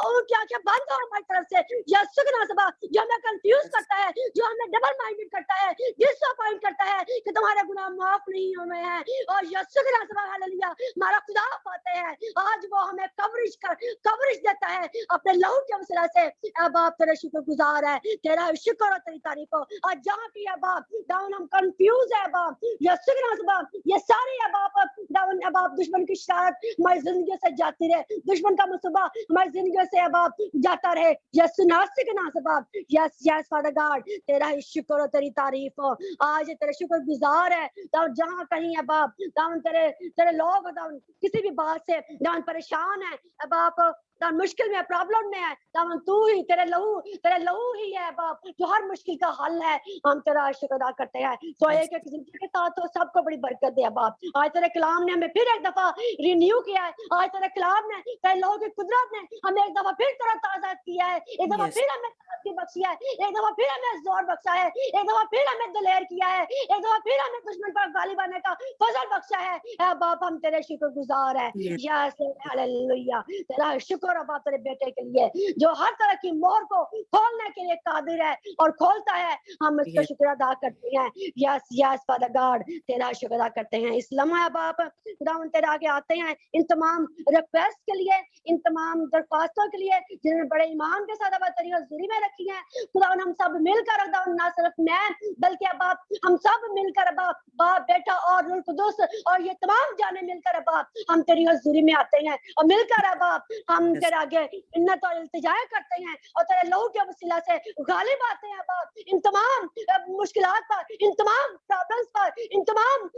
उनकी आंखें बंद हो हमारी तरफ से। यीशु के नाम से जो हमें कंफ्यूज करता है, जो हमें डबल माइंडेड करता है, डिसअपॉइंट करता है कि तुम्हारे गुनाह माफ नहीं हुए हैं, और यीशु के नाम से हालेलुया हमारा खुदा पाते हैं। आज वो हमें कवरेज देता है अपने लहू के वसीला से। अब आप तेरे शुक्रगुजार है, तेरा शुक्र और तेरी तारीफ हो। आज जहाँ की है बाप डाउन हम कंफ्यूज है बाप यीशु के नाम से बाप ये सारी है बाप डाउन अब आप दुश्मन की शरारत हमारी जिंदगी से जाती रहे, दुश्मन का मंसूबा हमारी जिंदगी से अब आप जाता रहे यीशु नासरी के नाम से बाप। यस यस फादर गॉड तेरा ही शुक्र और तेरी तारीफ हो। आज तेरे शुक्र गुजार है दाऊद जहाँ कहीं है बाप दाऊद तेरे लोग दाऊद किसी भी बात से दाऊद परेशान है अब आप दान मुश्किल में प्रॉब्लम में है, दान तू ही, तेरे लहू ही है बाप जो हर मुश्किल का हल है। हम तेरा शुक्र अदा करते हैं। तो एक एक जिंदगी के साथ तो सबको बड़ी बरकत दे बाप। आज तेरे कलाम ने हमें फिर एक दफा रिन्यू किया है। आज तेरे कलाम ने, तेरे लहू की कुदरत ने हमें एक दफा फिर तरह ताजा किया है, एक दफा फिर हमें ताजगी बख्शी है, एक दफा फिर हमें जोर बख्शा है, एक दफा फिर हमें दिलेर किया है, एक दफा फिर हमें दुश्मन पर गालिब आने का फजल बख्शा है। ऐ बाप हम तेरे शुक्रगुजार है। यस हालेलुया, तेरा शुक्र है बाप तेरे बेटे के लिए जो हर तरह की मोहर को खोलने के लिए कादिर है और खोलता है। हम इसका शुक्र अदा करते हैं। यस यस फादर गॉड, तेरा शुक्र अदा करते हैं। इस लम्हा बाप खुदावन तेरे आगे आते हैं इन तमाम रिक्वेस्ट के लिए, इन तमाम दरख्वास्तों के लिए जिन्होंने बड़े ईमान के साथ अब तेरी हजूरी में रखी है। खुदावन हम सब मिलकर खुदावन ना सिर्फ मैं बल्कि बाप हम सब मिलकर बाप बेटा और रूह कुदूस और ये तमाम जाने मिलकर बाप हम तेरी हजूरी में आते हैं और मिलकर बाप हम तेरे आगे मिन्नत और इल्तिजा करते हैं और तेरे लहू के वसीला से गालिब आते हैं बाप इन तमाम मुश्किलात पर, इन तमाम प्रॉब्लम्स पर, इन तमाम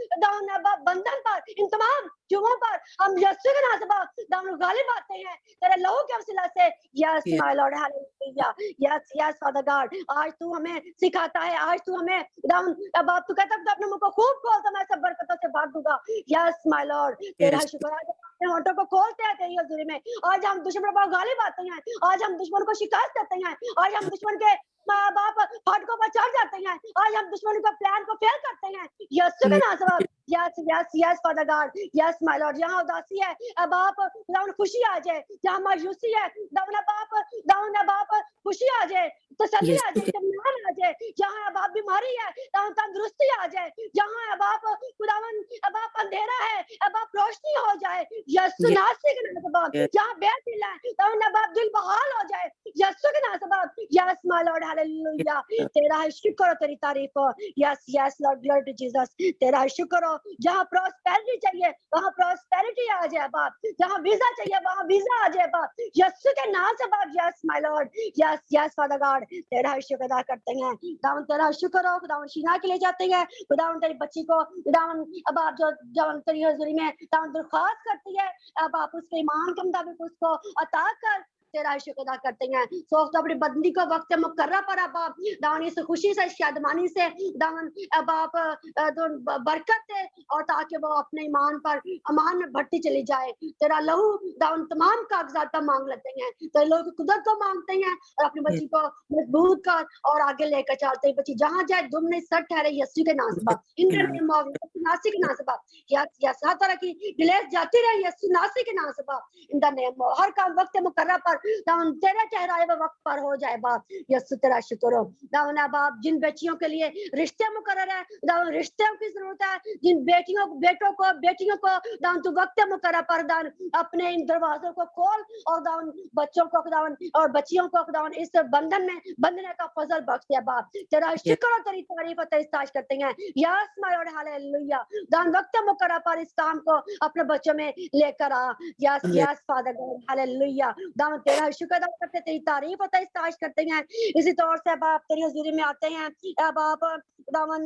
बंधन पर, इन तमाम जुओं पर हम यीशु के नाम से बाप गालिब आते हैं तेरे लहू के वसीला से। Yes my Lord hallelujah, yes yes father God, आज तू हमें सिखाता है, आज तू हमें बाप तू कहता है अपने मुंह को खूब खोलता मैं सब बरकतों से भर दूंगा। यस माय लॉर्ड, तेरा शुक्र है अपने होठों को खोलते हैं तेरी हजूरी में। आज हम दुश्मन पर गालिब आते हैं, आज हम दुश्मन को शिकस्त देते हैं, आज हम दुश्मन के माँ बाप फाटकों पर चढ़ जाते हैं, आज हम दुश्मन का प्लान को फेल करते हैं। यीशु के नाम से बाप, yes yes yes father God, yes my Lord, जहाँ उदासी है अब आप दाऊन खुशी आ जाए, जहाँ मायूसी है दाऊन बाप खुशी आ जाए, तसल्ली आ जाए, इत्मीनान आ जाए, जहाँ अब आप बीमारी है दाऊन तंदुरुस्ती आ जाए, जहाँ अब आप खुदावन अब आप अंधेरा है अब आप रोशनी हो जाए। यीशु नासरी के नाम से बाप, जहाँ बेदिल है दाऊन अब आप दिल बहाल हो जाए। यीशु के नाम से बाप, यस माय लॉर्ड हालेलुया, तेरा शुक्र हो, तेरी तारीफ हो। Yes yes lord, glory to Jesus, तेरा शुक्र हो। जहाँ प्रॉस्पेरिटी चाहिए वहाँ प्रॉस्पेरिटी आ जाए बाप, जहाँ वीजा चाहिए वहाँ वीजा आ जाए बाप, यीशु के नाम से बाप। Yes my Lord, yes yes father God, तेरा शुक्र अदा करते हैं। खुदावन तेरा शुक्र हो, खुदावन शीना के लिए जाते हैं, खुदावन तेरी बच्ची को खुदावन अब आप जो जब तेरी हजूरी में खुदावन दरख्वास्त करती है अब आप उसके ईमान के मुताबिक उसको अता कर, तेरा शुक्र अदा करते हैं। सो तो अपनी बंदी को वक्त मुकर्रा पर अब आप दावन इस खुशी से शादमानी से दावन अब आप बरकत दे और ताकि वो अपने ईमान पर अमान में बढ़ती चली जाए। तेरा लहू दावन तमाम कागजात का मांग लेते हैं, तेरे लहू की कुदरत को मांगते हैं और अपनी बच्ची को मजबूत कर और आगे लेकर चलते हैं। बच्ची जहाँ जाए दुम नहीं सर ठहरे यीशु के नाम से बाप, इन नासी के नाम से बाप। यस हर तरह की डिलेस जाती रहे यीशु नासी के नाम से बाप, in the name of her काम वक्त मुकर्रा पर दावन तेरे ठहराए हुए वक्त पर हो जाए बाप। यीशु तेरा शुक्र हो। दावन बाप जिन बच्चियों के लिए रिश्ते मुकर्रर है दावन रिश्तों की जरूरत है, जिन बेटियों को दावन तू वक्त मुकर्रर पर दावन अपने इन दरवाजों को खोल और दावन बच्चों को दावन और बच्चियों को दावन इस बंधन में बंधने का फजल बख्श दे बाप। तेरा शुक्र और तेरी तारीफ और तेरी तारीफ करते हैं। यस माय लॉर्ड हालेलुया, दावन वक्त मुकर्रर पर इस काम को अपने बच्चों में लेकर आ। Yes yes father God hallelujah, दावन तेरा शुक्र अदा करते, तेरी तारीफ और तेरी तारीफ करते हैं। इसी तौर से बाप तेरी हजूरी में आते हैं बाप दावन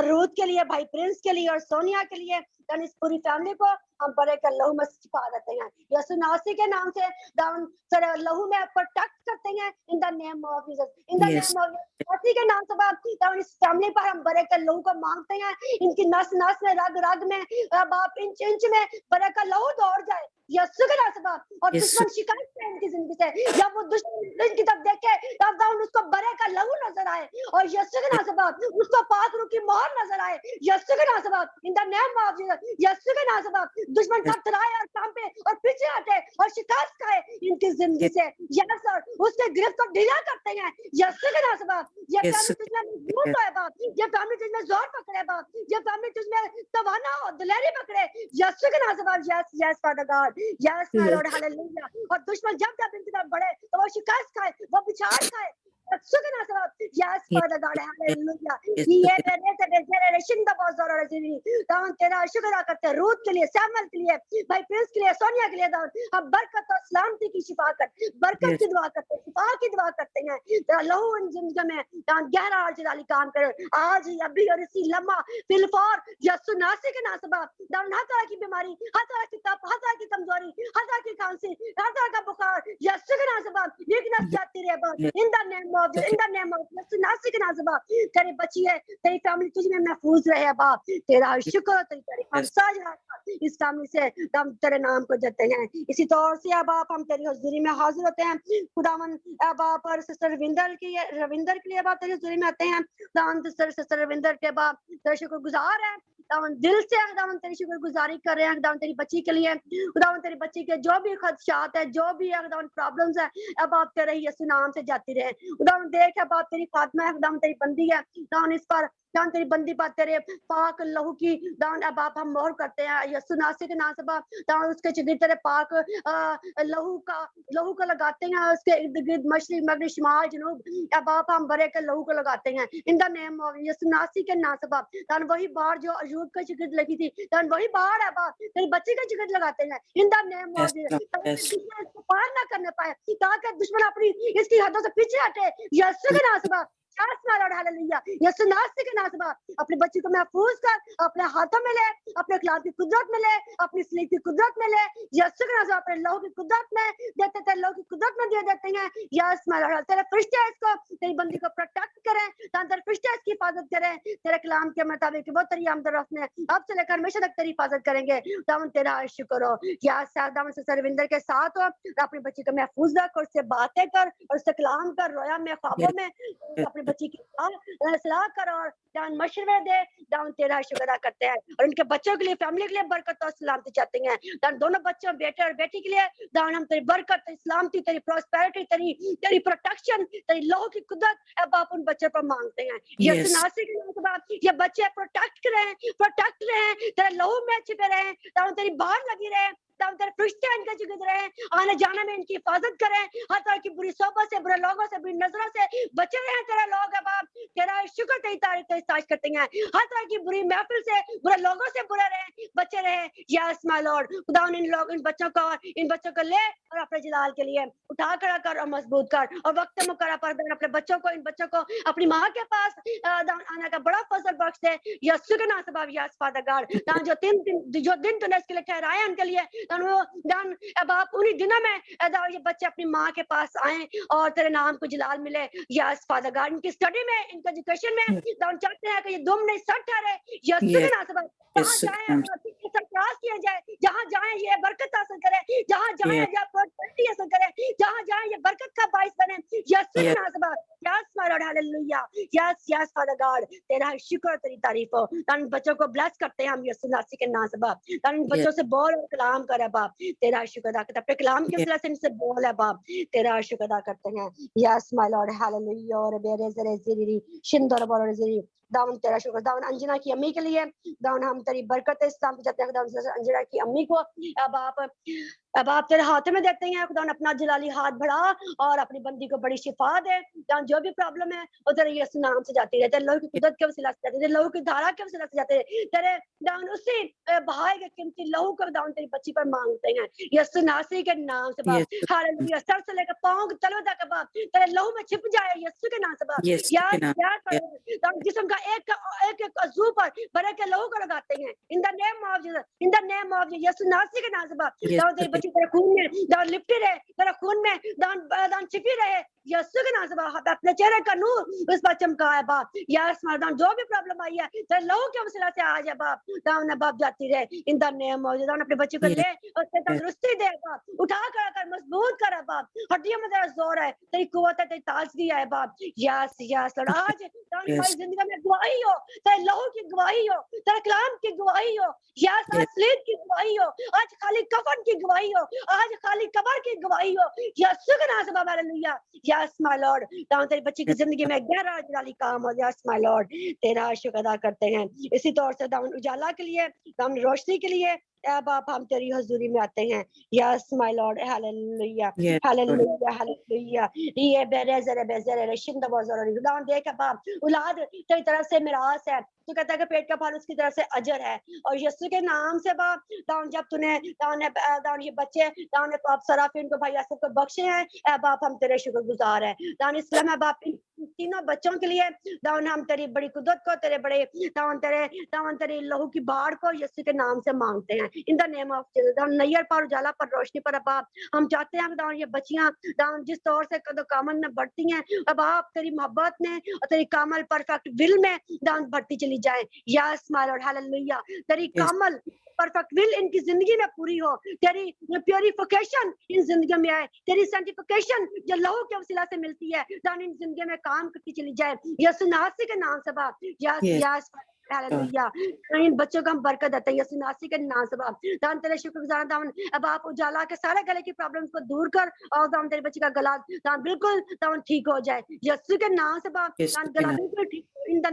रूथ के लिए, भाई प्रिंस के लिए और सोनिया के लिए, इस पूरी फैमिली को हम बड़े कर लहू में छिपा देते हैं। यीशु नासी के नाम से दावन तेरे लहू में प्रोटेक्ट करते हैं in the name of Jesus, in the name of नासी के नाम से बाप दावन इस फैमिली पर हम बड़े कर लहू को मांगते हैं, इनकी नस नस में रग रग में बाप इंच इंच में बड़े का लहू दौड़ जाए यीशु के नाम से बाप। और दुश्मन शिकायत करे इनकी जिंदगी से, जब वो दुश्मन इनकी तरफ देखे तब दावन उसको बड़े का लहू नजर आए और यीशु के नाम से बाप उसको पाक रूह की मोहर नजर आए यीशु के नाम से बाप, in the name of Jesus. यीशु के नाम से बाप दुश्मन थरथराए और कांपे और पीछे हटे और शिकायत करे इनकी जिंदगी से। यस सर, उसके गिरफ्त को ढीला करते हैं यीशु के नाम से बाप। ये फैमिली तुझमें मजबूत है बाप, ये फैमिली तुझमें जोर पकड़े बाप, ये फैमिली तुझमें तवाना और दिलेरी पकड़े यीशु के नाम से बाप। Yes yes father God, yes my Lord hallelujah. और दुश्मन जब इनकी तरफ बढ़े तो वो शिकायत खाए, वो बिछाड़ खाए Yes, Father God, hallelujah. ये मेरे से जनरेशन का बहुत सारा रजीनी दान तेरा शुक्र अदा करते हैं रूथ के लिए, सैमुअल के लिए, भाई प्रिंस के लिए, सोनिया के लिए दान हम बरकत और सलामती की शिफा कर बरकत की दुआ करते हैं, शिफा की दुआ करते हैं। तेरा लहू उन जिंदगी में दान गहरा और जलाली काम करे आज अभी और इसी लम्हा फिलफार यसु नासी के नासबा दान हर तरह की बीमारी, हर तरह की तप, हर तरह की कमजोरी, हर तरह की खांसी, हर तरह का बुखार यसु के नासबा वीकनेस जाती रहे बस इन द नेम ऑफ यसु नासी के नासबा तेरी बच्ची है, तेरी फैमिली तुझ में महफूज रहे बाप। तेरा शुक्र, तेरी तारीफ हम साज इस फैमिली से हम तेरे नाम को जते हैं। इसी तौर से अब आप हम तेरी हुजूरी में हाजिर होते हैं खुदावन। अब आप और सिस्टर रविंदर के लिए बाप तेरी हुजूरी में आते हैं खुदावन। सिस्टर रविंदर के बाप तेरे शुक्रगुजार हैं खुदावन, दिल से खुदावन तेरी शुक्रगुजारी कर रहे हैं खुदावन तेरी बच्ची के लिए। खुदावन तेरी बच्ची के जो भी खदशात है, जो भी खुदावन प्रॉब्लम्स है, अब आप तेरे यीशु नाम से जाती रहे खुदावन। देख अब आप तेरी फातिमा है खुदावन तेरी बंदी है खुदावन, इस पर दान तेरी बंदी पर तेरे पाक लहू की दान अब आप हम मोहर करते हैं यीशु नासी के नाम से बाप। दान उसके चिड़ी तेरे पाक लहू का लगाते हैं, उसके इर्द गिर्द मशरिक मगरिब शिमाल जनूब अब आप हम बरे के लहू को लगाते हैं इन द नेम ऑफ यीशु नासी के नाम से बाप। दान वही बाढ़ जो अयूब के चिगड़ लगी थी, दान वही बाढ़ है बाप तेरी बच्ची के चिगड़ लगाते हैं इन द नेम ऑफ इसको पार ना करने पाए ताकि दुश्मन अपनी इसकी हदों से पीछे हटे यीशु के नाम से बाप। यीशु नासी के नाम से बाप अपने बच्ची को महफूज कर, अपने हाथों में ले, अपने खिलाफ की कुदरत में ले, अपनी सलीब की कुदरत में ले यीशु के नाम से अपने लहू की कुदरत में देते तेरे लहू की कुदरत में दे देते हैं। यस माय तेरे फरिश्ते इसको तेरी बंदी को प्रोटेक्ट करें, तेरे फरिश्ते इसकी हिफाजत करें तेरे कलाम के मुताबिक वो तेरी आमद रफ्त में अब से लेकर हमेशा तक तेरी हिफाजत करेंगे। दामन तेरा शुक्र हो यस दामन से रविंदर के साथ हो, अपनी बच्ची को महफूज रख और उससे बातें कर और उससे कलाम कर, रोया में ख्वाबों में अपनी बच्ची की सलाह कर और दान मशवरे दे। दान तेरा शुक्र अदा करते हैं और उनके बच्चों के लिए, फैमिली के लिए बरकत और सलामती चाहते हैं। दान दोनों बच्चों, बेटे और बेटी के लिए दान हम तेरी बरकत, तेरी सलामती, तेरी प्रॉस्पेरिटी, तेरी प्रोटेक्शन, तेरी लहू की कुदरत अब आप उन बच्चों पर मांगते हैं। यीशु नासी के नाम से बाप ये बच्चे प्रोटेक्ट रहे, तेरे लहू में छिपे रहे, दान तेरी बाहर लगी रहे, तेरे फरिश्ते इनके जिगद रहे, आने जाने में इनकी हिफाजत करें, हर तरह की बुरी सोबत से, बुरे लोगों से, बुरी नजरों से बचे रहे तेरे लोग है बाप। तेरा शुक्र, तेरी तारीफ, तेरी तारीफ करते हैं, हर तरह की बुरी महफिल से, बुरे लोगों से बुरे रहे, बचे रहे। यस माय लॉर्ड खुदा इन बच्चों को ले और अपने जलाल के लिए उठा खड़ा कर और मजबूत कर और वक्त मुकर्रर पर अपने बच्चों को, इन बच्चों को अपनी माँ के पास आने का बड़ा फजल बख्श दे यीशु के नाम से बाप। यस फादर गॉड जो दिन तूने इसके लिए ठहराए उनके लिए दान अब आप उन्हीं दिनों में ये बच्चे अपनी माँ के पास आए और तेरे नाम को जलाल मिले। यस फादर गॉड इनकी स्टडी में, इनके एजुकेशन में दान चाहते हैं कि ये दुम नहीं सट ठहरे यीशु के नाम से बाप। किया जाए, जहाँ जाए ये बरकत हासिल करे, जहाँ जाए प्रॉस्पेरिटी हासिल करे, जहाँ जाए ये बरकत का बाइस बने यीशु के नाम से बाप। Yes my Lord hallelujah, yes father God तेरा शुक्र, तेरी तारीफ हो। दान बच्चों को ब्लेस करते हैं हम यीशु नासी के नाम से बाप। दान बच्चों से बोल और कलाम करे बाप, तेरा शुक्र अदा करते हैं, अपने कलाम के वसीले से इनसे बोल है बाप, तेरा शुक्र अदा करते हैं। यस माय लॉर्ड हालेलुया और बेरे जरे जिरी शिंदर बोल जिरी दावन तेरा शुक्र। दावन अंजना की अम्मी के लिए दावन हम तेरी बरकत इस्लाम पे जाते हैं। दावन अंजना की अम्मी को अब आप तेरे हाथ में देते हैं खुदा अपना जलाली हाथ बढ़ा और अपनी बंदी को बड़ी शिफा दे। दान जो भी प्रॉब्लम है वो तेरे यीशु नाम से जाती है, तेरे लहू की कुदरत के वसीला से जाती है, तेरे लहू की धारा के वसीला से जाते हैं, तेरे दान उसी बहाए के कीमती लहू का दान तेरी बच्ची पर मांगते हैं यीशु नासी के नाम से बाप। हालेलुया सर से लेकर पांव तलवे तक बाप तेरे लहू में छिप जाए यीशु के नाम से बाप। यार जिस्म का एक अज़ू पर बरे के लहू को लगाते हैं in the name of Jesus, in the name of यीशु नासी के नाम से बाप। दान तेरी बच्ची तेरे खून में दान लिपटी रहे, तेरे खून में दान छिपी रहे यीशु के नाम से बाप। अपने चेहरे का नूर उस पर चमका है बाप। यस मर्दान जो भी प्रॉब्लम आई है तेरे लहू के वसीला से आ जाए बाप। दान बाप जाती रहे इन द नेम ऑफ जीसस। अपने बच्चे को ले और तंदुरुस्ती दे बाप, उठा कर मजबूत कर बाप। हड्डियों में तेरा जोर है, तेरी कुव्वत है, तेरी ताजगी है बाप। यस लॉर्ड आज दान हमारी जिंदगी में गवाही हो, तेरे लहू की गवाही हो, तेरे कलाम की गवाही हो, यस आज सलीब की गवाही हो, आज खाली कफन की गवाही हो, आज खाली कब्र की गवाही हो यीशु के नाम से बाबा। Hallelujah yes my Lord. दान तेरी बच्ची की जिंदगी में गहरा जलाली काम हो। यस माय लॉर्ड तेरा शुक्र अदा करते हैं। इसी तौर से दान उजाला के लिए, दान रोशनी के लिए اے باپ ہم تیری حضوری میں آتے ہیں. Yes my Lord hallelujah Yes, Lord. Hallelujah hallelujah. یہ بیرزر بیزر رشند بازار خدا دیکھ باپ اولاد تیری طرف سے میراث ہے. تو کہتا ہے کہ پیٹ کا پھل اس کی طرف سے اجر ہے. اور یسوع کے نام سے باپ داؤن جب تو نے داؤن یہ بچے داؤن نے باپ سرافین کو بھائی یاسر کو بخشے ہیں. اے باپ ہم تیرے شکر گزار ہیں. داؤن اسلام ہے باپ تینوں بچوں کے لیے داؤن ہم تیری بڑی قدرت کو تیرے بڑے داؤن تیرے لہو کی باڑ کو یسوع کے نام سے مانگتے ہیں. In the name of Jesus down near پر اجالا پر روشنی پر باپ ہم چاہتے ہیں کہ داؤن یہ بچیاں داؤن جس طور سے قد و کامل میں بڑھتی ہیں اب آپ تیری محبت میں اور تیری کامل پرفیکٹ ول میں داؤن بڑھتی چلی جائیں. یس مائی لارڈ ہاللویا. تیری Yes. کامل پرفیکٹ ول ان کی زندگی میں پوری ہو. تیری پیوریفیکیشن ان زندگی میں آئے. تیری سینٹیفیکیشن جو لہو کے وسیلہ سے ملتی ہے داؤن ان زندگی میں کام کرتی چلی جائے. یسوع ناصری کے نام سے باپ یس Yes, یس ہاللویا. ان بچوں کو ہم برکت دیتے ہیں یسوع ناصری کے نام سے باپ. داؤن تیرے شکر گزار داؤن اب آپ اجالا کے سارے گلے کی پرابلمس کو دور کر اور داؤن تیرے بچے کا گلا داؤن بالکل داؤن ٹھیک ہو جائے یسوع کے نام سے باپ. yes, داؤن گلا بالکل ٹھیک ان دا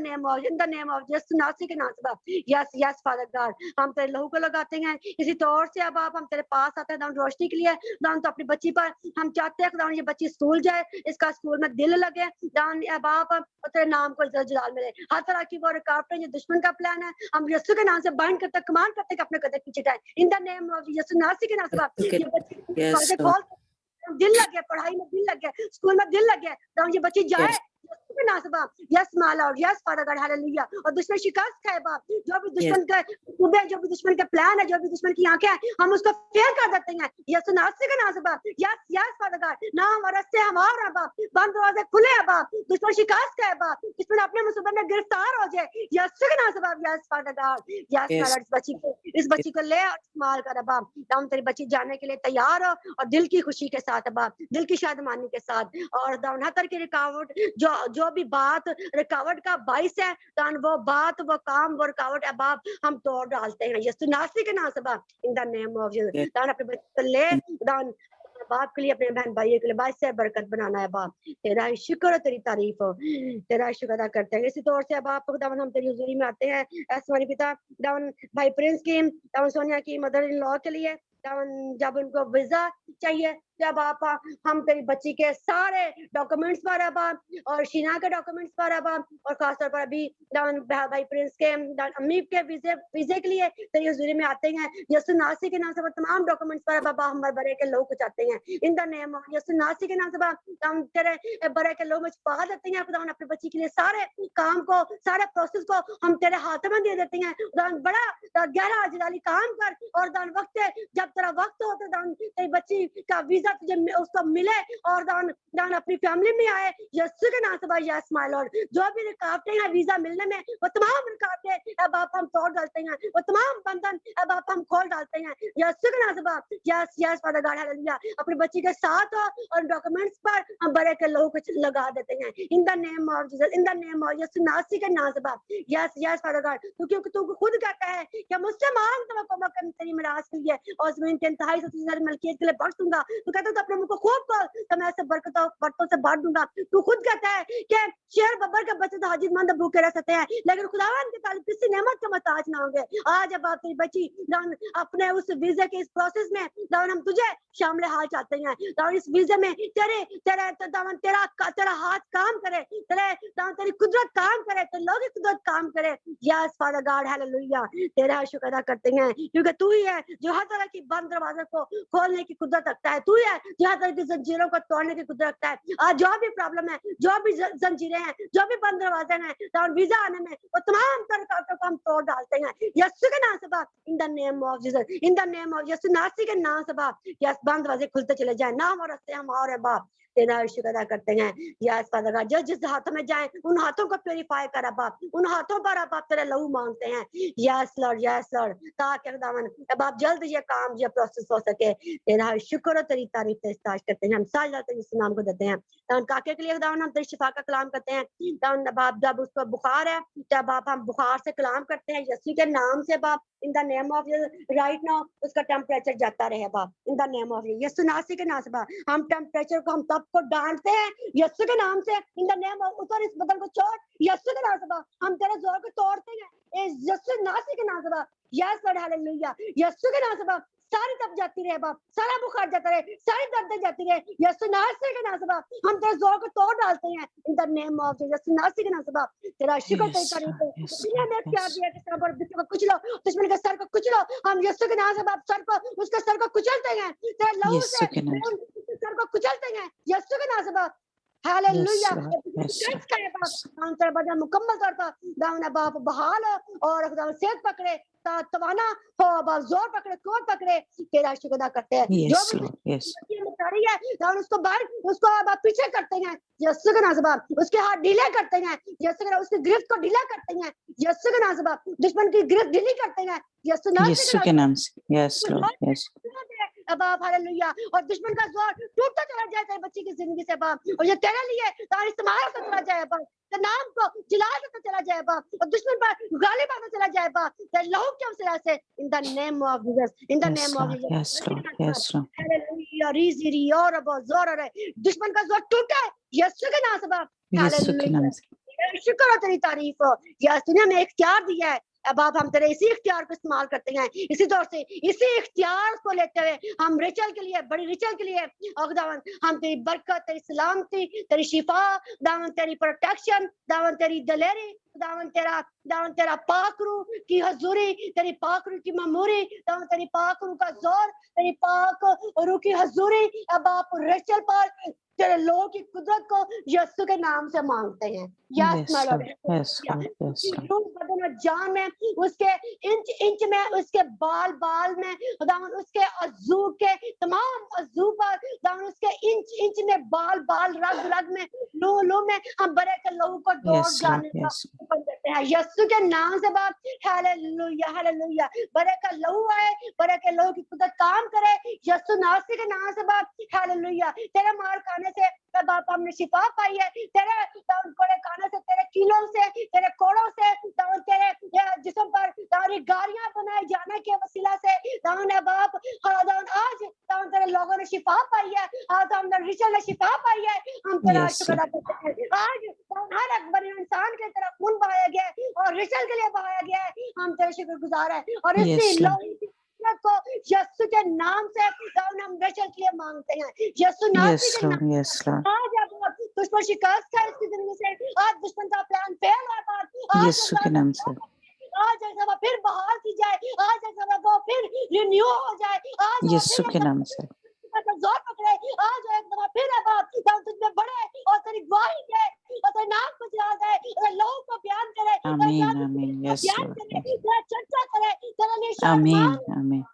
نیم آف یسوع ناصری کے نام سے باپ. یس یس فادر گاڈ ہم تیرے لہو کو لگاتے ہیں اسی طور سے اب آپ ہم تیرے پاس آتے ہیں داؤن روشنی کے لیے. داؤن تو اپنی بچی پر ہم چاہتے ہیں کہ داؤن یہ بچی اسکول جائے اس کا اسکول میں دل لگے. داؤن اب آپ تیرے نام کو جلال ملے. ہر طرح کی وہ رکاوٹیں جو دشمن کا پلان ہے ہم یسوع کے نام سے بائنڈ کرتے کمانڈ کرتے کہ اپنے قدم پیچھے ہٹائیں. ان دا نیم آف یسوع ناصری کے نام سے باپ. Okay. یہ بچی Yes, پردے Lord. کھول دل لگ گیا پڑھائی میں دل لگ گیا اسکول میں دل لگ گیا داؤن یہ بچی جائے Yes, یسوع کے نام سے باپ. یس my lord yes father God hallelujah. اور دشمن شکست کھائے باپ جو بھی yes, دشمن کا صوبے جو بھی دشمن کا پلان ہے جو بھی دشمن کی آنکھیں ہیں ہم اس کو فیل کر دیتے ہیں یسوع ناصری کے نام سے باپ. یس یس فادر گاڈ نہ ہمارا راستے ہمارا باپ بند دروازے کھلے ہیں باپ. دشمن شکست کھائے باپ دشمن اپنے مصیبت میں گرفتار ہو جائے یسوع کے نام سے باپ. یس فادر گاڈ یس yes, مائی لارڈ اس بچی کو لے اور استعمال کر باپ. داؤن تیری بچی جانے کے لیے تیار ہو اور دل کی خوشی کے ساتھ باپ دل کی شادمانی کے ساتھ. اور داؤن ہر طرح کی رکاوٹ جو بھی بات رکاوٹ کا باعث ہے داؤن وہ بات وہ کام وہ رکاوٹ ہے باپ ہم توڑ ڈالتے ہیں یسوع ناصری کے نام سے باپ. In the name of yes, Jesus down اپنے بچے کو لے داؤن باپ کے لیے اپنے بہن بھائیوں کے لیے باعث سے برکت بنانا ہے باپ. تیرا شکر اور تیری تعریف ہو تیرا شکر ادا کرتے ہیں. اسی طور سے باپ خداوند ہم تیری حضوری میں آتے ہیں آسمانی پتا داؤن بھائی پرنس کی داؤن سونیا کی مدر ان لا کے لیے داؤن جب ان کو ویزا چاہیے جب آپ ہم تیری بچی کے سارے ڈاکومنٹس پر اب اور شینا کے ڈاکومنٹس پر اب اور خاص طور پر ابھی داؤن بھائی پرنس کے امی کے ویزے کے لیے تیری حضوری میں آتے ہیں یسوع ناصری کے نام سے تمام ڈاکومنٹس پر اب ہم برے کے لوگ کو چاہتے ہیں. ان دا نیم آف یسوع ناصری کے نام سے ہم تیرے برے کے لوگ میں چھپا دیتے ہیں. خدا اپنے بچی کے لیے سارے کام کو سارے پروسیس کو ہم تیرے ہاتھ میں دے دیتے ہیں. داؤن بڑا گہرا جلالی کام کر اور داؤن وقت جب تیرا وقت ہو تو داؤن تیری بچی کا ویزا تجھے اس کو ملے اور داؤن اپنی فیملی میں آئے یسوع کے نام سے. یس مائی لارڈ جو بھی رکاوٹیں ہیں ویزا ملنے میں وہ تمام رکاوٹیں اب آپ ہم توڑ ڈالتے ہیں وہ تمام بندھن اب آپ ہم کھول ڈالتے ہیں یسوع کے نام سے. یس یس فادر گاڈ ہاللویا. اپنی بچی کے ساتھ اور ڈاکومنٹس پر ہم برے کے لوگوں کو لگا دیتے ہیں in the name of Jesus in the name of یسوع ناصری کے نام سے. یس یس فادر گاڈ کیونکہ تو خود کہتا ہے کہ مجھ سے مانگ تو میں قوم تیری میراث کے لیے اور زمین کے انتہائی سے ملکیت کے لیے بخش دوں گا. تو کہتا ہے تو اپنے منہ کو خوب کھول تو میں ایسے برکتوں سے بانٹ دوں گا. تو خود کہتا ہے کہ شیر ببر کے بچے تو حاجت مند بھوکے رہ سکتے ہیں لیکن خداوند کے تعلق کسی نعمت کا محتاج نہ ہوں گے. آج اب آپ تیری بچی داؤن اپنے اس ویزے کے اس پروسیس میں داؤن ہم تجھے شامل حال چاہتے ہیں داؤن اس ویزے میں داؤن تیرا ہاتھ کام کرے داؤن تیری قدرت کام کرے تو لوگ قدرت کام کرے. یس فادر گاڈ ہاللویا. تیرا شکر ادا کرتے ہیں کیونکہ تو ہی ہے جو ہر طرح کی بند دروازے کو کھولنے کی قدرت رکھتا ہے. تو ہی ہے جو ہر طرح کی زنجیروں کو توڑنے کی قدرت رکھتا ہے. آج جو بھی پرابلم ہے جو بھی زنجیریں ہیں جو بھی بند دروازے ہیں داؤن ویزا آنے میں وہ تمام رکاوٹوں کو ہم توڑ ڈالتے ہیں یسوع کے نام سے باپ. In the name of Jesus in the name of یسوع ناصری کے نام سے باپ. یس بند دروازے کھلتے چلے جائیں نہ ہمارے راستے ہمارے باپ. تیرا شکر ادا کرتے ہیں یس فادر گاڈ جس ہاتھوں میں جائیں ان ہاتھوں کو پیوریفائی کر باپ ان ہاتھوں پر باپ تیرے لہو مانگتے ہیں. یس لارڈ تاکہ خداوند باپ جلد یہ کام یہ پروسیس ہو سکے. تیرا شکر اور تیری تعریف تاج کرتے ہیں. ہم ساجدہ تیرے نام کو دیتے ہیں داؤن کاکے کے لیے خداوند ہم تیری شفا کا کلام کرتے ہیں. داؤن باپ جب اس کو بخار ہے تب باپ ہم بخار سے کلام کرتے ہیں یسوع کے نام سے باپ. In the name of right now اس کا ٹیمپریچر جاتا رہے باپ. ان دا نیم آف یسوع ناصری کے نام سے باپ ہم ٹیمپریچر کو ہم تب کو ڈانٹتے ہیں یسوع کے نام سے. ان دا نیم آف اتر اس بدن کو چھوڑ یسوع کے نام سے باپ. ہم تیرے زور کو توڑتے ہیں یسوع ناصری کے نام سے باپ. यस लॉर्ड हालेलुया, यीशु के नाम से बाप सारी तप जाती रहे बाप, सारा बुखार जाता रहे, सारी दर्द जाती रहे, यीशु नासरी के नाम से बाप हम तेरे जोर को तोड़ डालते हैं in the name of Jesus, यीशु नासरी के नाम से बाप तेरा शुक्र तेरी Yes, तारीफ Lord. है। Yes, दुनिया Lord. में क्या Yes. दिया कि सर पर बिस्तर को कुचलो, दुश्मन के सर को कुचलो, हम यीशु के नाम से बाप सर को उसके सर को कुचलते हैं तेरे लहू से, यीशु के नाम से। उसके सर को कुचलते हैं यीशु के नाम से बाप Yes, hallelujah. Lord. Yes, Lord. का है बाप हम तेरा बदन मुकम्मल तौर पर दावना बाप बहाल और खुदा सेहत पकड़े, तवाना हो बाप, जोर पकड़े, कोट पकड़े, तेरा शुक्र अदा करते हैं। जो Yes, भी Lord. Yes. रही है दावन उसको बाहर उसको बाप पीछे करते हैं यीशु के नाम से बाप, उसके हाथ ढीले करते हैं यीशु के नाम, उसकी गिरफ्त को ढीला करते हैं यीशु के नाम से बाप, दुश्मन की गिरफ्त ढीली करते हैं यीशु यीशु के नाम से। Yes, Lord. Yes. बाप हालेलुया। और दुश्मन का जोर टूटता चला जाए तेरे बच्चे की जिंदगी से बाप, और ये तेरे लिए तार इस्तेमाल होता चला जाए बाप, तेरे नाम को जिला देता चला जाए बाप, और दुश्मन पर गाली पाता चला जाए बाप, तेरे लहू के वसीला से इन the name of Jesus, in the Yes, name of Lord. Jesus. Yes, Lord. Yes, Lord. Hallelujah Reiji और अब जोर है, दुश्मन का जोर टूटा है यीशु के नाम से बाप, यीशु के नाम हालेलुया। से। शुक्र हो तेरी तारीफ हो, यीशु ने हमें इख्तियार दिया है, अब आप हम तेरे इसी इख्तियार को इस्तेमाल करते हैं, इसी दौर से इसी इख्तियार को लेते हुए हम रिचल के लिए, बड़ी रिचल के लिए और खुदावन हम तेरी बरकत, तेरी सलामती, तेरी शिफा, दावन तेरी प्रोटेक्शन, दावन तेरी दलेरी, दावन तेरा पाकरू की हजूरी, तेरी पाकरू की ममूरी, दावन तेरी पाकरू का जोर, तेरी पाक रू की हजूरी अब आप रिचल पर तेरे लोगों की कुदरत को यीशु के नाम से मांगते हैं। Yes, Lord. Yes, Lord. Yes, Lord. बदन और जान में, उसके इंच इंच में, उसके बाल बाल में, खुदावन उसके अज़ू के तमाम अज़ू पर, खुदावन उसके इंच इंच में, बाल बाल रग रग में, लू लू में हम बड़े के लहू को डोर Yes, Lord. डालने का Yes. हुक्म देते हैं यीशु के नाम से बाप। Hallelujah hallelujah. बड़े का लहू आए, बड़े के लहू की कुदरत काम करे यीशु नासरी के नाम से बाप। हालेलुया। तेरे मार खाने से बाप हमने शिफा पाई है, तेरे कोड़े खाने से, तेरे कीलों से, तेरे कोड़ों से, तेरे जिस्म पर तारी गाड़ियां बनाए जाने के वसीला से बाप आज तेरे लोगों ने शिफा पाई है, आज हमने रिचल ने शिफा पाई है, हम तेरा Yes, शुक्र अदा करते हैं। आज हर एक बने इंसान के तरफ खून बहाया गया है और रिचल के लिए बहाया गया है, हम तेरे शुक्रगुजार हैं और Yes, इसी Lord. लहू की को यीशु के नाम से हम रिचल के लिए मांगते हैं यीशु Yes, नासरी के Lord. नाम। Yes, Lord. आज अब दुश्मन शिकस्त है इसकी जिंदगी से, आज दुश्मन का प्लान फेल है बाप, आज यीशु के नाम से। आज ऐसा फिर बहाल की जाए, आज ऐसा वो फिर रिन्यू हो जाए, आज वो यीशु फिर के नाम से। जोर पकड़े, आज एक दफा फिर है बाप तुझमें बढ़े और तेरी गवाही दे और तेरे नाम को जला दे और लोगों को बयान करे, आमीन आमीन। यस बयान लॉर्ड। करे, तेरा चर्चा करे, तेरे लिए आमीन शादमान आमीन।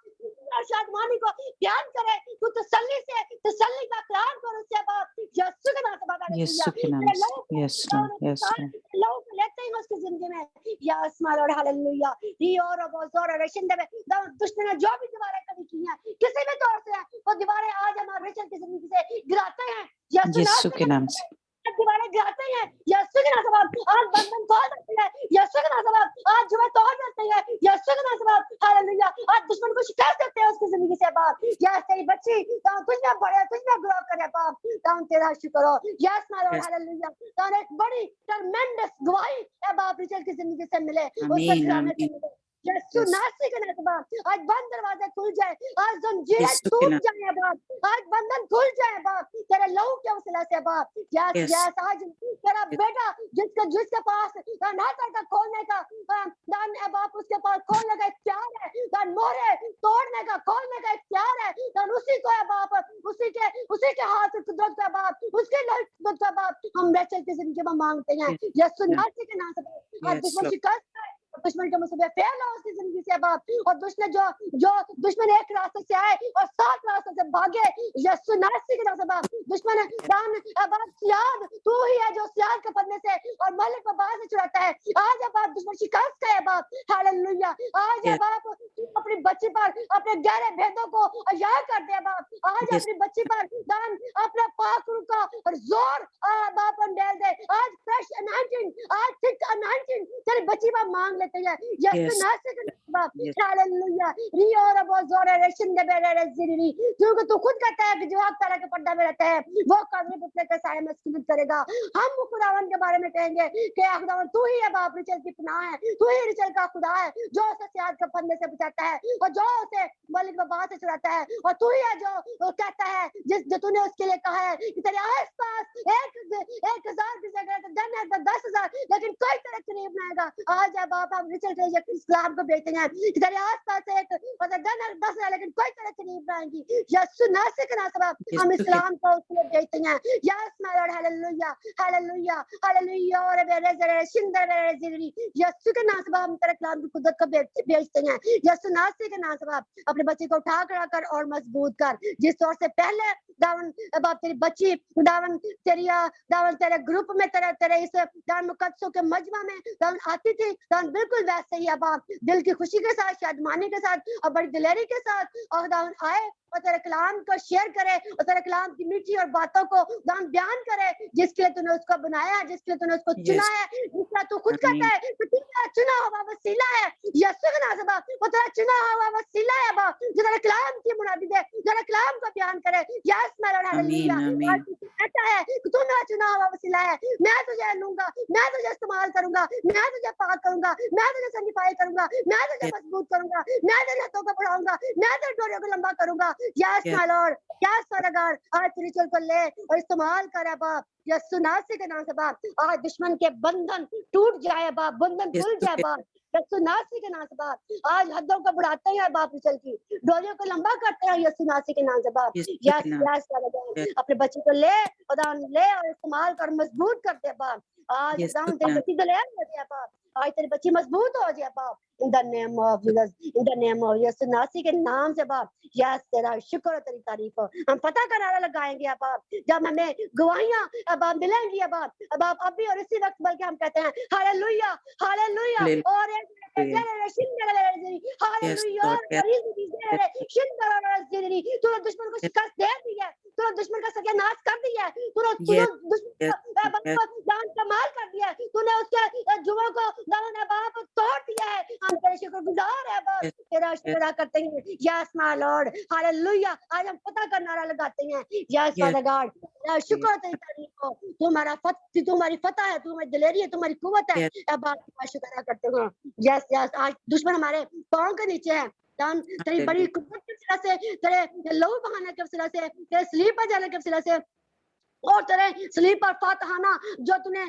शादमानी को बयान करे, तू तसल्ली का करार कर उससे बाप यीशु के नाम से बाबा। यीशु के नाम से। Yes Lord yes Lord. लोग लेते हैं उसकी जिंदगी में यस माय लॉर्ड हालेलुया। ये और बोझ रशिंदे में दुश्मन ने जो भी दीवारें कभी की हैं किसी भी तौर से वो दीवारें आज हमारे रिचल की जिंदगी से गिराते हैं यीशु के नाम से। दीवारें गिराते हैं यीशु के नाम से बाप। आज बंधन तोड़ देते हैं यीशु के नाम से बाप, आज जुए तोड़ देते हैं यीशु के नाम से बाप हालेलुया। आज दुश्मन को शिकस्त देते हैं उसकी जिंदगी से बाप। यस तेरी बच्ची तुझ में बढ़े, तुझ में ग्रो करे बाप, तेरा शुक्र हो यस माय लॉर्ड हालेलुया। एक बड़ी ट्रमेंडस गवाही है बाप रिचल की जिंदगी से मिले, उसके घराने से मिले यीशु नासरी के नाम से बाप। आज बंद दरवाजे खुल जाए, आज जंजीरें टूट जाए बाप, आज बंधन खुल जाए बाप तेरे लहू के वसीला से बाप। यस यस आज तेरा बेटा जिसके पास ना का खोलने का दान है बाप, उसके पास खोलने का इख्तियार है, दान मोहरे तोड़ने का खोलने का इख्तियार है, दान उसी को है बाप, उसी के हाथ में कुदरत का बाप, उसके लहू कुदरत का बाप हम रचल की जिंदगी में मांगते हैं यीशु नासरी के नाम से बाप। आज दुश्मन शिकस्त है, दुश्मन के मुसीबत फेल हो उसकी जिंदगी से बाप, और दुश्मन जो दुश्मन एक रास्ते से आए और 7 रास्तों से भागे यीशु नासरी के नाम से बाप। दुश्मन दान बाप सियाद तू ही है जो सियाद के पन्ने से और मलिक को बाहर से चुराता है। आज बाप दुश्मन शिकस्त का है बाप हालेलुया। आज बाप तू अपनी बच्ची पर अपने गहरे भेदों को अयार कर दे बाप, आज अपनी बच्ची पर दान अपना पाक का और जोर बाप डाल दे। आज फ्रेश अनाइंटिंग, आज थिक अनाइंटिंग तेरी बच्ची पर मांग लेते हैं यीशु नासरी के बाप हालेलुया रियो रबो जोरे रशिंदे बेरे रजिरी क्योंकि तू खुद कहता है कि जो आप तारा के पर्दा में रहता है वो कब्र पुतले के साए में सुकून करेगा। हम खुदावन के बारे में कहेंगे कि खुदावन तू ही है बाप, रिचल की पनाह है, तू ही रिचल का खुदा है जो उसे सियाद के फंदे से बचाता है और जो उसे मलिक बाबा से छुड़ाता है, और तू ही है जो कहता है जो तूने उसके लिए कहा है कि तेरे आसपास 1,000 की जगह तो 10,000 लेकिन कोई तेरे करीब नहीं आएगा। आज है बाप हम रिचल के इस्लाम को बेचते हैं कि तेरे आसपास 10,000 लेकिन कोई तेरे करीब नहीं आएगी। यीशु नासरी के नाम से बाप हम इस्लाम को उसके बेचते हैं। Yes my Lord hallelujah hallelujah hallelujah और बेरे जरे शिंदर बेरे जिरी यीशु के नाम से बाप हम तेरे कलाम की कुदरत को बेचते हैं। यीशु नासरी के नाम से बाप अपने बच्चे को उठा खड़ा कर और मजबूत कर, जिस तौर से पहले दावन बाप तेरी बच्ची दावन तेरे ग्रुप में तेरे इस दावन मुकद्दसों के मजमा में दावन आती थी, दावन बिल्कुल वैसे ही अब आप दिल की खुशी के साथ, शादमानी के साथ और बड़ी दिलेरी के साथ और दावन आए और तेरे कलाम को शेयर करे और तेरे कलाम की मीठी और बातों को दान बयान करे जिसके लिए तूने उसको बनाया है, जिसके लिए तूने उसको चुना है, जिसका तू खुद कहता है कि तू मेरा चुना हुआ वसीला है। यीशु के नाम से बाप वो तेरा चुना हुआ वसीला है बाप जो तेरे कलाम की मुनादी दे, तेरे कलाम को बयान करे। यस मेरा हालेलुया और तू कहता है कि तू मेरा चुना हुआ वसीला है, मैं तुझे लूंगा, मैं तुझे इस्तेमाल करूंगा, मैं तुझे पाक करूंगा, मैं तुझे सैंटिफाई करूंगा, मैं तुझे मजबूत करूंगा, मैं तेरे हाथों को बढ़ाऊंगा, मैं तेरे डोरियों को लंबा करूंगा। Yes my Lord yes father God आज रिचुअल को ले और इस्तेमाल करे बाप। यीशु नासरी के नाम से बाप आज दुश्मन के बंधन टूट जाए बाप, बंधन खुल जाए बाप। यीशु नासरी के नाम से बाप आज हदों को बढ़ाते हैं बाप, रिचुअल की डोरियों को लंबा करते हैं यीशु नासरी के नाम से बाप। यस यस फादर गॉड अपने बच्चे को ले और इस्तेमाल कर मजबूत करते बाप। आज दाऊं तेरी बच्ची को ले बाप, आज तेरी बच्ची मजबूत हो जाए बाप in the name of Jesus, in the name of यीशु नासरी के नाम से बाप। यस तेरा शुक्र और तेरी तारीफ हो। हम पता का नारा लगाएंगे अब आप जब हमें गवाहियां अब आप मिलेंगी अब आप अभी और इसी वक्त बल्कि हम कहते हैं हालेलुया हालेलुया और तू दुश्मन को शिकस्त दे दी है, तू दुश्मन का सत्यानाश कर दिया है, तू जान कमाल कर दिया है, तूने उसके जुआ को बाप तोड़ दिया है। हम तेरे शुक्रगुजार है बाप, तेरा शुक्र करते हैं। यस माय लॉर्ड हालेलुया आज हम पता का नारा लगाते हैं। यस फादर गॉड शुक्र तेरी तारीफ हो, तुम्हारी फतह है, तुम्हारी दिलेरी है, तुम्हारी कुव्वत है। अब आप शुक्र करते हो। यस यस आज दुश्मन हमारे पांव के नीचे है, तेरी बड़ी कुव्वत की वजह से, तेरे लहू बहाने की वजह से, तेरे स्लीप पर जाने की वजह से और तेरे स्लीप पर फतहाना जो तूने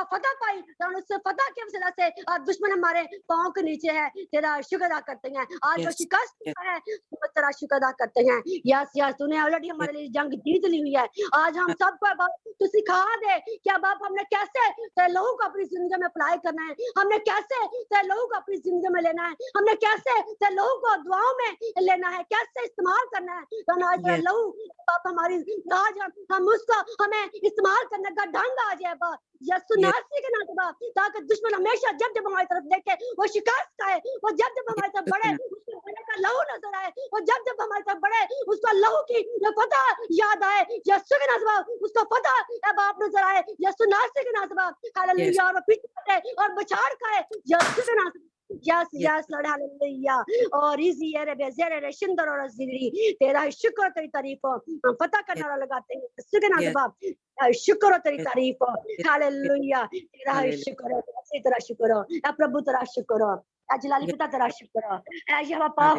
फतह पाई उससे फतह की वजह से आज दुश्मन हमारे पांव के नीचे है। तेरा शुक्र अदा करते हैं। आज जो शिकस्त है तेरा शुक्र अदा करते हैं। यस यस तूने ऑलरेडी हमारे लिए जंग जीत ली हुई है। आज हम सबको तू सिखा दे कि बाप हमने कैसे तेरे लोगों को अपनी जिंदगी में अप्लाई करना है, हमने कैसे तेरे लोगों को अपनी जिंदगी में लेना है, हमने कैसे तेरे लोगों को दुआओं में लेना है, कैसे इस्तेमाल करना है। तो आज तेरा लहू बाप हमारी आज हम उसको हमें इस्तेमाल करने का ढंग आ जाए बाप यीशु नासरी के नाम से बाप, ताकि दुश्मन हमेशा जब जब हमारी तरफ देखे वो शिकस्त खाए, वो जब जब हमारी तरफ बढ़े उसको बढ़ने का लहू नजर आए, वो जब जब हमारी तरफ बढ़े उसका लहू की फतह याद आए। यीशु के नाम से बाप उसको फतह बाप नजर आए। यीशु नासरी के नाम से बाप हालेलुया और पीछे और बछाड़ खाए यीशु के नाम से। यस यस लॉर्ड हालेलुया और इजी है रे बेज़ेरे रे शिंदर और जिगरी तेरा शुक्र तेरी तारीफ हो। हम फतह का नारा लगाते हैं यीशु के नाम से बाप शुक्र हो तेरी तारीफ हो। हालेलुया तेरा शुक्र हो, तेरा शुक्र हो प्रभु, तेरा शुक्र हो जलाली पिता, तेरा शुक्र हो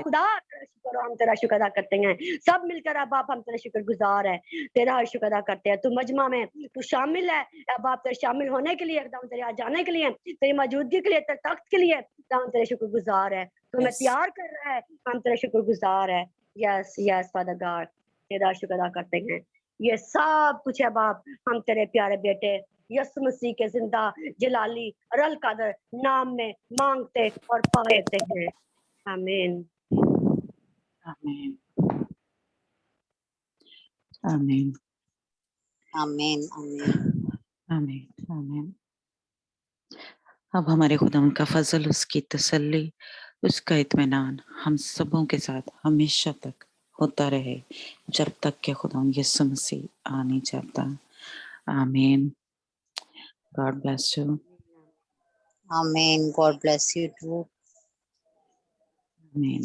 खुदा, तेरा शुक्र हो। हम तेरा शुक्र अदा करते हैं सब मिलकर बाप, हम तेरा शुक्र गुजार है, तेरा शुक्र अदा करते हैं। तू मजमा में तू शामिल है बाप, तेरे शामिल होने के लिए एकदम तेरे आ जाने के लिए, तेरी मौजूदगी के लिए, तेरे तख्त के लिए हम तेरे शुक्र गुजार है। तू हमें तैयार कर रहा है, हम तेरे शुक्र गुजार है। यस यस फादर गॉड तेरा शुक्र अदा करते हैं। ये सब कुछ है बाप हम तेरे प्यारे बेटे यीशु मसीह के जिंदा जलाली रल कदर नाम में मांगते और पाते हैं। आमीन आमीन आमीन आमीन आमीन आमीन आमीन। अब हमारे खुदा उनका फजल, उसकी तसल्ली, उसका इत्मीनान हम सबों के साथ हमेशा तक होता रहे जब तक कि खुदा यीशु मसीह आ नहीं जाता। आमीन। God bless you. Amen. God bless you too. आमीन।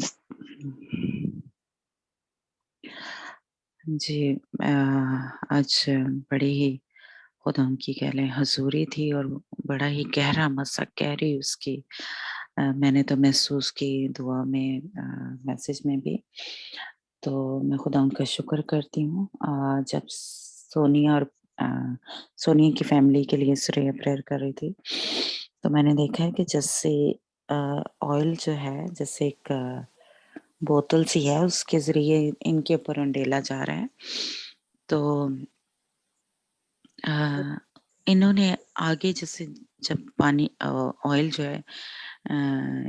जी, आज बड़ी ही खुदा की कह लें हजूरी थी और बड़ा ही गहरा मसा गहरी उसकी मैंने तो महसूस की दुआ में, मैसेज में भी। तो मैं खुदा उनका शुक्र करती हूँ। जब सोनिया और सोनिया की फैमिली के लिए सुरैया प्रेयर कर रही थी, तो मैंने देखा है कि जैसे ऑयल जो है जैसे एक बोतल सी है, उसके ज़रिए इनके ऊपर उंडेला जा रहा है। तो इन्होंने आगे जैसे जब पानी ऑयल जो है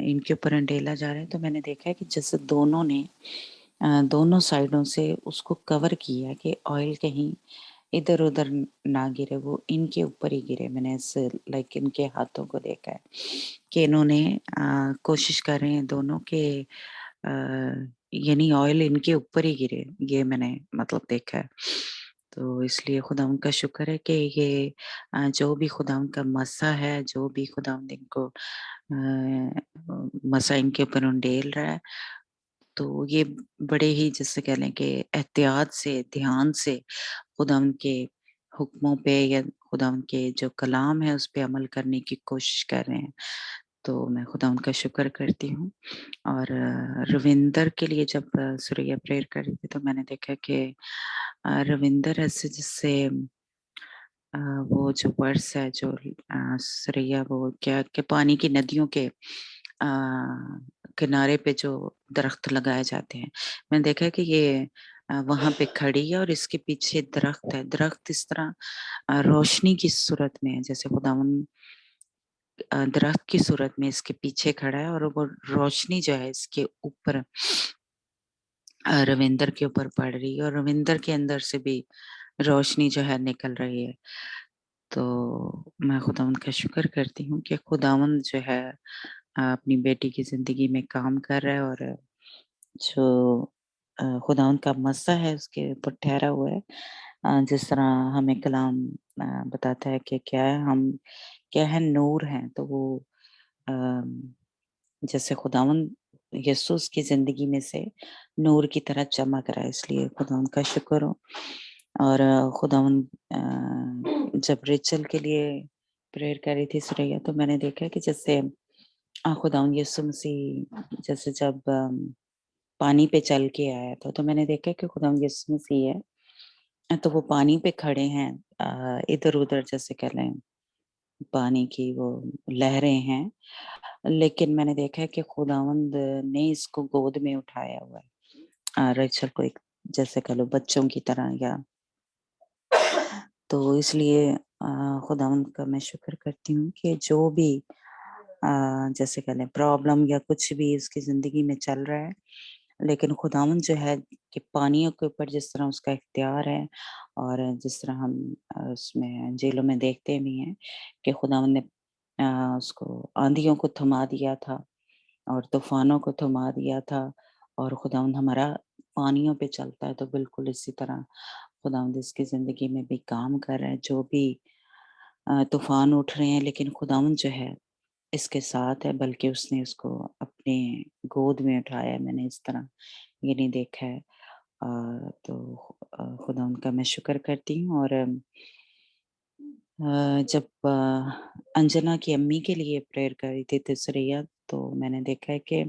इनके ऊपर अंडेला जा रहा है, तो मैंने देखा है कि जैसे दोनों ने दोनों साइडों से उसको कवर किया कि ऑयल कहीं इधर-उधर ना गिरे, वो इनके ऊपर ही गिरे। मैंने ऐसे लाइक इनके हाथों को देखा है कि इन्होंने कोशिश कर रहे हैं दोनों के यानी ऑयल इनके ऊपर ही गिरे, ये मैंने मतलब देखा है। तो इसलिए खुदावंद का शुक्र है कि ये जो भी खुदावंद का मसा है, जो भी खुदावंद इनको मसा इनके ऊपर उंडेल रहा है, तो ये बड़े ही जिससे कह लें कि एहतियात से, ध्यान से खुदावंद के हुक्मों पे या खुदावंद के जो कलाम है उस पे अमल करने की कोशिश कर रहे हैं। तो मैं खुदावंद का शुक्र करती हूँ। और रविंदर के लिए जब सुरैया प्रेयर कर रही थी, तो मैंने देखा कि रविंदर ऐसे जिससे वो जो वर्ड्स है जो सुरैया वो क्या कि पानी की नदियों के किनारे पे जो दरख्त लगाए जाते हैं, मैंने देखा है कि ये वहाँ पे खड़ी है और इसके पीछे दरख्त है। दरख्त इस तरह रोशनी की सूरत में है, जैसे खुदावंद दरख्त की सूरत में इसके पीछे खड़ा है और वो रोशनी जो है इसके ऊपर रविंदर के ऊपर पड़ रही है और रविंदर के अंदर से भी रोशनी जो है निकल रही है। तो मैं खुदावंद का शुक्र करती हूँ कि खुदावंद जो है अपनी बेटी की ज़िंदगी में काम कर रहा है और जो खुदावंद का मसा है उसके ऊपर ठहरा हुआ है। जिस तरह हमें कलाम बताता है कि क्या है नूर हैं, तो वो जैसे खुदावंद यीशु की ज़िंदगी में से नूर की तरह चमक रहा है, इसलिए खुदावंद का शुक्र हो। और खुदावंद जब रेचल के लिए प्रेयर कर रही थी सुरैया, तो मैंने देखा कि जैसे खुदावंद यीशु मसीह जैसे जब पानी पे चल के आया था, तो मैंने देखा कि खुदावंद यीशु मसीह है, तो वो पानी पे खड़े हैं, इधर-उधर जैसे कह लें पानी की वो लहरें हैं, लेकिन मैंने देखा है कि खुदावंद ने इसको गोद में उठाया हुआ है, रेचल को एक जैसे कह लो बच्चों की तरह या तो इसलिए खुदावंद का मैं शुक्र करती हूँ कि जो भी जैसे कह लें प्रॉब्लम या कुछ भी उसकी ज़िंदगी में चल रहा है, लेकिन खुदावंद जो है कि पानियों के ऊपर जिस तरह उसका इख्तियार है और जिस तरह हम उसमें अंजीलों में देखते भी हैं कि खुदावंद ने उसको आंधियों को थमा दिया था और तूफानों को थमा दिया था और खुदावंद हमारा पानियों पे चलता है, तो बिल्कुल इसी तरह खुदावंद इसकी ज़िंदगी में भी काम कर रहा है। जो भी तूफान उठ रहे हैं, लेकिन खुदावंद जो है इसके साथ है, बल्कि उसने उसको अपने गोद में उठाया है। मैंने इस तरह ये नहीं देखा है। तो खुदा उनका मैं शुक्र करती हूँ। और जब अंजना की अम्मी के लिए प्रेयर कर रही थी सुरैया, तो मैंने देखा है कि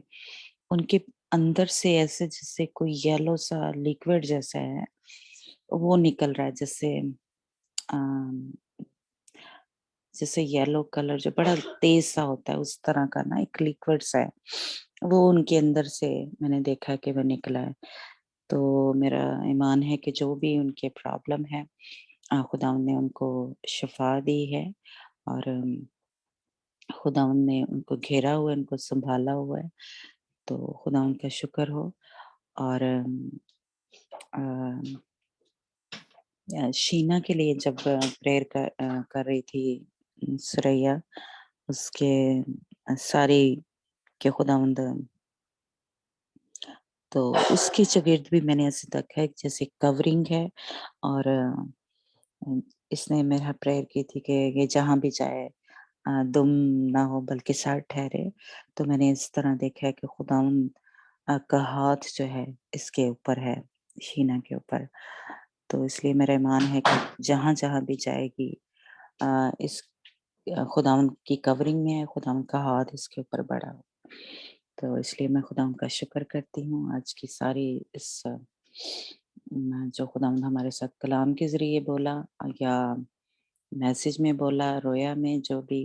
उनके अंदर से ऐसे जैसे कोई येलो सा लिक्विड जैसा है, वो निकल रहा है जैसे येलो कलर जो बड़ा तेज सा होता है उस तरह का ना एक लिक्विड सा है, वो उनके अंदर से मैंने देखा कि वो निकला है। तो मेरा ईमान है कि जो भी उनके प्रॉब्लम है खुदावंद ने उनको शिफा दी है और खुदावंद ने उनको घेरा हुआ है, उनको संभाला हुआ है। तो खुदावंद का शुक्र हो। और शीना के लिए जब प्रेयर कर रही थी सुरैया, उसके सारी के खुदावंद तो उसके चगिर्द भी मैंने ऐसे देखा है जैसे कवरिंग है। और इसने मेरा प्रेयर की थी कि ये जहाँ भी जाए दुम ना हो बल्कि सर ठहरे। तो मैंने इस तरह देखा है कि खुदावंद का हाथ जो है इसके ऊपर है, शीना के ऊपर। तो इसलिए मेरा ईमान है कि जहाँ-जहाँ भी जाएगी इस खुदावंद की कवरिंग में है, खुदावंद का हाथ इसके ऊपर बड़ा हो। तो इसलिए मैं खुदावंद का शुक्र करती हूँ आज की सारी इस जो खुदावंद हमारे साथ कलाम के ज़रिए बोला या मैसेज में बोला, रोया में जो भी।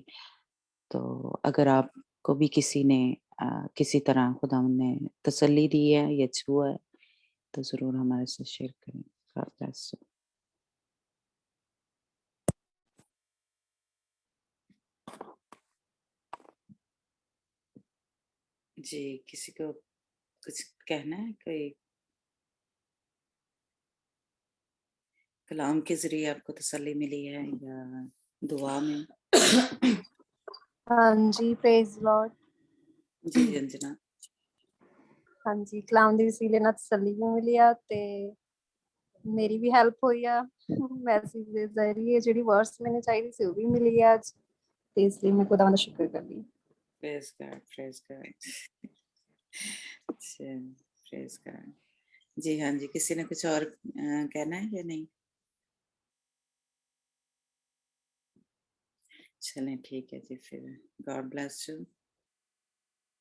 तो अगर आपको भी किसी ने किसी तरह खुदावंद ने तसल्ली दी है या छुआ है तो ज़रूर हमारे साथ शेयर करें। God bless you. जी, किसी को कुछ कहना है? कोई कलाम के ज़रिए आपको तसल्ली मिली है या दुआ में? हाँ जी, प्रेज लॉर्ड। जी, अंजना। हाँ जी, कलाम ਦੀ ਵਸੀਲੇ ਨਾਲ ਤਸੱਲੀ ਵੀ ਮਿਲੀ ਆ ਤੇ ਮੇਰੀ ਵੀ ਹੈਲਪ ਹੋਈ ਆ ਮੈਸੇਜ ਦੇ ਜ਼ਰੀਏ, ਜਿਹੜੀ ਵਰਡਸ ਮੈਨੂੰ ਚਾਹੀਦੀ ਸੀ ਉਹ ਵੀ ਮਿਲੀ ਆ ਅੱਜ, ਤੇ ਇਸ ਲਈ ਮੈਂ ਖੁਦਾ ਦਾ ਸ਼ੁਕਰ ਕਰਦੀ ਹਾਂ। Praise God, praise God. अच्छा, प्रेज गॉड। जी हाँ जी, किसी ने कुछ और कहना है या नहीं? चलें ठीक है जी, फिर गॉड ब्लेस यू।